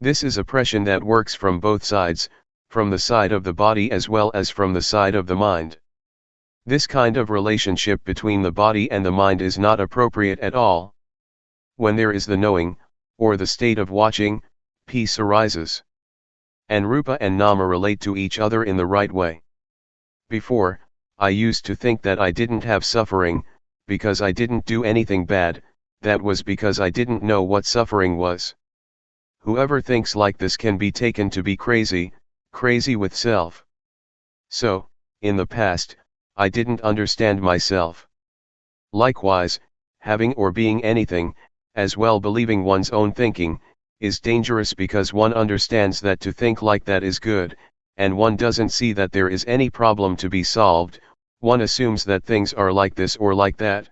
This is oppression that works from both sides, from the side of the body as well as from the side of the mind. This kind of relationship between the body and the mind is not appropriate at all. When there is the knowing, or the state of watching, peace arises. And Rupa and Nama relate to each other in the right way. Before, I used to think that I didn't have suffering, because I didn't do anything bad. That was because I didn't know what suffering was. Whoever thinks like this can be taken to be crazy, crazy with self. So, in the past, I didn't understand myself. Likewise, having or being anything, as well believing one's own thinking, is dangerous because one understands that to think like that is good, and one doesn't see that there is any problem to be solved. One assumes that things are like this or like that.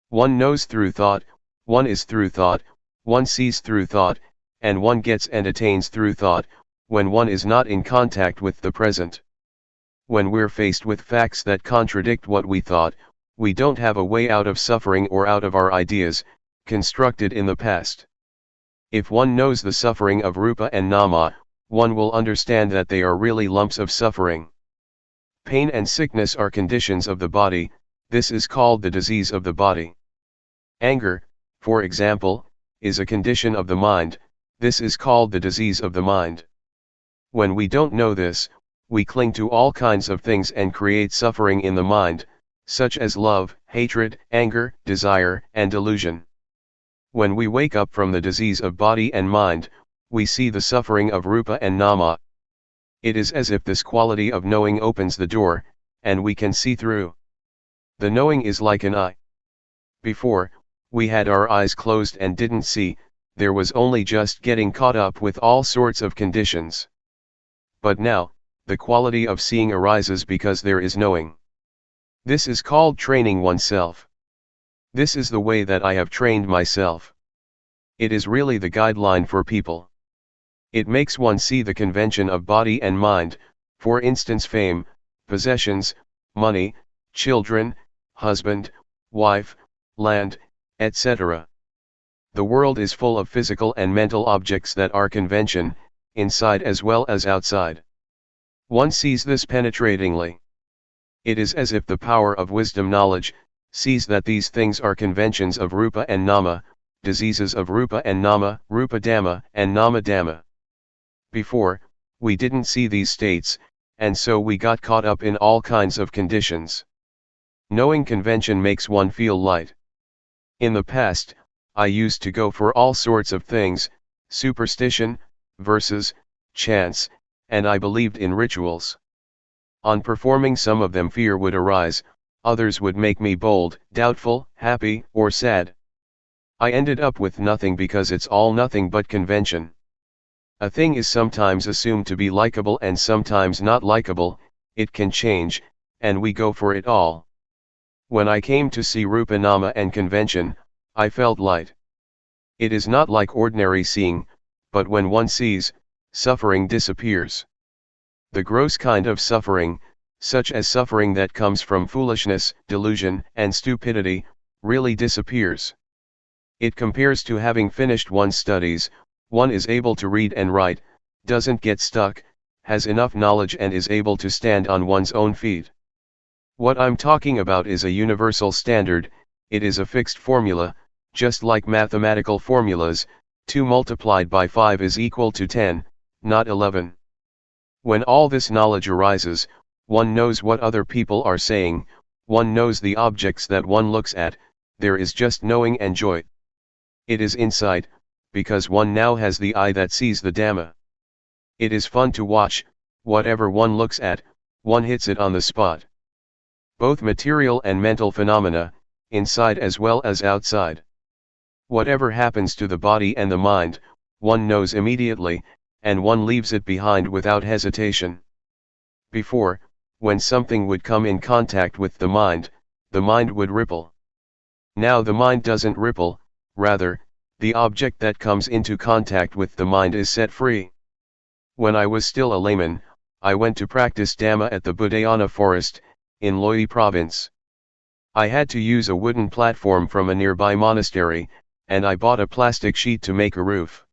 One knows through thought, one is through thought, one sees through thought, and one gets and attains through thought, when one is not in contact with the present. When we're faced with facts that contradict what we thought, we don't have a way out of suffering or out of our ideas, constructed in the past. If one knows the suffering of Rupa and Nama, one will understand that they are really lumps of suffering. Pain and sickness are conditions of the body. This is called the disease of the body. Anger, for example, is a condition of the mind. This is called the disease of the mind. When we don't know this, we cling to all kinds of things and create suffering in the mind, such as love, hatred, anger, desire, and delusion. When we wake up from the disease of body and mind, we see the suffering of rupa and nama. It is as if this quality of knowing opens the door, and we can see through. The knowing is like an eye. Before, we had our eyes closed and didn't see, there was only just getting caught up with all sorts of conditions. But now, the quality of seeing arises because there is knowing. This is called training oneself. This is the way that I have trained myself. It is really the guideline for people. It makes one see the convention of body and mind, for instance fame, possessions, money, children, husband, wife, land, etc. The world is full of physical and mental objects that are convention, inside as well as outside. One sees this penetratingly. It is as if the power of wisdom knowledge sees that these things are conventions of rupa and nama, diseases of rupa and nama, rupa dhamma and nama dhamma. Before, we didn't see these states, and so we got caught up in all kinds of conditions. Knowing convention makes one feel light. In the past, I used to go for all sorts of things, superstition, verses, chants, and I believed in rituals. On performing some of them fear would arise, others would make me bold, doubtful, happy, or sad. I ended up with nothing because it's all nothing but convention. A thing is sometimes assumed to be likable and sometimes not likable, it can change, and we go for it all. When I came to see rupa nama and convention, I felt light. It is not like ordinary seeing, but when one sees, suffering disappears. The gross kind of suffering, such as suffering that comes from foolishness, delusion, and stupidity, really disappears. It compares to having finished one's studies, one is able to read and write, doesn't get stuck, has enough knowledge and is able to stand on one's own feet. What I'm talking about is a universal standard, it is a fixed formula, just like mathematical formulas, 2 multiplied by 5 is equal to 10, not 11. When all this knowledge arises, one knows what other people are saying, one knows the objects that one looks at, there is just knowing and joy. It is insight, because one now has the eye that sees the Dhamma. It is fun to watch, whatever one looks at, one hits it on the spot. Both material and mental phenomena, inside as well as outside. Whatever happens to the body and the mind, one knows immediately, and one leaves it behind without hesitation. Before, when something would come in contact with the mind would ripple. Now the mind doesn't ripple, rather, the object that comes into contact with the mind is set free. When I was still a layman, I went to practice Dhamma at the Budayana forest, in Loi province. I had to use a wooden platform from a nearby monastery, and I bought a plastic sheet to make a roof.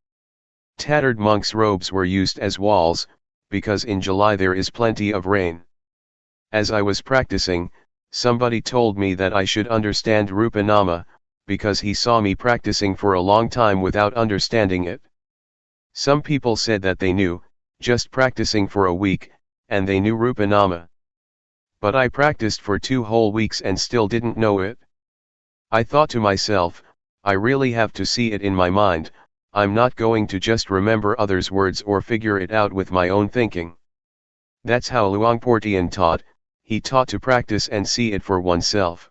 Tattered monks' robes were used as walls, because in July there is plenty of rain. As I was practicing, somebody told me that I should understand Rupa Nama, because he saw me practicing for a long time without understanding it. Some people said that they knew, just practicing for a week, and they knew Rupa Nama. But I practiced for 2 whole weeks and still didn't know it. I thought to myself, I really have to see it in my mind, I'm not going to just remember others' words or figure it out with my own thinking. That's how Luangpor Teean taught, he taught to practice and see it for oneself.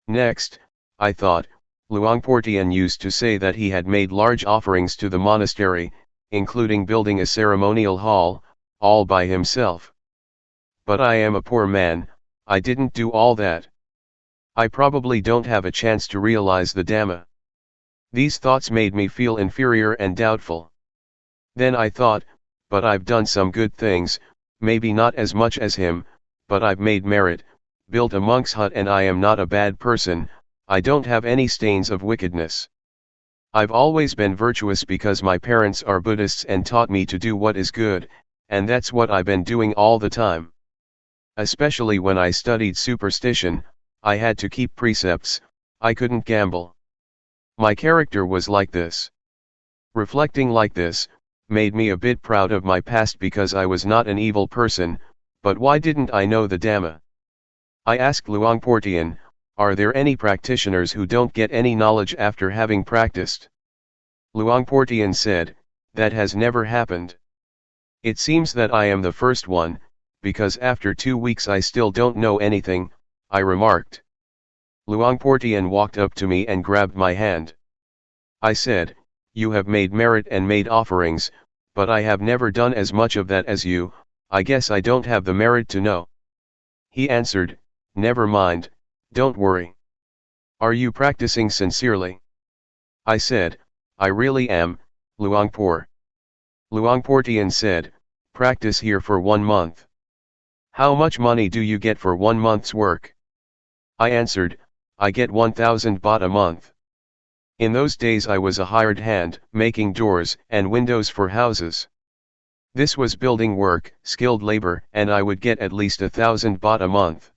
Next, I thought, Luangpor Teean used to say that he had made large offerings to the monastery, including building a ceremonial hall, all by himself. But I am a poor man, I didn't do all that. I probably don't have a chance to realize the Dhamma. These thoughts made me feel inferior and doubtful. Then I thought, but I've done some good things, maybe not as much as him, but I've made merit, built a monk's hut and I am not a bad person, I don't have any stains of wickedness. I've always been virtuous because my parents are Buddhists and taught me to do what is good, and that's what I've been doing all the time. Especially when I studied superstition, I had to keep precepts, I couldn't gamble. My character was like this. Reflecting like this, made me a bit proud of my past because I was not an evil person, but why didn't I know the Dhamma? I asked Luangpor Teean, are there any practitioners who don't get any knowledge after having practiced? Luangpor Teean said, that has never happened. It seems that I am the first one, because after 2 weeks I still don't know anything, I remarked. Luangpor Teean walked up to me and grabbed my hand. I said, you have made merit and made offerings, but I have never done as much of that as you, I guess I don't have the merit to know. He answered, never mind, don't worry. Are you practicing sincerely? I said, I really am, Luangpor. Luangpor Teean said, practice here for 1 month. How much money do you get for 1 month's work? I answered, I get 1,000 baht a month. In those days I was a hired hand, making doors and windows for houses. This was building work, skilled labor, and I would get at least 1,000 baht a month.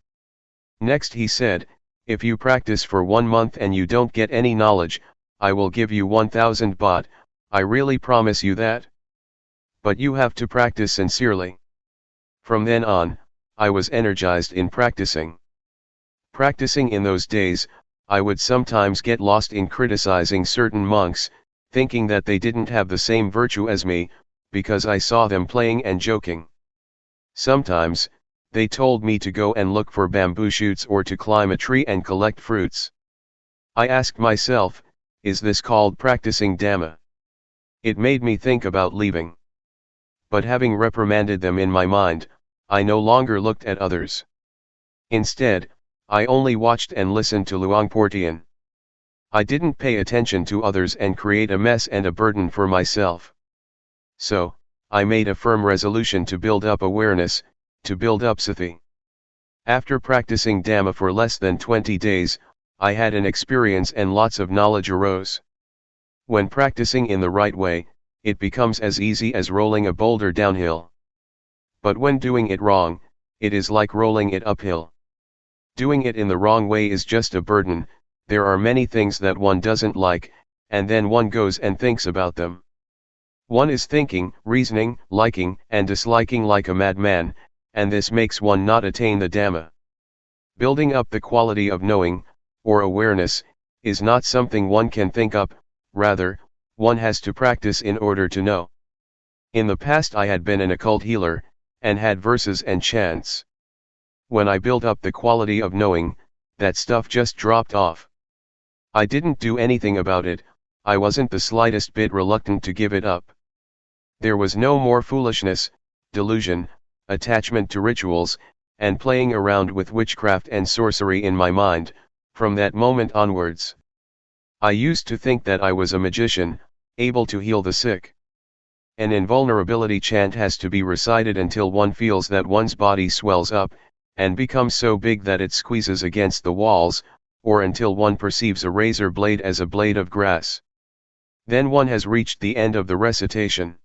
Next he said, if you practice for 1 month and you don't get any knowledge, I will give you 1,000 baht, I really promise you that. But you have to practice sincerely. From then on, I was energized in practicing. Practicing in those days, I would sometimes get lost in criticizing certain monks, thinking that they didn't have the same virtue as me, because I saw them playing and joking. Sometimes, they told me to go and look for bamboo shoots or to climb a tree and collect fruits. I asked myself, is this called practicing Dhamma? It made me think about leaving. But having reprimanded them in my mind, I no longer looked at others. Instead, I only watched and listened to Luangpor Teean. I didn't pay attention to others and create a mess and a burden for myself. So, I made a firm resolution to build up awareness, to build up sati. After practicing Dhamma for less than 20 days, I had an experience and lots of knowledge arose. When practicing in the right way, it becomes as easy as rolling a boulder downhill. But when doing it wrong, it is like rolling it uphill. Doing it in the wrong way is just a burden, there are many things that one doesn't like, and then one goes and thinks about them. One is thinking, reasoning, liking and disliking like a madman, and this makes one not attain the Dhamma. Building up the quality of knowing, or awareness, is not something one can think up, rather, one has to practice in order to know. In the past I had been an occult healer, and had verses and chants. When I built up the quality of knowing, that stuff just dropped off. I didn't do anything about it, I wasn't the slightest bit reluctant to give it up. There was no more foolishness, delusion, attachment to rituals, and playing around with witchcraft and sorcery in my mind, from that moment onwards. I used to think that I was a magician, able to heal the sick. An invulnerability chant has to be recited until one feels that one's body swells up, and becomes so big that it squeezes against the walls, or until one perceives a razor blade as a blade of grass. Then one has reached the end of the recitation.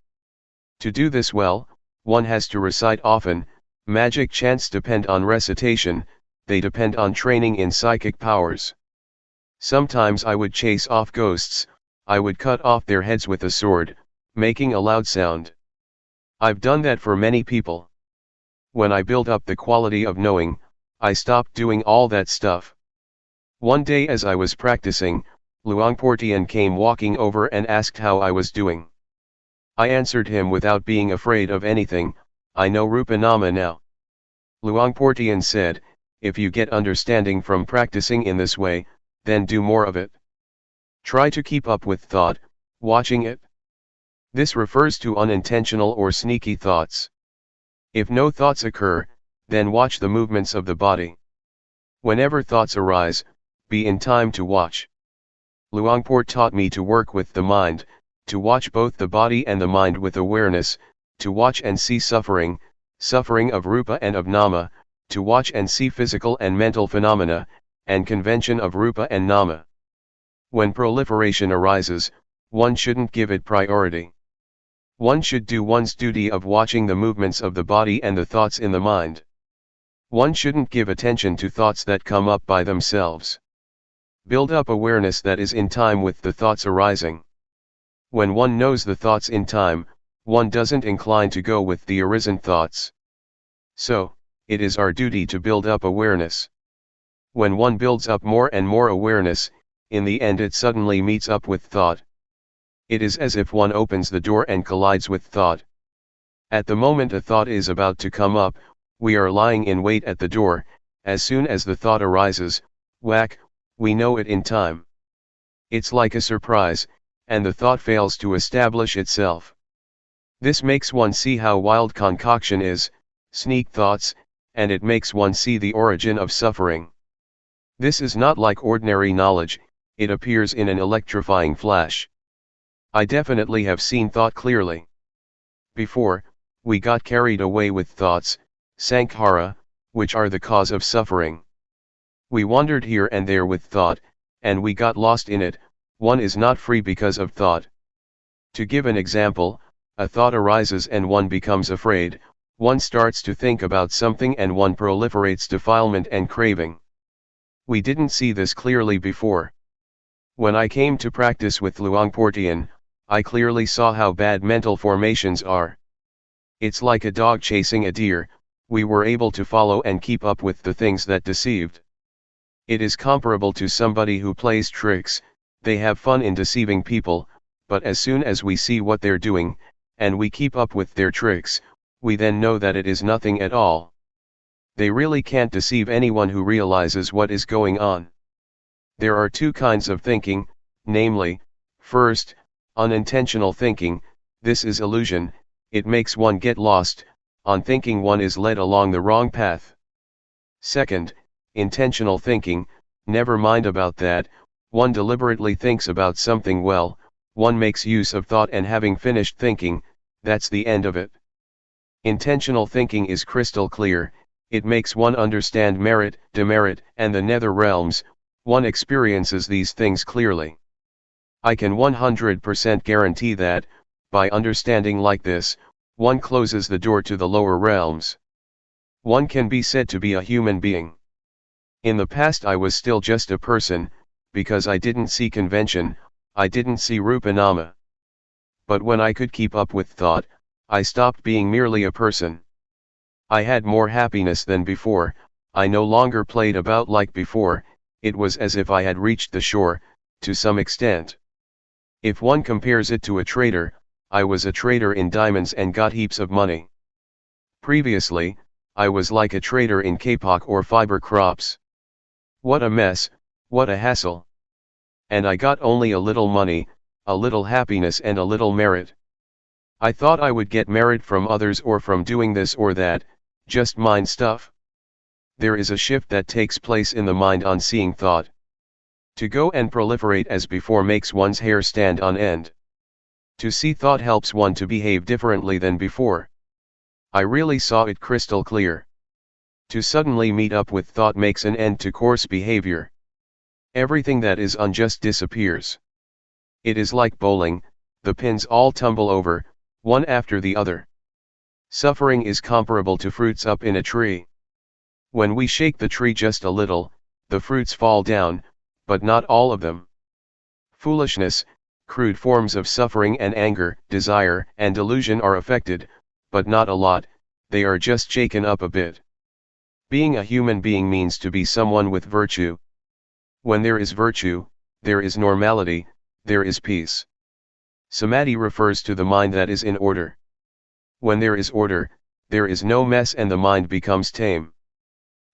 To do this well, one has to recite often. Magic chants depend on recitation, they depend on training in psychic powers. Sometimes I would chase off ghosts, I would cut off their heads with a sword, making a loud sound. I've done that for many people. When I built up the quality of knowing, I stopped doing all that stuff. One day as I was practicing, Luangpor Teean came walking over and asked how I was doing. I answered him without being afraid of anything, I know Rupa Nama now. Luangpor Teean said, if you get understanding from practicing in this way, then do more of it. Try to keep up with thought, watching it. This refers to unintentional or sneaky thoughts. If no thoughts occur, then watch the movements of the body. Whenever thoughts arise, be in time to watch. Luangpor taught me to work with the mind, to watch both the body and the mind with awareness, to watch and see suffering, suffering of Rupa and of Nama, to watch and see physical and mental phenomena, and convention of Rupa and Nama. When proliferation arises, one shouldn't give it priority. One should do one's duty of watching the movements of the body and the thoughts in the mind. One shouldn't give attention to thoughts that come up by themselves. Build up awareness that is in time with the thoughts arising. When one knows the thoughts in time, one doesn't incline to go with the arisen thoughts. So, it is our duty to build up awareness. When one builds up more and more awareness, in the end it suddenly meets up with thought. It is as if one opens the door and collides with thought. At the moment a thought is about to come up, we are lying in wait at the door. As soon as the thought arises, whack, we know it in time. It's like a surprise, and the thought fails to establish itself. This makes one see how wild concoction is, sneak thoughts, and it makes one see the origin of suffering. This is not like ordinary knowledge, it appears in an electrifying flash. I definitely have seen thought clearly. Before, we got carried away with thoughts, sankhara, which are the cause of suffering. We wandered here and there with thought, and we got lost in it. One is not free because of thought. To give an example, a thought arises and one becomes afraid, one starts to think about something and one proliferates defilement and craving. We didn't see this clearly before. When I came to practice with Luangpor Teean, I clearly saw how bad mental formations are. It's like a dog chasing a deer, we were able to follow and keep up with the things that deceived. It is comparable to somebody who plays tricks. They have fun in deceiving people, but as soon as we see what they're doing, and we keep up with their tricks, we then know that it is nothing at all. They really can't deceive anyone who realizes what is going on. There are two kinds of thinking, namely, first, unintentional thinking. This is illusion, it makes one get lost, on thinking one is led along the wrong path. Second, intentional thinking, never mind about that, one deliberately thinks about something well, one makes use of thought and having finished thinking, that's the end of it. Intentional thinking is crystal clear, it makes one understand merit, demerit, and the nether realms, one experiences these things clearly. I can 100% guarantee that, by understanding like this, one closes the door to the lower realms. One can be said to be a human being. In the past I was still just a person, because I didn't see convention, I didn't see rupanama. But when I could keep up with thought, I stopped being merely a person. I had more happiness than before, I no longer played about like before, it was as if I had reached the shore, to some extent. If one compares it to a trader, I was a trader in diamonds and got heaps of money. Previously, I was like a trader in kapok or fiber crops. What a mess, what a hassle. And I got only a little money, a little happiness and a little merit. I thought I would get merit from others or from doing this or that, just mind stuff. There is a shift that takes place in the mind on seeing thought. To go and proliferate as before makes one's hair stand on end. To see thought helps one to behave differently than before. I really saw it crystal clear. To suddenly meet up with thought makes an end to coarse behavior. Everything that is unjust disappears. It is like bowling, the pins all tumble over, one after the other. Suffering is comparable to fruits up in a tree. When we shake the tree just a little, the fruits fall down, but not all of them. Foolishness, crude forms of suffering and anger, desire and delusion are affected, but not a lot, they are just shaken up a bit. Being a human being means to be someone with virtue. When there is virtue, there is normality, there is peace. Samadhi refers to the mind that is in order. When there is order, there is no mess and the mind becomes tame.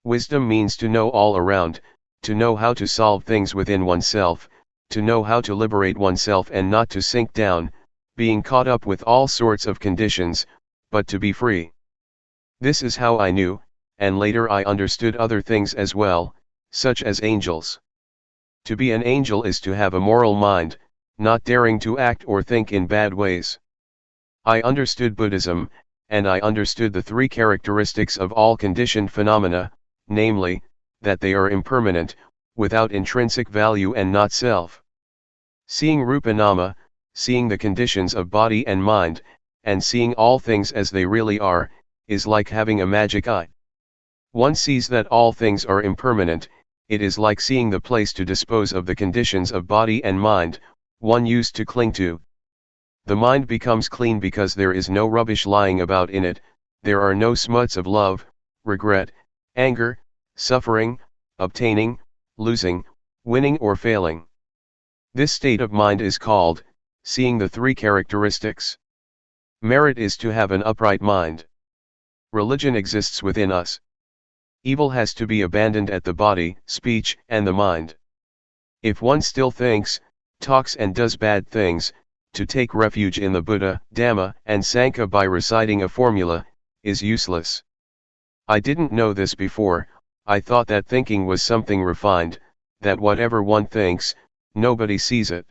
Wisdom means to know all around, to know how to solve things within oneself, to know how to liberate oneself and not to sink down, being caught up with all sorts of conditions, but to be free. This is how I knew, and later I understood other things as well, such as angels. To be an angel is to have a moral mind, not daring to act or think in bad ways. I understood Buddhism, and I understood the three characteristics of all conditioned phenomena, namely, that they are impermanent, without intrinsic value and not self. Seeing rupanama, seeing the conditions of body and mind, and seeing all things as they really are, is like having a magic eye. One sees that all things are impermanent, it is like seeing the place to dispose of the conditions of body and mind, one used to cling to. The mind becomes clean because there is no rubbish lying about in it, there are no smuts of love, regret, anger, suffering, obtaining, losing, winning or failing. This state of mind is called, seeing the three characteristics. Merit is to have an upright mind. Religion exists within us. Evil has to be abandoned at the body, speech, and the mind. If one still thinks, talks and does bad things, to take refuge in the Buddha, Dhamma, and Sangha by reciting a formula, is useless. I didn't know this before, I thought that thinking was something refined, that whatever one thinks, nobody sees it.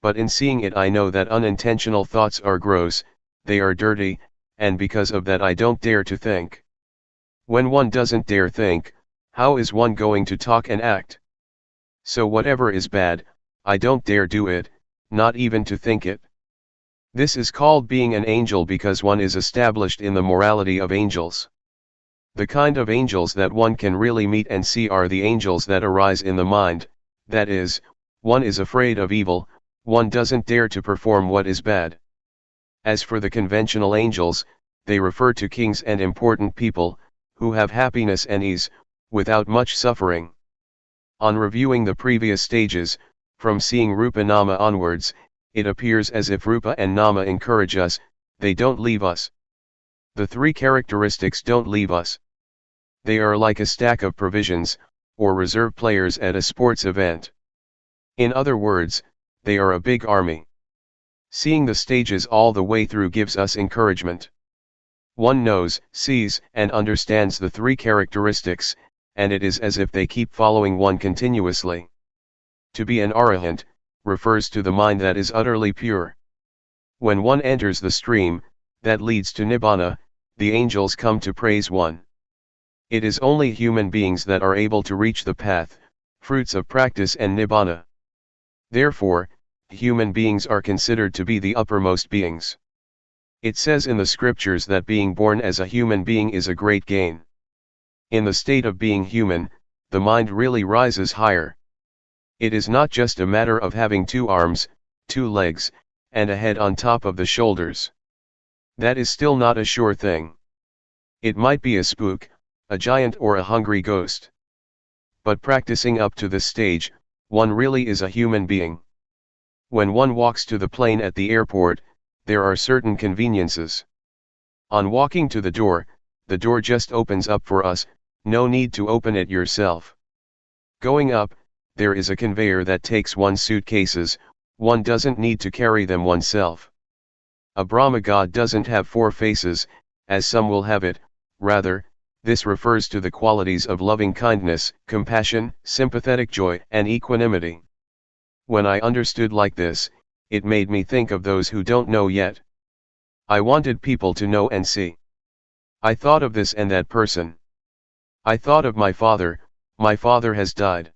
But in seeing it I know that unintentional thoughts are gross, they are dirty, and because of that I don't dare to think. When one doesn't dare think, how is one going to talk and act? So whatever is bad, I don't dare do it, not even to think it. This is called being an angel because one is established in the morality of angels. The kind of angels that one can really meet and see are the angels that arise in the mind, that is, one is afraid of evil, one doesn't dare to perform what is bad. As for the conventional angels, they refer to kings and important people, who have happiness and ease, without much suffering. On reviewing the previous stages, from seeing Rupa Nama onwards, it appears as if Rupa and Nama encourage us, they don't leave us. The three characteristics don't leave us. They are like a stack of provisions, or reserve players at a sports event. In other words, they are a big army. Seeing the stages all the way through gives us encouragement. One knows, sees, and understands the three characteristics, and it is as if they keep following one continuously. To be an arahant, refers to the mind that is utterly pure. When one enters the stream, that leads to nibbana, the angels come to praise one. It is only human beings that are able to reach the path, fruits of practice and nibbana. Therefore, human beings are considered to be the uppermost beings. It says in the scriptures that being born as a human being is a great gain. In the state of being human, the mind really rises higher. It is not just a matter of having 2 arms, 2 legs, and a head on top of the shoulders. That is still not a sure thing. It might be a spook, a giant or a hungry ghost. But practicing up to this stage, one really is a human being. When one walks to the plane at the airport, there are certain conveniences. On walking to the door just opens up for us, no need to open it yourself. Going up, there is a conveyor that takes one's suitcases, one doesn't need to carry them oneself. A Brahma god doesn't have 4 faces, as some will have it, rather, this refers to the qualities of loving kindness, compassion, sympathetic joy, and equanimity. When I understood like this, it made me think of those who don't know yet. I wanted people to know and see. I thought of this and that person. I thought of my father has died.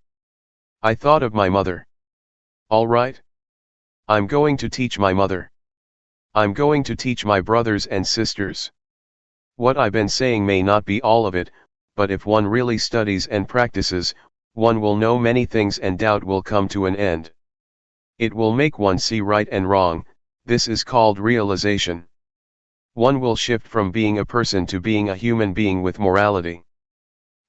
I thought of my mother. All right. I'm going to teach my mother. I'm going to teach my brothers and sisters. What I've been saying may not be all of it, but if one really studies and practices, one will know many things and doubt will come to an end. It will make one see right and wrong, this is called realization. One will shift from being a person to being a human being with morality.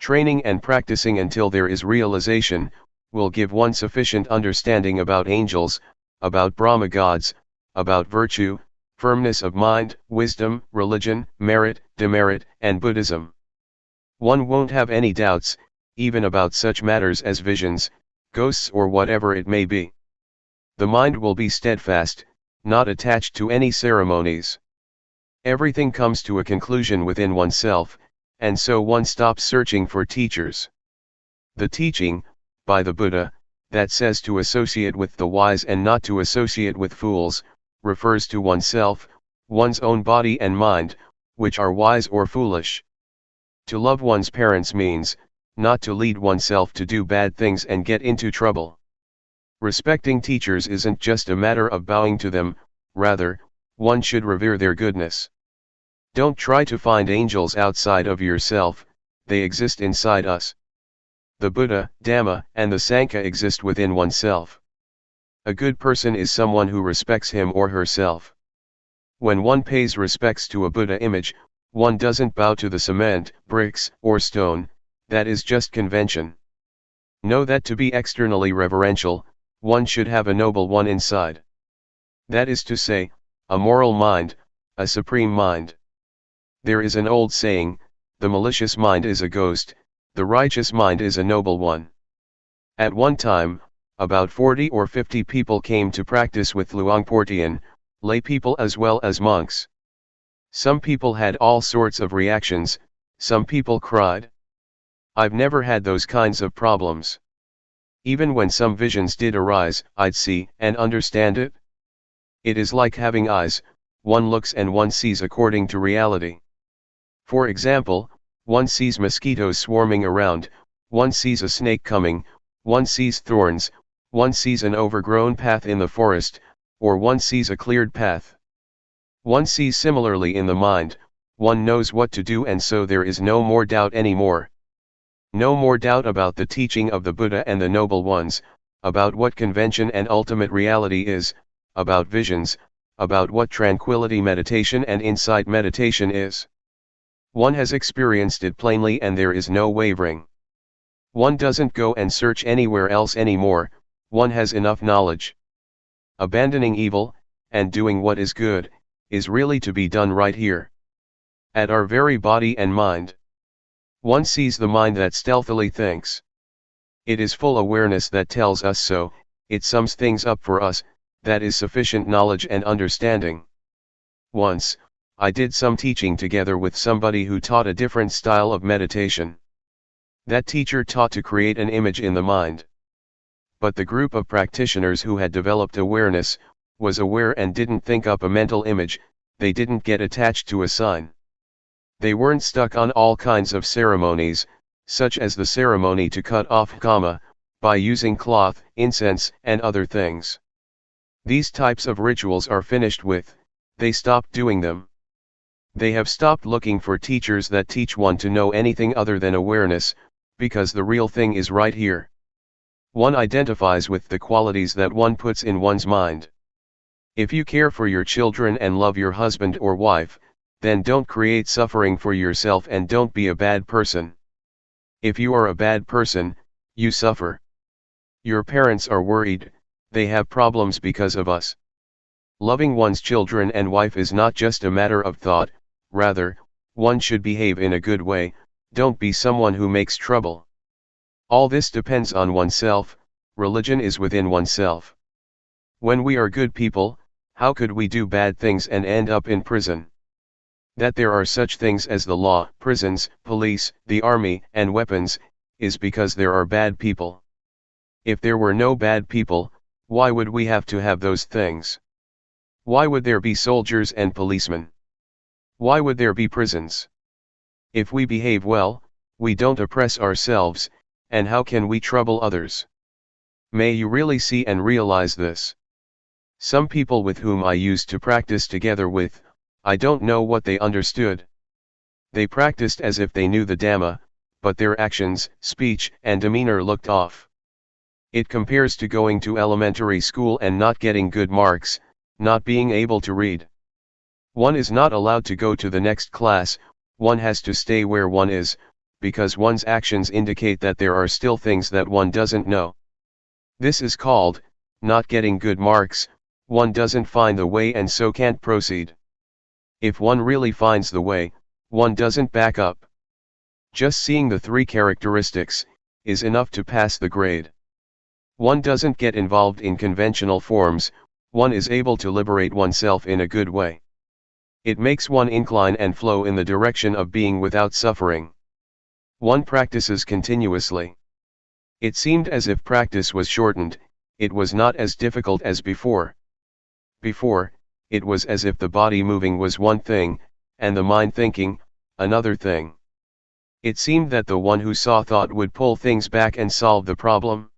Training and practicing until there is realization, will give one sufficient understanding about angels, about Brahma gods, about virtue, firmness of mind, wisdom, religion, merit, demerit, and Buddhism. One won't have any doubts, even about such matters as visions, ghosts or whatever it may be. The mind will be steadfast, not attached to any ceremonies. Everything comes to a conclusion within oneself, and so one stops searching for teachers. The teaching, by the Buddha, that says to associate with the wise and not to associate with fools, refers to oneself, one's own body and mind, which are wise or foolish. To love one's parents means, not to lead oneself to do bad things and get into trouble. Respecting teachers isn't just a matter of bowing to them, rather, one should revere their goodness. Don't try to find angels outside of yourself, they exist inside us. The Buddha, Dhamma, and the Sangha exist within oneself. A good person is someone who respects him or herself. When one pays respects to a Buddha image, one doesn't bow to the cement, bricks, or stone. That is just convention. Know that to be externally reverential, one should have a noble one inside. That is to say, a moral mind, a supreme mind. There is an old saying, the malicious mind is a ghost, the righteous mind is a noble one. At one time, about 40 or 50 people came to practice with Luangpor Teean, lay people as well as monks. Some people had all sorts of reactions, some people cried. I've never had those kinds of problems. Even when some visions did arise, I'd see and understand it. It is like having eyes, one looks and one sees according to reality. For example, one sees mosquitoes swarming around, one sees a snake coming, one sees thorns, one sees an overgrown path in the forest, or one sees a cleared path. One sees similarly in the mind, one knows what to do, and so there is no more doubt anymore. No more doubt about the teaching of the Buddha and the Noble Ones, about what convention and ultimate reality is, about visions, about what tranquility meditation and insight meditation is. One has experienced it plainly and there is no wavering. One doesn't go and search anywhere else anymore, one has enough knowledge. Abandoning evil, and doing what is good, is really to be done right here. At our very body and mind. One sees the mind that stealthily thinks. It is full awareness that tells us so, it sums things up for us, that is sufficient knowledge and understanding. Once, I did some teaching together with somebody who taught a different style of meditation. That teacher taught to create an image in the mind. But the group of practitioners who had developed awareness, was aware and didn't think up a mental image, they didn't get attached to a sign. They weren't stuck on all kinds of ceremonies, such as the ceremony to cut off kama, by using cloth, incense, and other things. These types of rituals are finished with, they stopped doing them. They have stopped looking for teachers that teach one to know anything other than awareness, because the real thing is right here. One identifies with the qualities that one puts in one's mind. If you care for your children and love your husband or wife, then don't create suffering for yourself and don't be a bad person. If you are a bad person, you suffer. Your parents are worried, they have problems because of us. Loving one's children and wife is not just a matter of thought, rather, one should behave in a good way, don't be someone who makes trouble. All this depends on oneself, religion is within oneself. When we are good people, how could we do bad things and end up in prison? That there are such things as the law, prisons, police, the army, and weapons, is because there are bad people. If there were no bad people, why would we have to have those things? Why would there be soldiers and policemen? Why would there be prisons? If we behave well, we don't oppress ourselves, and how can we trouble others? May you really see and realize this. Some people with whom I used to practice together with, I don't know what they understood. They practiced as if they knew the Dhamma, but their actions, speech, and demeanor looked off. It compares to going to elementary school and not getting good marks, not being able to read. One is not allowed to go to the next class, one has to stay where one is, because one's actions indicate that there are still things that one doesn't know. This is called, not getting good marks, one doesn't find the way and so can't proceed. If one really finds the way, one doesn't back up. Just seeing the three characteristics, is enough to pass the grade. One doesn't get involved in conventional forms, one is able to liberate oneself in a good way. It makes one incline and flow in the direction of being without suffering. One practices continuously. It seemed as if practice was shortened, it was not as difficult as before. Before, it was as if the body moving was one thing, and the mind thinking, another thing. It seemed that the one who saw thought would pull things back and solve the problem.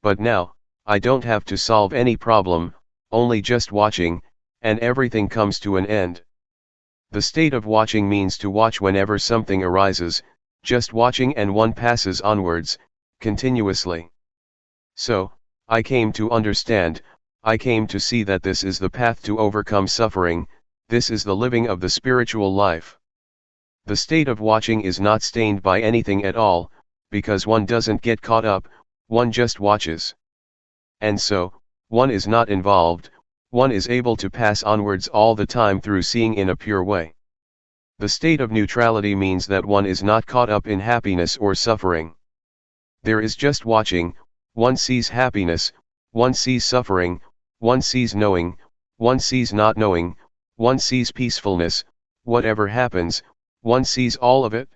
But now, I don't have to solve any problem, only just watching, and everything comes to an end. The state of watching means to watch whenever something arises, just watching and one passes onwards, continuously. So, I came to understand, I came to see that this is the path to overcome suffering, this is the living of the spiritual life. The state of watching is not stained by anything at all, because one doesn't get caught up, one just watches. And so, one is not involved, one is able to pass onwards all the time through seeing in a pure way. The state of neutrality means that one is not caught up in happiness or suffering. There is just watching, one sees happiness, one sees suffering, one sees knowing, one sees not knowing, one sees peacefulness, whatever happens, one sees all of it.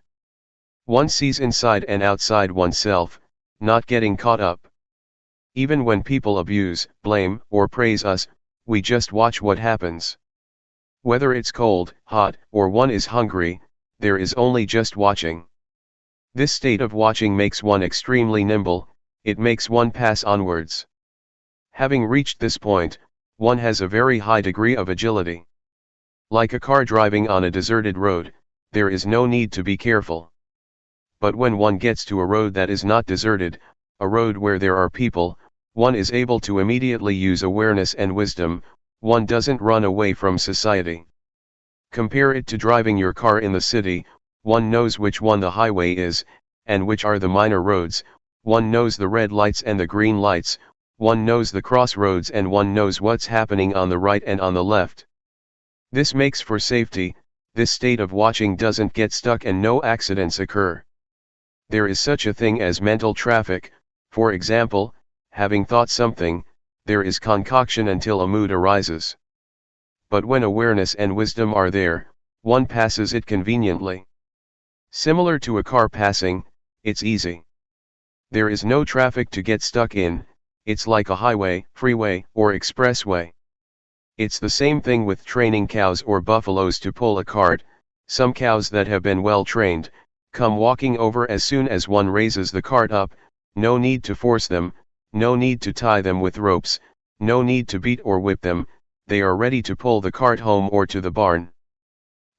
One sees inside and outside oneself, not getting caught up. Even when people abuse, blame, or praise us, we just watch what happens. Whether it's cold, hot, or one is hungry, there is only just watching. This state of watching makes one extremely nimble, it makes one pass onwards. Having reached this point, one has a very high degree of agility. Like a car driving on a deserted road, there is no need to be careful. But when one gets to a road that is not deserted, a road where there are people, one is able to immediately use awareness and wisdom, one doesn't run away from society. Compare it to driving your car in the city, one knows which one the highway is, and which are the minor roads, one knows the red lights and the green lights, one knows the crossroads and one knows what's happening on the right and on the left. This makes for safety, this state of watching doesn't get stuck and no accidents occur. There is such a thing as mental traffic, for example, having thought something, there is concoction until a mood arises. But when awareness and wisdom are there, one passes it conveniently. Similar to a car passing, it's easy. There is no traffic to get stuck in, it's like a highway, freeway, or expressway. It's the same thing with training cows or buffaloes to pull a cart. Some cows that have been well trained, come walking over as soon as one raises the cart up, no need to force them, no need to tie them with ropes, no need to beat or whip them, they are ready to pull the cart home or to the barn.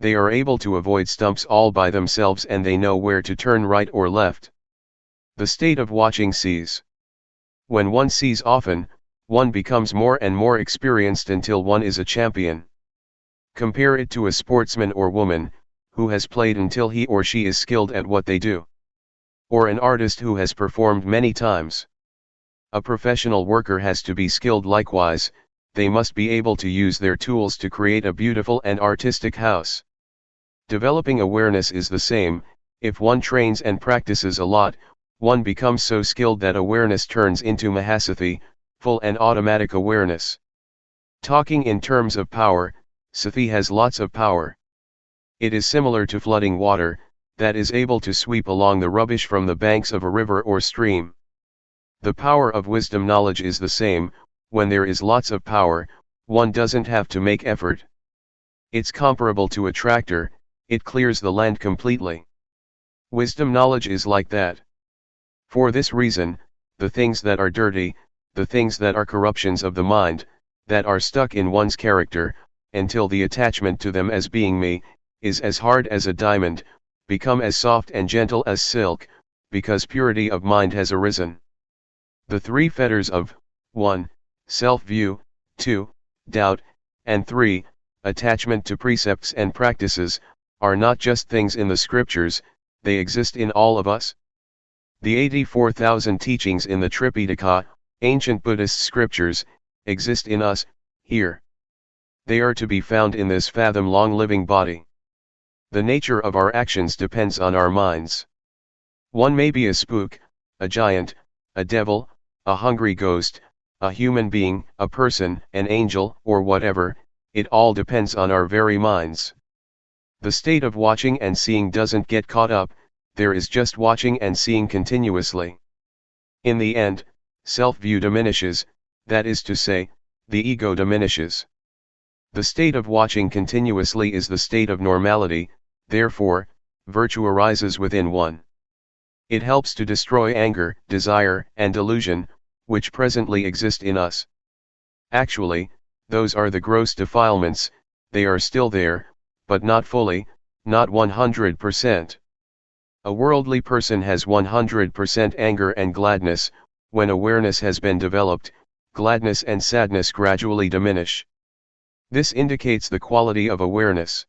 They are able to avoid stumps all by themselves and they know where to turn right or left. The state of watching sees. When one sees often, one becomes more and more experienced until one is a champion. Compare it to a sportsman or woman, who has played until he or she is skilled at what they do. Or an artist who has performed many times. A professional worker has to be skilled likewise, they must be able to use their tools to create a beautiful and artistic house. Developing awareness is the same, if one trains and practices a lot, one becomes so skilled that awareness turns into Mahasathi, full and automatic awareness. Talking in terms of power, Sathi has lots of power. It is similar to flooding water, that is able to sweep along the rubbish from the banks of a river or stream. The power of wisdom knowledge is the same, when there is lots of power, one doesn't have to make effort. It's comparable to a tractor, it clears the land completely. Wisdom knowledge is like that. For this reason, the things that are dirty, the things that are corruptions of the mind, that are stuck in one's character, until the attachment to them as being me, is as hard as a diamond, become as soft and gentle as silk, because purity of mind has arisen. The three fetters of 1. Self-view, 2. Doubt, and 3. Attachment to precepts and practices, are not just things in the scriptures, they exist in all of us. The 84,000 teachings in the Tripitaka, ancient Buddhist scriptures, exist in us, here. They are to be found in this fathom-long living body. The nature of our actions depends on our minds. One may be a spook, a giant, a devil, a hungry ghost, a human being, a person, an angel, or whatever, it all depends on our very minds. The state of watching and seeing doesn't get caught up, there is just watching and seeing continuously. In the end, self-view diminishes, that is to say, the ego diminishes. The state of watching continuously is the state of normality, therefore, virtue arises within one. It helps to destroy anger, desire, and delusion, which presently exist in us. Actually, those are the gross defilements, they are still there, but not fully, not 100%. A worldly person has 100% anger and gladness, When awareness has been developed, gladness and sadness gradually diminish. This indicates the quality of awareness.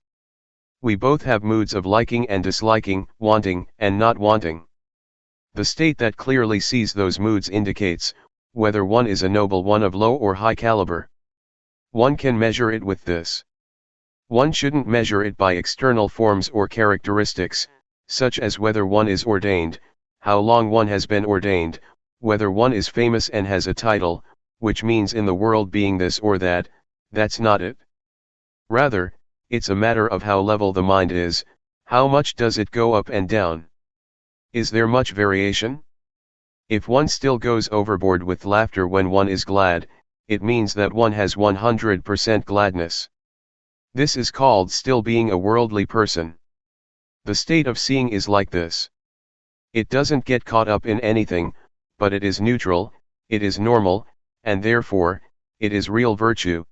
We both have moods of liking and disliking, wanting and not wanting. The state that clearly sees those moods indicates whether one is a noble one of low or high caliber. One can measure it with this. One shouldn't measure it by external forms or characteristics, such as whether one is ordained, how long one has been ordained, whether one is famous and has a title, which means in the world being this or that. That's not it. Rather, it's a matter of how level the mind is, how much does it go up and down. Is there much variation? If one still goes overboard with laughter when one is glad, it means that one has 100% gladness. This is called still being a worldly person. The state of seeing is like this. It doesn't get caught up in anything, but it is neutral, it is normal, and therefore, it is real virtue.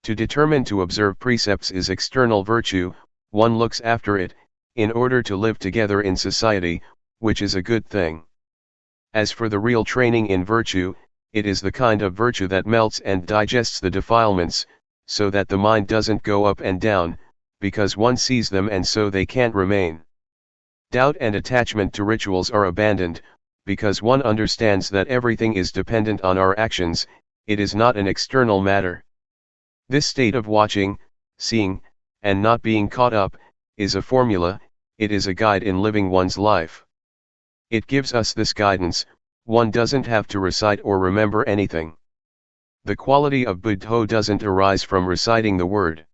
To determine to observe precepts is external virtue, one looks after it, in order to live together in society, which is a good thing. As for the real training in virtue, it is the kind of virtue that melts and digests the defilements, so that the mind doesn't go up and down, because one sees them and so they can't remain. Doubt and attachment to rituals are abandoned, because one understands that everything is dependent on our actions, it is not an external matter. This state of watching, seeing, and not being caught up, is a formula, it is a guide in living one's life. It gives us this guidance, one doesn't have to recite or remember anything. The quality of buddho doesn't arise from reciting the word.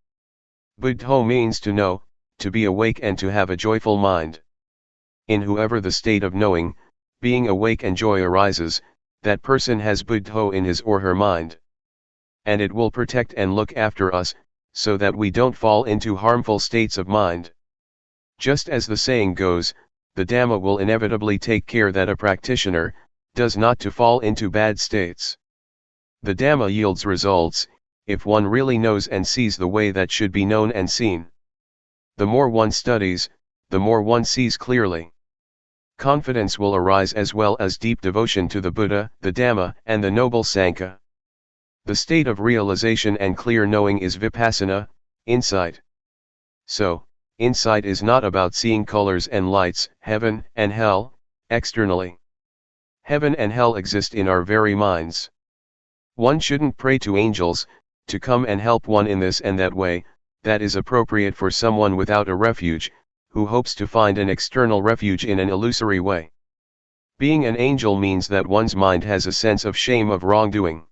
Buddho means to know, to be awake and to have a joyful mind. In whoever the state of knowing, being awake and joy arises, that person has buddho in his or her mind. And it will protect and look after us, so that we don't fall into harmful states of mind. Just as the saying goes, the Dhamma will inevitably take care that a practitioner does not to fall into bad states. The Dhamma yields results, if one really knows and sees the way that should be known and seen. The more one studies, the more one sees clearly. Confidence will arise as well as deep devotion to the Buddha, the Dhamma, and the Noble Sangha. The state of realization and clear knowing is Vipassana, insight. So, insight is not about seeing colors and lights, heaven and hell, externally. Heaven and hell exist in our very minds. One shouldn't pray to angels, to come and help one in this and that way, that is appropriate for someone without a refuge, who hopes to find an external refuge in an illusory way. Being an angel means that one's mind has a sense of shame of wrongdoing.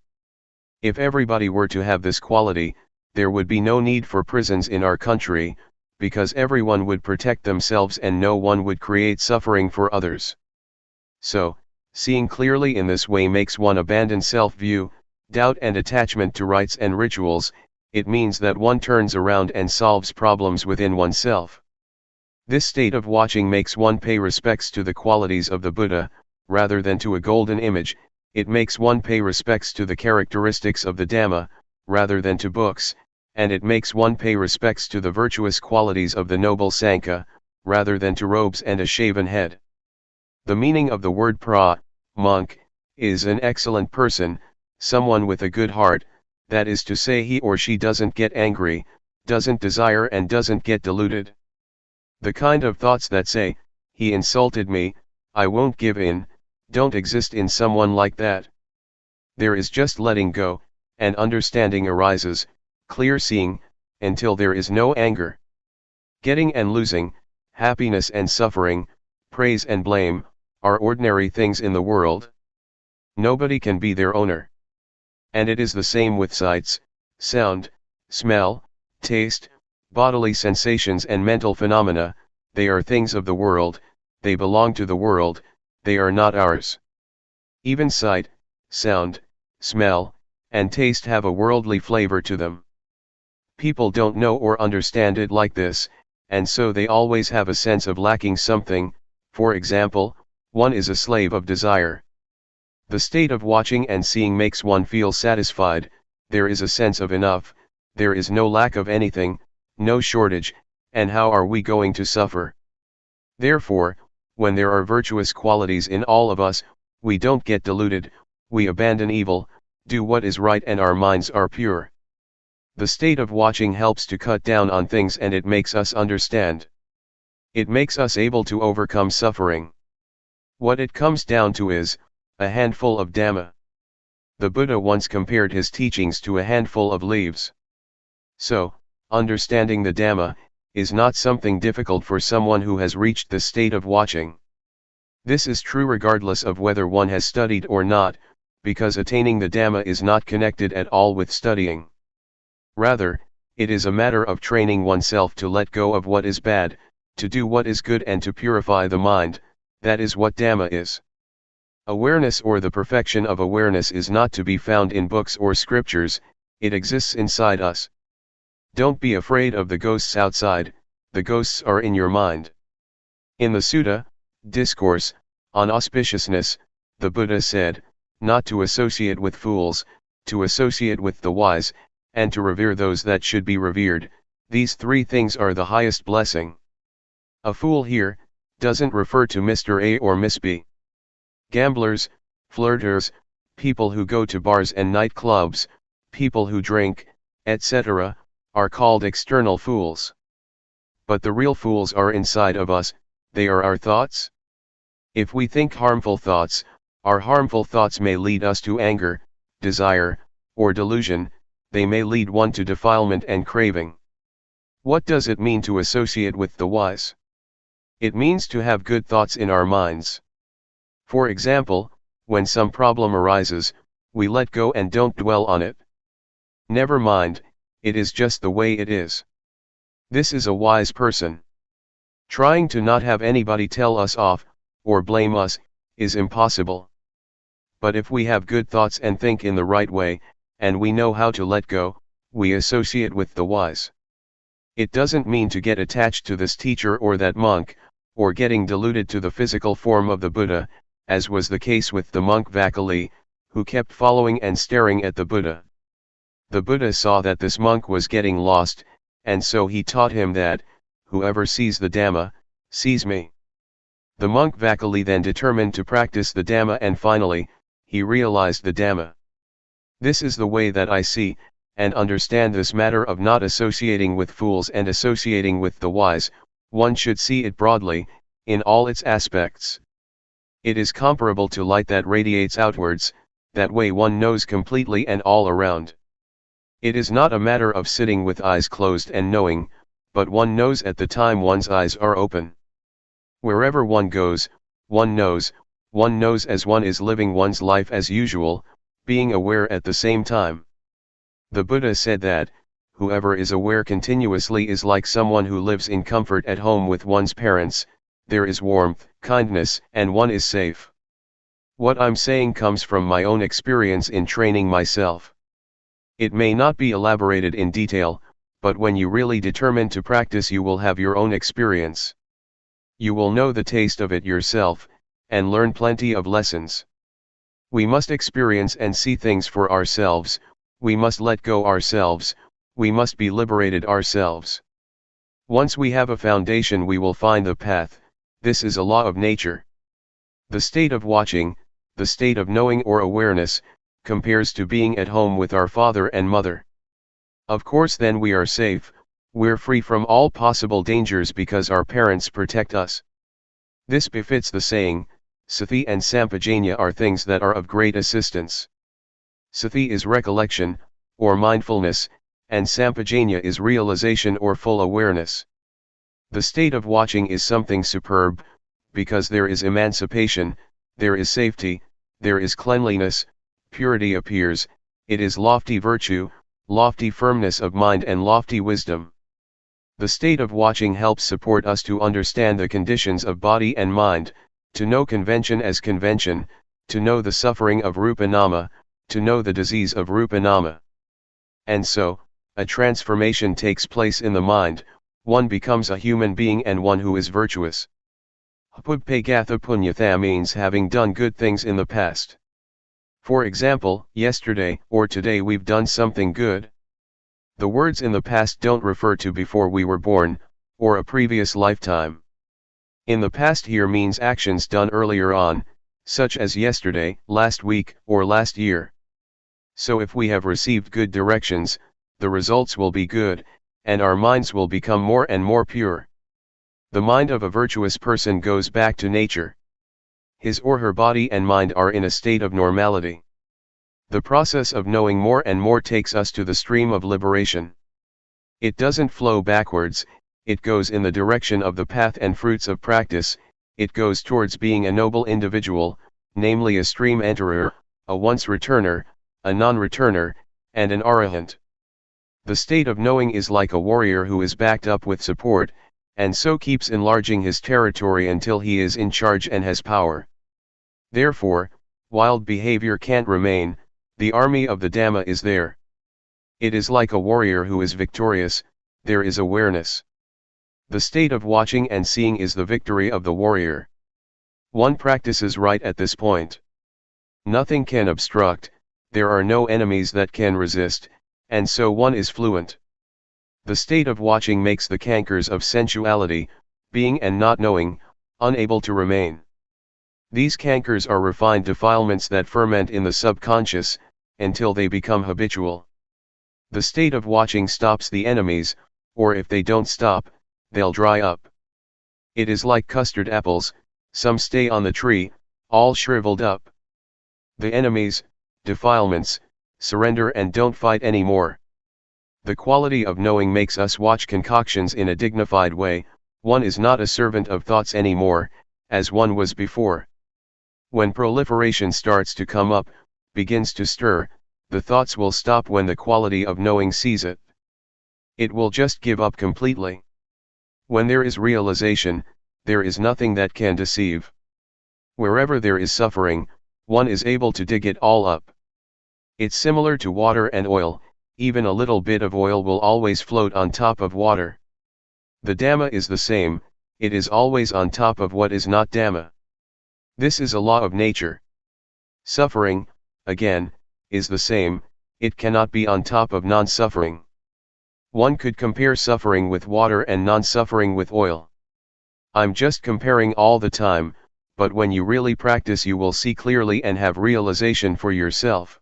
If everybody were to have this quality, there would be no need for prisons in our country, because everyone would protect themselves and no one would create suffering for others. So, seeing clearly in this way makes one abandon self-view, doubt and attachment to rites and rituals. It means that one turns around and solves problems within oneself. This state of watching makes one pay respects to the qualities of the Buddha, rather than to a golden image. It makes one pay respects to the characteristics of the Dhamma, rather than to books, and it makes one pay respects to the virtuous qualities of the Noble Sangha, rather than to robes and a shaven head. The meaning of the word monk, is an excellent person, someone with a good heart, that is to say he or she doesn't get angry, doesn't desire and doesn't get deluded. The kind of thoughts that say, he insulted me, I won't give in, don't exist in someone like that. There is just letting go, and understanding arises, clear seeing, until there is no anger. Getting and losing, happiness and suffering, praise and blame, are ordinary things in the world. Nobody can be their owner. And it is the same with sights, sound, smell, taste, bodily sensations and mental phenomena. They are things of the world, they belong to the world, they are not ours. Even sight, sound, smell, and taste have a worldly flavor to them. People don't know or understand it like this, and so they always have a sense of lacking something. For example, one is a slave of desire. The state of watching and seeing makes one feel satisfied, there is a sense of enough, there is no lack of anything, no shortage, and how are we going to suffer? Therefore, when there are virtuous qualities in all of us, we don't get deluded, we abandon evil, do what is right, and our minds are pure. The state of watching helps to cut down on things, and it makes us understand. It makes us able to overcome suffering. What it comes down to is a handful of Dhamma. The Buddha once compared his teachings to a handful of leaves. So, understanding the Dhamma is not something difficult for someone who has reached the state of watching. This is true regardless of whether one has studied or not, because attaining the Dhamma is not connected at all with studying. Rather, it is a matter of training oneself to let go of what is bad, to do what is good, and to purify the mind. That is what Dhamma is. Awareness, or the perfection of awareness, is not to be found in books or scriptures, it exists inside us. Don't be afraid of the ghosts outside, the ghosts are in your mind. In the Sutta, Discourse on Auspiciousness, the Buddha said, not to associate with fools, to associate with the wise, and to revere those that should be revered. These three things are the highest blessing. A fool here doesn't refer to Mr. A or Miss B. Gamblers, flirters, people who go to bars and nightclubs, people who drink, etc., are called external fools. But the real fools are inside of us, they are our thoughts. If we think harmful thoughts, our harmful thoughts may lead us to anger, desire, or delusion, they may lead one to defilement and craving. What does it mean to associate with the wise? It means to have good thoughts in our minds. For example, when some problem arises, we let go and don't dwell on it. Never mind, it is just the way it is. This is a wise person. Trying to not have anybody tell us off, or blame us, is impossible. But if we have good thoughts and think in the right way, and we know how to let go, we associate with the wise. It doesn't mean to get attached to this teacher or that monk, or getting deluded to the physical form of the Buddha, as was the case with the monk Vakali, who kept following and staring at the Buddha. The Buddha saw that this monk was getting lost, and so he taught him that, whoever sees the Dhamma, sees me. The monk Vakali then determined to practice the Dhamma, and finally, he realized the Dhamma. This is the way that I see and understand this matter of not associating with fools and associating with the wise. One should see it broadly, in all its aspects. It is comparable to light that radiates outwards, that way one knows completely and all around. It is not a matter of sitting with eyes closed and knowing, but one knows at the time one's eyes are open. Wherever one goes, one knows as one is living one's life as usual, being aware at the same time. The Buddha said that, whoever is aware continuously is like someone who lives in comfort at home with one's parents. There is warmth, kindness, and one is safe. What I'm saying comes from my own experience in training myself. It may not be elaborated in detail, but when you really determine to practice, you will have your own experience. You will know the taste of it yourself, and learn plenty of lessons. We must experience and see things for ourselves, we must let go ourselves, we must be liberated ourselves. Once we have a foundation, we will find the path. This is a law of nature. The state of watching, the state of knowing or awareness, compares to being at home with our father and mother. Of course, then we are safe, we're free from all possible dangers because our parents protect us. This befits the saying, Sati and Sampajanya are things that are of great assistance. Sati is recollection, or mindfulness, and Sampajanya is realization or full awareness. The state of watching is something superb, because there is emancipation, there is safety, there is cleanliness, purity appears, it is lofty virtue, lofty firmness of mind, and lofty wisdom. The state of watching helps support us to understand the conditions of body and mind, to know convention as convention, to know the suffering of Rupanama, to know the disease of Rupanama. And so, a transformation takes place in the mind, one becomes a human being and one who is virtuous. Pubpegatha punyatha means having done good things in the past. For example, yesterday or today we've done something good. The words in the past don't refer to before we were born, or a previous lifetime. In the past here means actions done earlier on, such as yesterday, last week, or last year. So if we have received good directions, the results will be good, and our minds will become more and more pure. The mind of a virtuous person goes back to nature. His or her body and mind are in a state of normality. The process of knowing more and more takes us to the stream of liberation. It doesn't flow backwards, it goes in the direction of the path and fruits of practice, it goes towards being a noble individual, namely a stream enterer, a once returner, a non-returner, and an arahant. The state of knowing is like a warrior who is backed up with support, and so keeps enlarging his territory until he is in charge and has power. Therefore, wild behavior can't remain, the army of the Dhamma is there. It is like a warrior who is victorious, there is awareness. The state of watching and seeing is the victory of the warrior. One practices right at this point. Nothing can obstruct, there are no enemies that can resist, and so one is fluent. The state of watching makes the cankers of sensuality, being and not knowing, unable to remain. These cankers are refined defilements that ferment in the subconscious, until they become habitual. The state of watching stops the enemies, or if they don't stop, they'll dry up. It is like custard apples, some stay on the tree, all shriveled up. The enemies, defilements, surrender and don't fight anymore. The quality of knowing makes us watch concoctions in a dignified way, one is not a servant of thoughts anymore, as one was before. When proliferation starts to come up, begins to stir, the thoughts will stop when the quality of knowing sees it. It will just give up completely. When there is realization, there is nothing that can deceive. Wherever there is suffering, one is able to dig it all up. It's similar to water and oil, even a little bit of oil will always float on top of water. The Dhamma is the same, it is always on top of what is not Dhamma. This is a law of nature. Suffering, again, is the same, it cannot be on top of non-suffering. One could compare suffering with water and non-suffering with oil. I'm just comparing all the time, but when you really practice you will see clearly and have realization for yourself.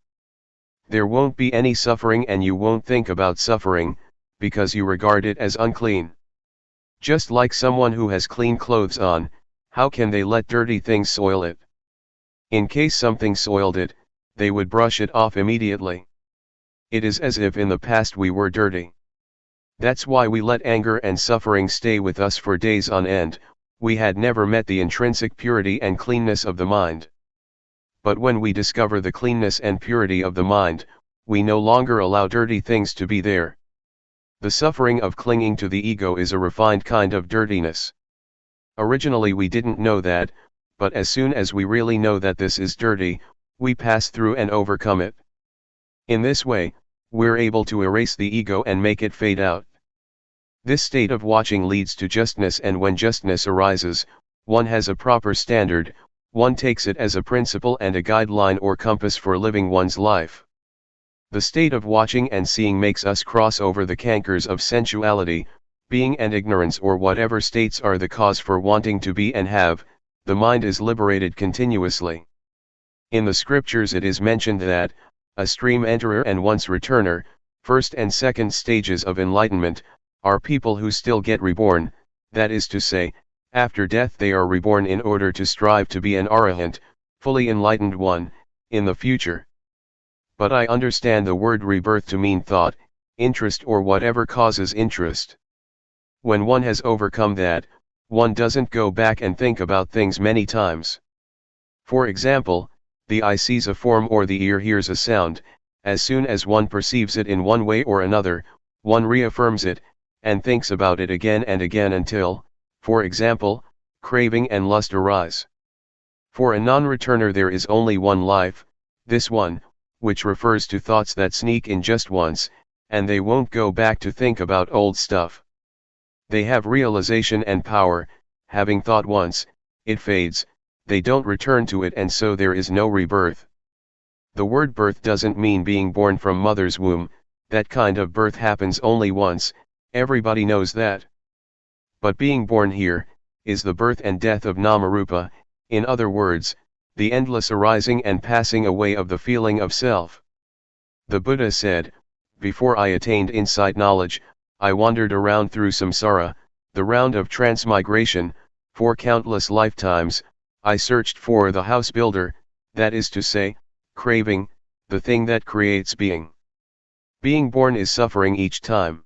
There won't be any suffering and you won't think about suffering, because you regard it as unclean. Just like someone who has clean clothes on, how can they let dirty things soil it? In case something soiled it, they would brush it off immediately. It is as if in the past we were dirty. That's why we let anger and suffering stay with us for days on end, we had never met the intrinsic purity and cleanness of the mind. But when we discover the cleanness and purity of the mind, we no longer allow dirty things to be there. The suffering of clinging to the ego is a refined kind of dirtiness. Originally we didn't know that, but as soon as we really know that this is dirty, we pass through and overcome it. In this way, we're able to erase the ego and make it fade out. This state of watching leads to justness, and when justness arises, one has a proper standard, one takes it as a principle and a guideline or compass for living one's life. The state of watching and seeing makes us cross over the cankers of sensuality, being and ignorance or whatever states are the cause for wanting to be and have, the mind is liberated continuously. In the scriptures it is mentioned that, a stream enterer and once returner, first and second stages of enlightenment, are people who still get reborn, that is to say, after death they are reborn in order to strive to be an arahant, fully enlightened one, in the future. But I understand the word rebirth to mean thought, interest or whatever causes interest. When one has overcome that, one doesn't go back and think about things many times. For example, the eye sees a form or the ear hears a sound, as soon as one perceives it in one way or another, one reaffirms it, and thinks about it again and again until, for example, craving and lust arise. For a non-returner there is only one life, this one, which refers to thoughts that sneak in just once, and they won't go back to think about old stuff. They have realization and power, having thought once, it fades, they don't return to it, and so there is no rebirth. The word birth doesn't mean being born from mother's womb, that kind of birth happens only once, everybody knows that. But being born here, is the birth and death of Namarupa, in other words, the endless arising and passing away of the feeling of self. The Buddha said, "Before I attained insight knowledge, I wandered around through samsara, the round of transmigration, for countless lifetimes. I searched for the house builder, that is to say, craving, the thing that creates being. Being born is suffering each time."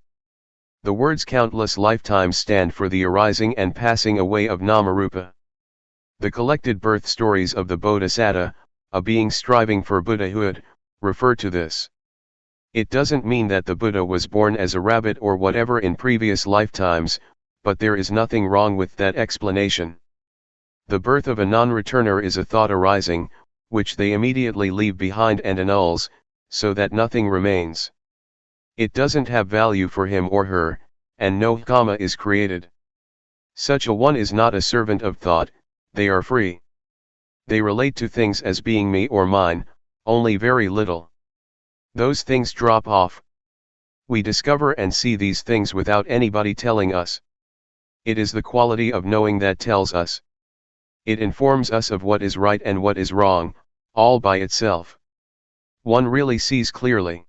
The words countless lifetimes stand for the arising and passing away of Namarupa. The collected birth stories of the Bodhisattva, a being striving for Buddhahood, refer to this. It doesn't mean that the Buddha was born as a rabbit or whatever in previous lifetimes, but there is nothing wrong with that explanation. The birth of a non-returner is a thought arising, which they immediately leave behind and annuls, so that nothing remains. It doesn't have value for him or her, and no karma is created. Such a one is not a servant of thought, they are free. They relate to things as being me or mine, only very little. Those things drop off. We discover and see these things without anybody telling us. It is the quality of knowing that tells us. It informs us of what is right and what is wrong, all by itself. One really sees clearly.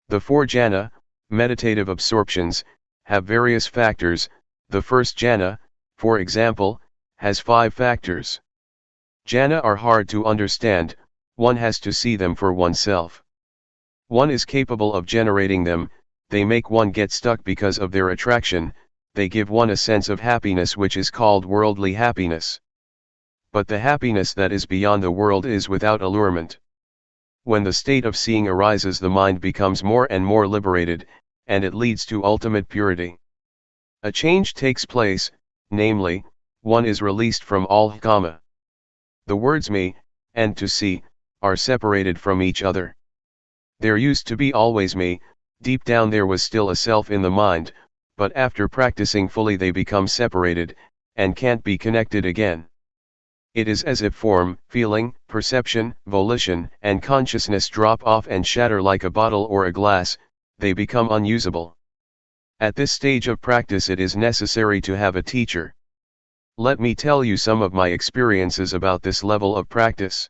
The 4 jhana, meditative absorptions, have various factors. The first jhana, for example, has 5 factors. Jhana are hard to understand, one has to see them for oneself. One is capable of generating them, they make one get stuck because of their attraction, they give one a sense of happiness which is called worldly happiness. But the happiness that is beyond the world is without allurement. When the state of seeing arises, the mind becomes more and more liberated, and it leads to ultimate purity. A change takes place, namely, one is released from all kama. The words me, and to see, are separated from each other. There used to be always me, deep down there was still a self in the mind, but after practicing fully they become separated, and can't be connected again. It is as if form, feeling, perception, volition, and consciousness drop off and shatter like a bottle or a glass, they become unusable. At this stage of practice it is necessary to have a teacher. Let me tell you some of my experiences about this level of practice.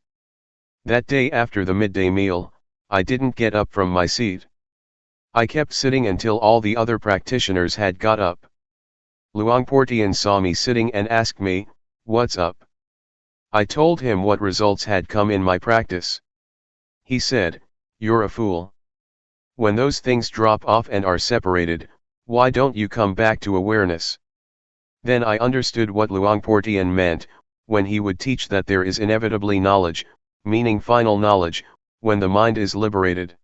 That day after the midday meal, I didn't get up from my seat. I kept sitting until all the other practitioners had got up. Luangpor Teean saw me sitting and asked me, "What's up?" I told him what results had come in my practice. He said, "You're a fool. When those things drop off and are separated, why don't you come back to awareness?" Then I understood what Luangpor Teean meant, when he would teach that there is inevitably knowledge, meaning final knowledge, when the mind is liberated.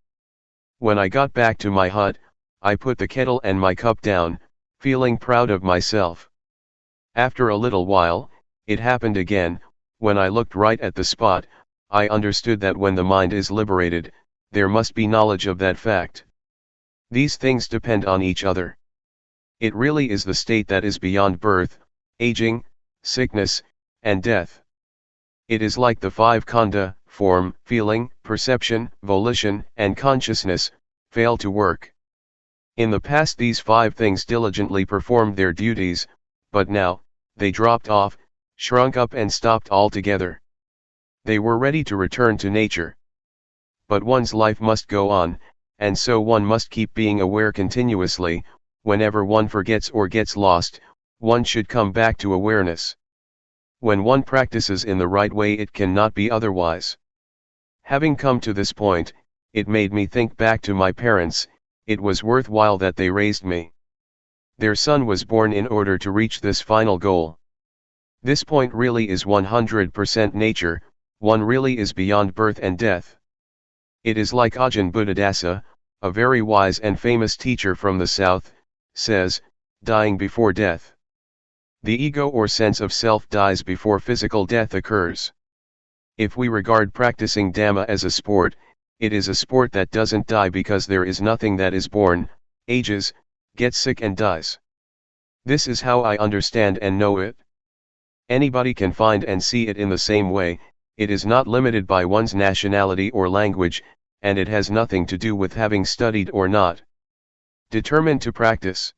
When I got back to my hut, I put the kettle and my cup down, feeling proud of myself. After a little while, it happened again. When I looked right at the spot, I understood that when the mind is liberated, there must be knowledge of that fact. These things depend on each other. It really is the state that is beyond birth, aging, sickness, and death. It is like the 5 khandha, form, feeling, perception, volition, and consciousness, fail to work. In the past these 5 things diligently performed their duties, but now, they dropped off, shrunk up and stopped altogether. They were ready to return to nature. But one's life must go on, and so one must keep being aware continuously. Whenever one forgets or gets lost, one should come back to awareness. When one practices in the right way it cannot be otherwise. Having come to this point, it made me think back to my parents. It was worthwhile that they raised me. Their son was born in order to reach this final goal. This point really is 100% nature, one really is beyond birth and death. It is like Ajahn Buddhadasa, a very wise and famous teacher from the south, says, dying before death. The ego or sense of self dies before physical death occurs. If we regard practicing Dhamma as a sport, it is a sport that doesn't die because there is nothing that is born, ages, gets sick and dies. This is how I understand and know it. Anybody can find and see it in the same way. It is not limited by one's nationality or language, and it has nothing to do with having studied or not. Determined to practice.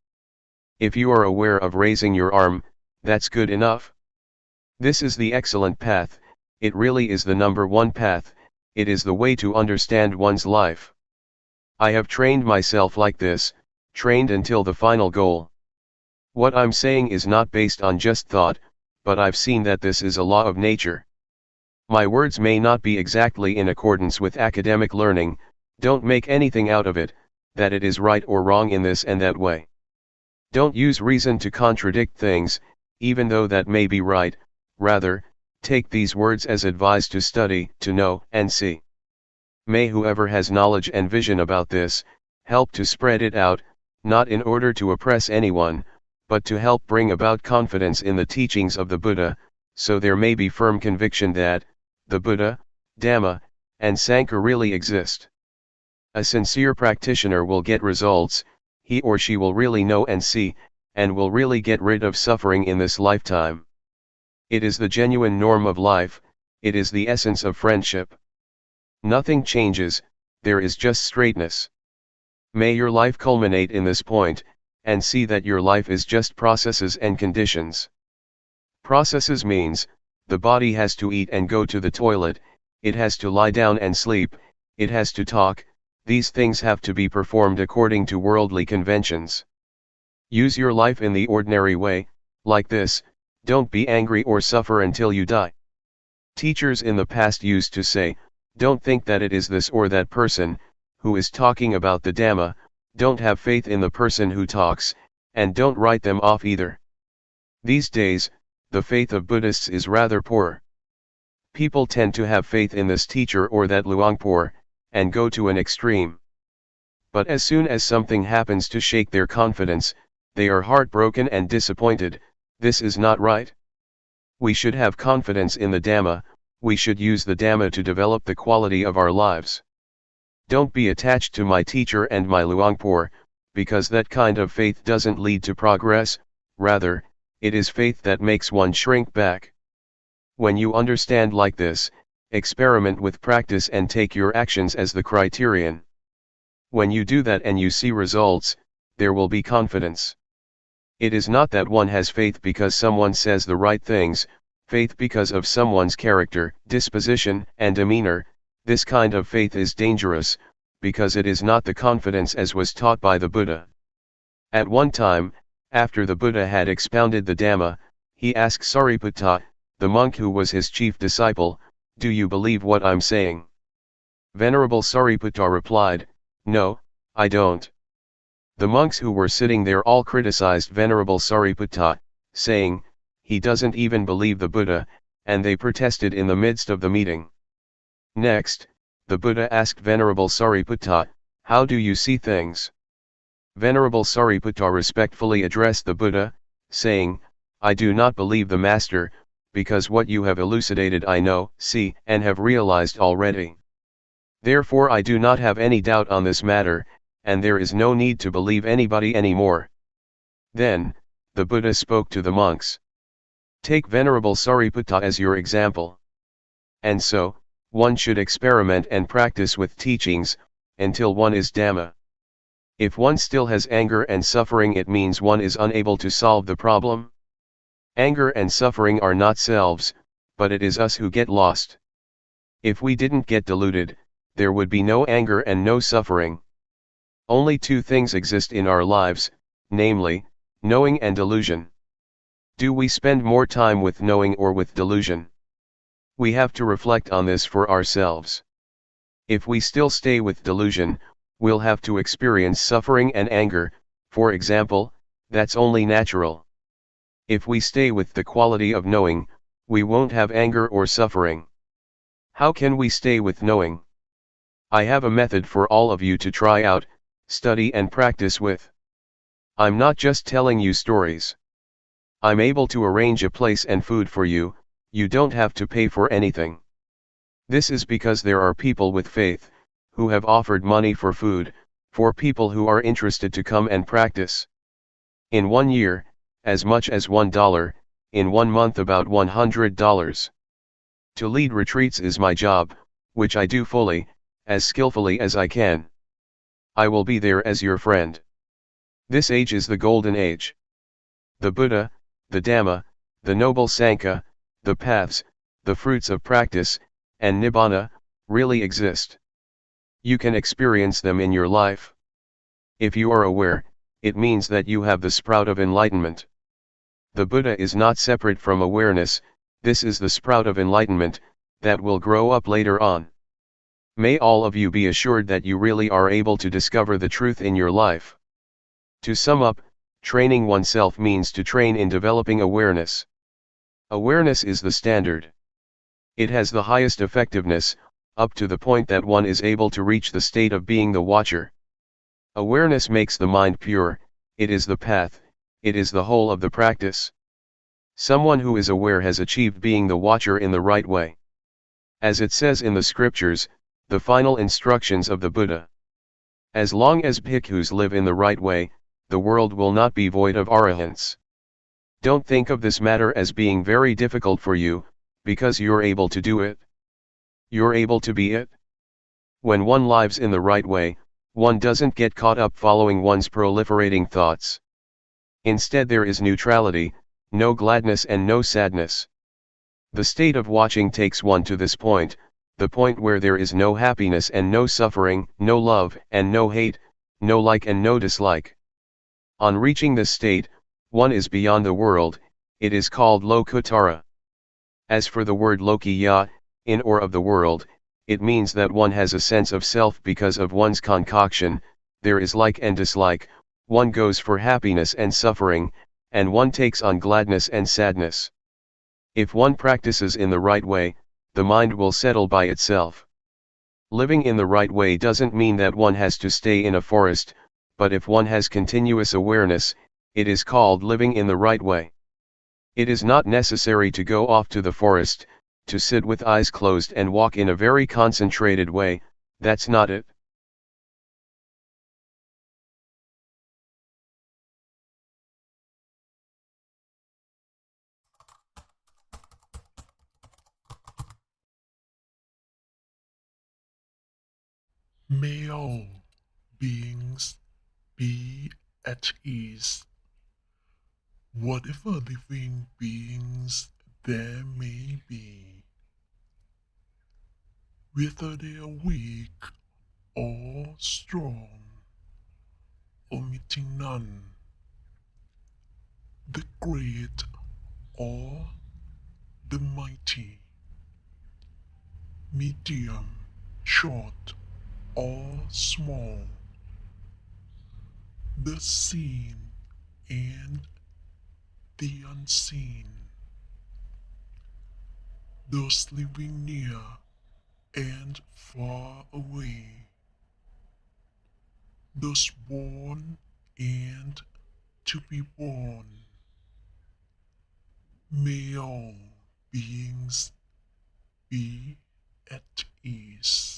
If you are aware of raising your arm, that's good enough. This is the excellent path, it really is the number one path, it is the way to understand one's life. I have trained myself like this, trained until the final goal. What I'm saying is not based on just thought, but I've seen that this is a law of nature. My words may not be exactly in accordance with academic learning, don't make anything out of it, that it is right or wrong in this and that way. Don't use reason to contradict things, even though that may be right, rather, take these words as advice to study, to know, and see. May whoever has knowledge and vision about this, help to spread it out, not in order to oppress anyone, but to help bring about confidence in the teachings of the Buddha, so there may be firm conviction that, the Buddha, Dhamma, and Sangha really exist. A sincere practitioner will get results, he or she will really know and see, and will really get rid of suffering in this lifetime. It is the genuine norm of life, it is the essence of friendship. Nothing changes, there is just straightness. May your life culminate in this point, and see that your life is just processes and conditions. Processes means, the body has to eat and go to the toilet, it has to lie down and sleep, it has to talk, these things have to be performed according to worldly conventions. Use your life in the ordinary way, like this, don't be angry or suffer until you die. Teachers in the past used to say, don't think that it is this or that person, who is talking about the Dhamma, don't have faith in the person who talks, and don't write them off either. These days, the faith of Buddhists is rather poor. People tend to have faith in this teacher or that Luangpor, and go to an extreme. But as soon as something happens to shake their confidence, they are heartbroken and disappointed. This is not right. We should have confidence in the Dhamma, we should use the Dhamma to develop the quality of our lives. Don't be attached to my teacher and my Luangpor, because that kind of faith doesn't lead to progress, rather, it is faith that makes one shrink back. When you understand like this, experiment with practice and take your actions as the criterion. When you do that and you see results, there will be confidence. It is not that one has faith because someone says the right things, faith because of someone's character, disposition, and demeanor. This kind of faith is dangerous, because it is not the confidence as was taught by the Buddha. At one time, after the Buddha had expounded the Dhamma, he asked Sariputta, the monk who was his chief disciple, "Do you believe what I'm saying?" Venerable Sariputta replied, "No, I don't." The monks who were sitting there all criticized Venerable Sariputta, saying, "He doesn't even believe the Buddha," and they protested in the midst of the meeting. Next, the Buddha asked Venerable Sariputta, "How do you see things?" Venerable Sariputta respectfully addressed the Buddha, saying, "I do not believe the Master, because what you have elucidated I know, see, and have realized already. Therefore I do not have any doubt on this matter, and there is no need to believe anybody anymore." Then, the Buddha spoke to the monks. Take Venerable Sariputta as your example. And so, one should experiment and practice with teachings, until one is Dhamma. If one still has anger and suffering, it means one is unable to solve the problem. Anger and suffering are not selves, but it is us who get lost. If we didn't get deluded, there would be no anger and no suffering. Only two things exist in our lives, namely, knowing and delusion. Do we spend more time with knowing or with delusion? We have to reflect on this for ourselves. If we still stay with delusion, we'll have to experience suffering and anger, for example, that's only natural. If we stay with the quality of knowing, we won't have anger or suffering. How can we stay with knowing? I have a method for all of you to try out, study and practice with. I'm not just telling you stories. I'm able to arrange a place and food for you, you don't have to pay for anything. This is because there are people with faith, who have offered money for food, for people who are interested to come and practice. In 1 year, as much as $1, in 1 month about $100. To lead retreats is my job, which I do fully, as skillfully as I can. I will be there as your friend. This age is the golden age. The Buddha, the Dhamma, the noble Sangha, the paths, the fruits of practice, and nibbana, really exist. You can experience them in your life. If you are aware, it means that you have the sprout of enlightenment. The Buddha is not separate from awareness, this is the sprout of enlightenment, that will grow up later on. May all of you be assured that you really are able to discover the truth in your life. To sum up, training oneself means to train in developing awareness. Awareness is the standard. It has the highest effectiveness, up to the point that one is able to reach the state of being the watcher. Awareness makes the mind pure, it is the path, it is the whole of the practice. Someone who is aware has achieved being the watcher in the right way. As it says in the scriptures, the final instructions of the Buddha. As long as bhikkhus live in the right way, the world will not be void of arahants. Don't think of this matter as being very difficult for you, because you're able to do it. You're able to be it. When one lives in the right way, one doesn't get caught up following one's proliferating thoughts. Instead there is neutrality, no gladness and no sadness. The state of watching takes one to this point, the point where there is no happiness and no suffering, no love and no hate, no like and no dislike. On reaching this state, one is beyond the world, it is called Lokuttara. As for the word Lokiya, in or of the world, it means that one has a sense of self because of one's concoction, there is like and dislike, one goes for happiness and suffering, and one takes on gladness and sadness. If one practices in the right way, the mind will settle by itself. Living in the right way doesn't mean that one has to stay in a forest, but if one has continuous awareness, it is called living in the right way. It is not necessary to go off to the forest, to sit with eyes closed and walk in a very concentrated way, that's not it. May all beings be at ease. Whatever living beings there may be, whether they are weak or strong, omitting none, the great or the mighty, medium, short or small, the seen and the unseen, those living near and far away, those born and to be born. May all beings be at ease.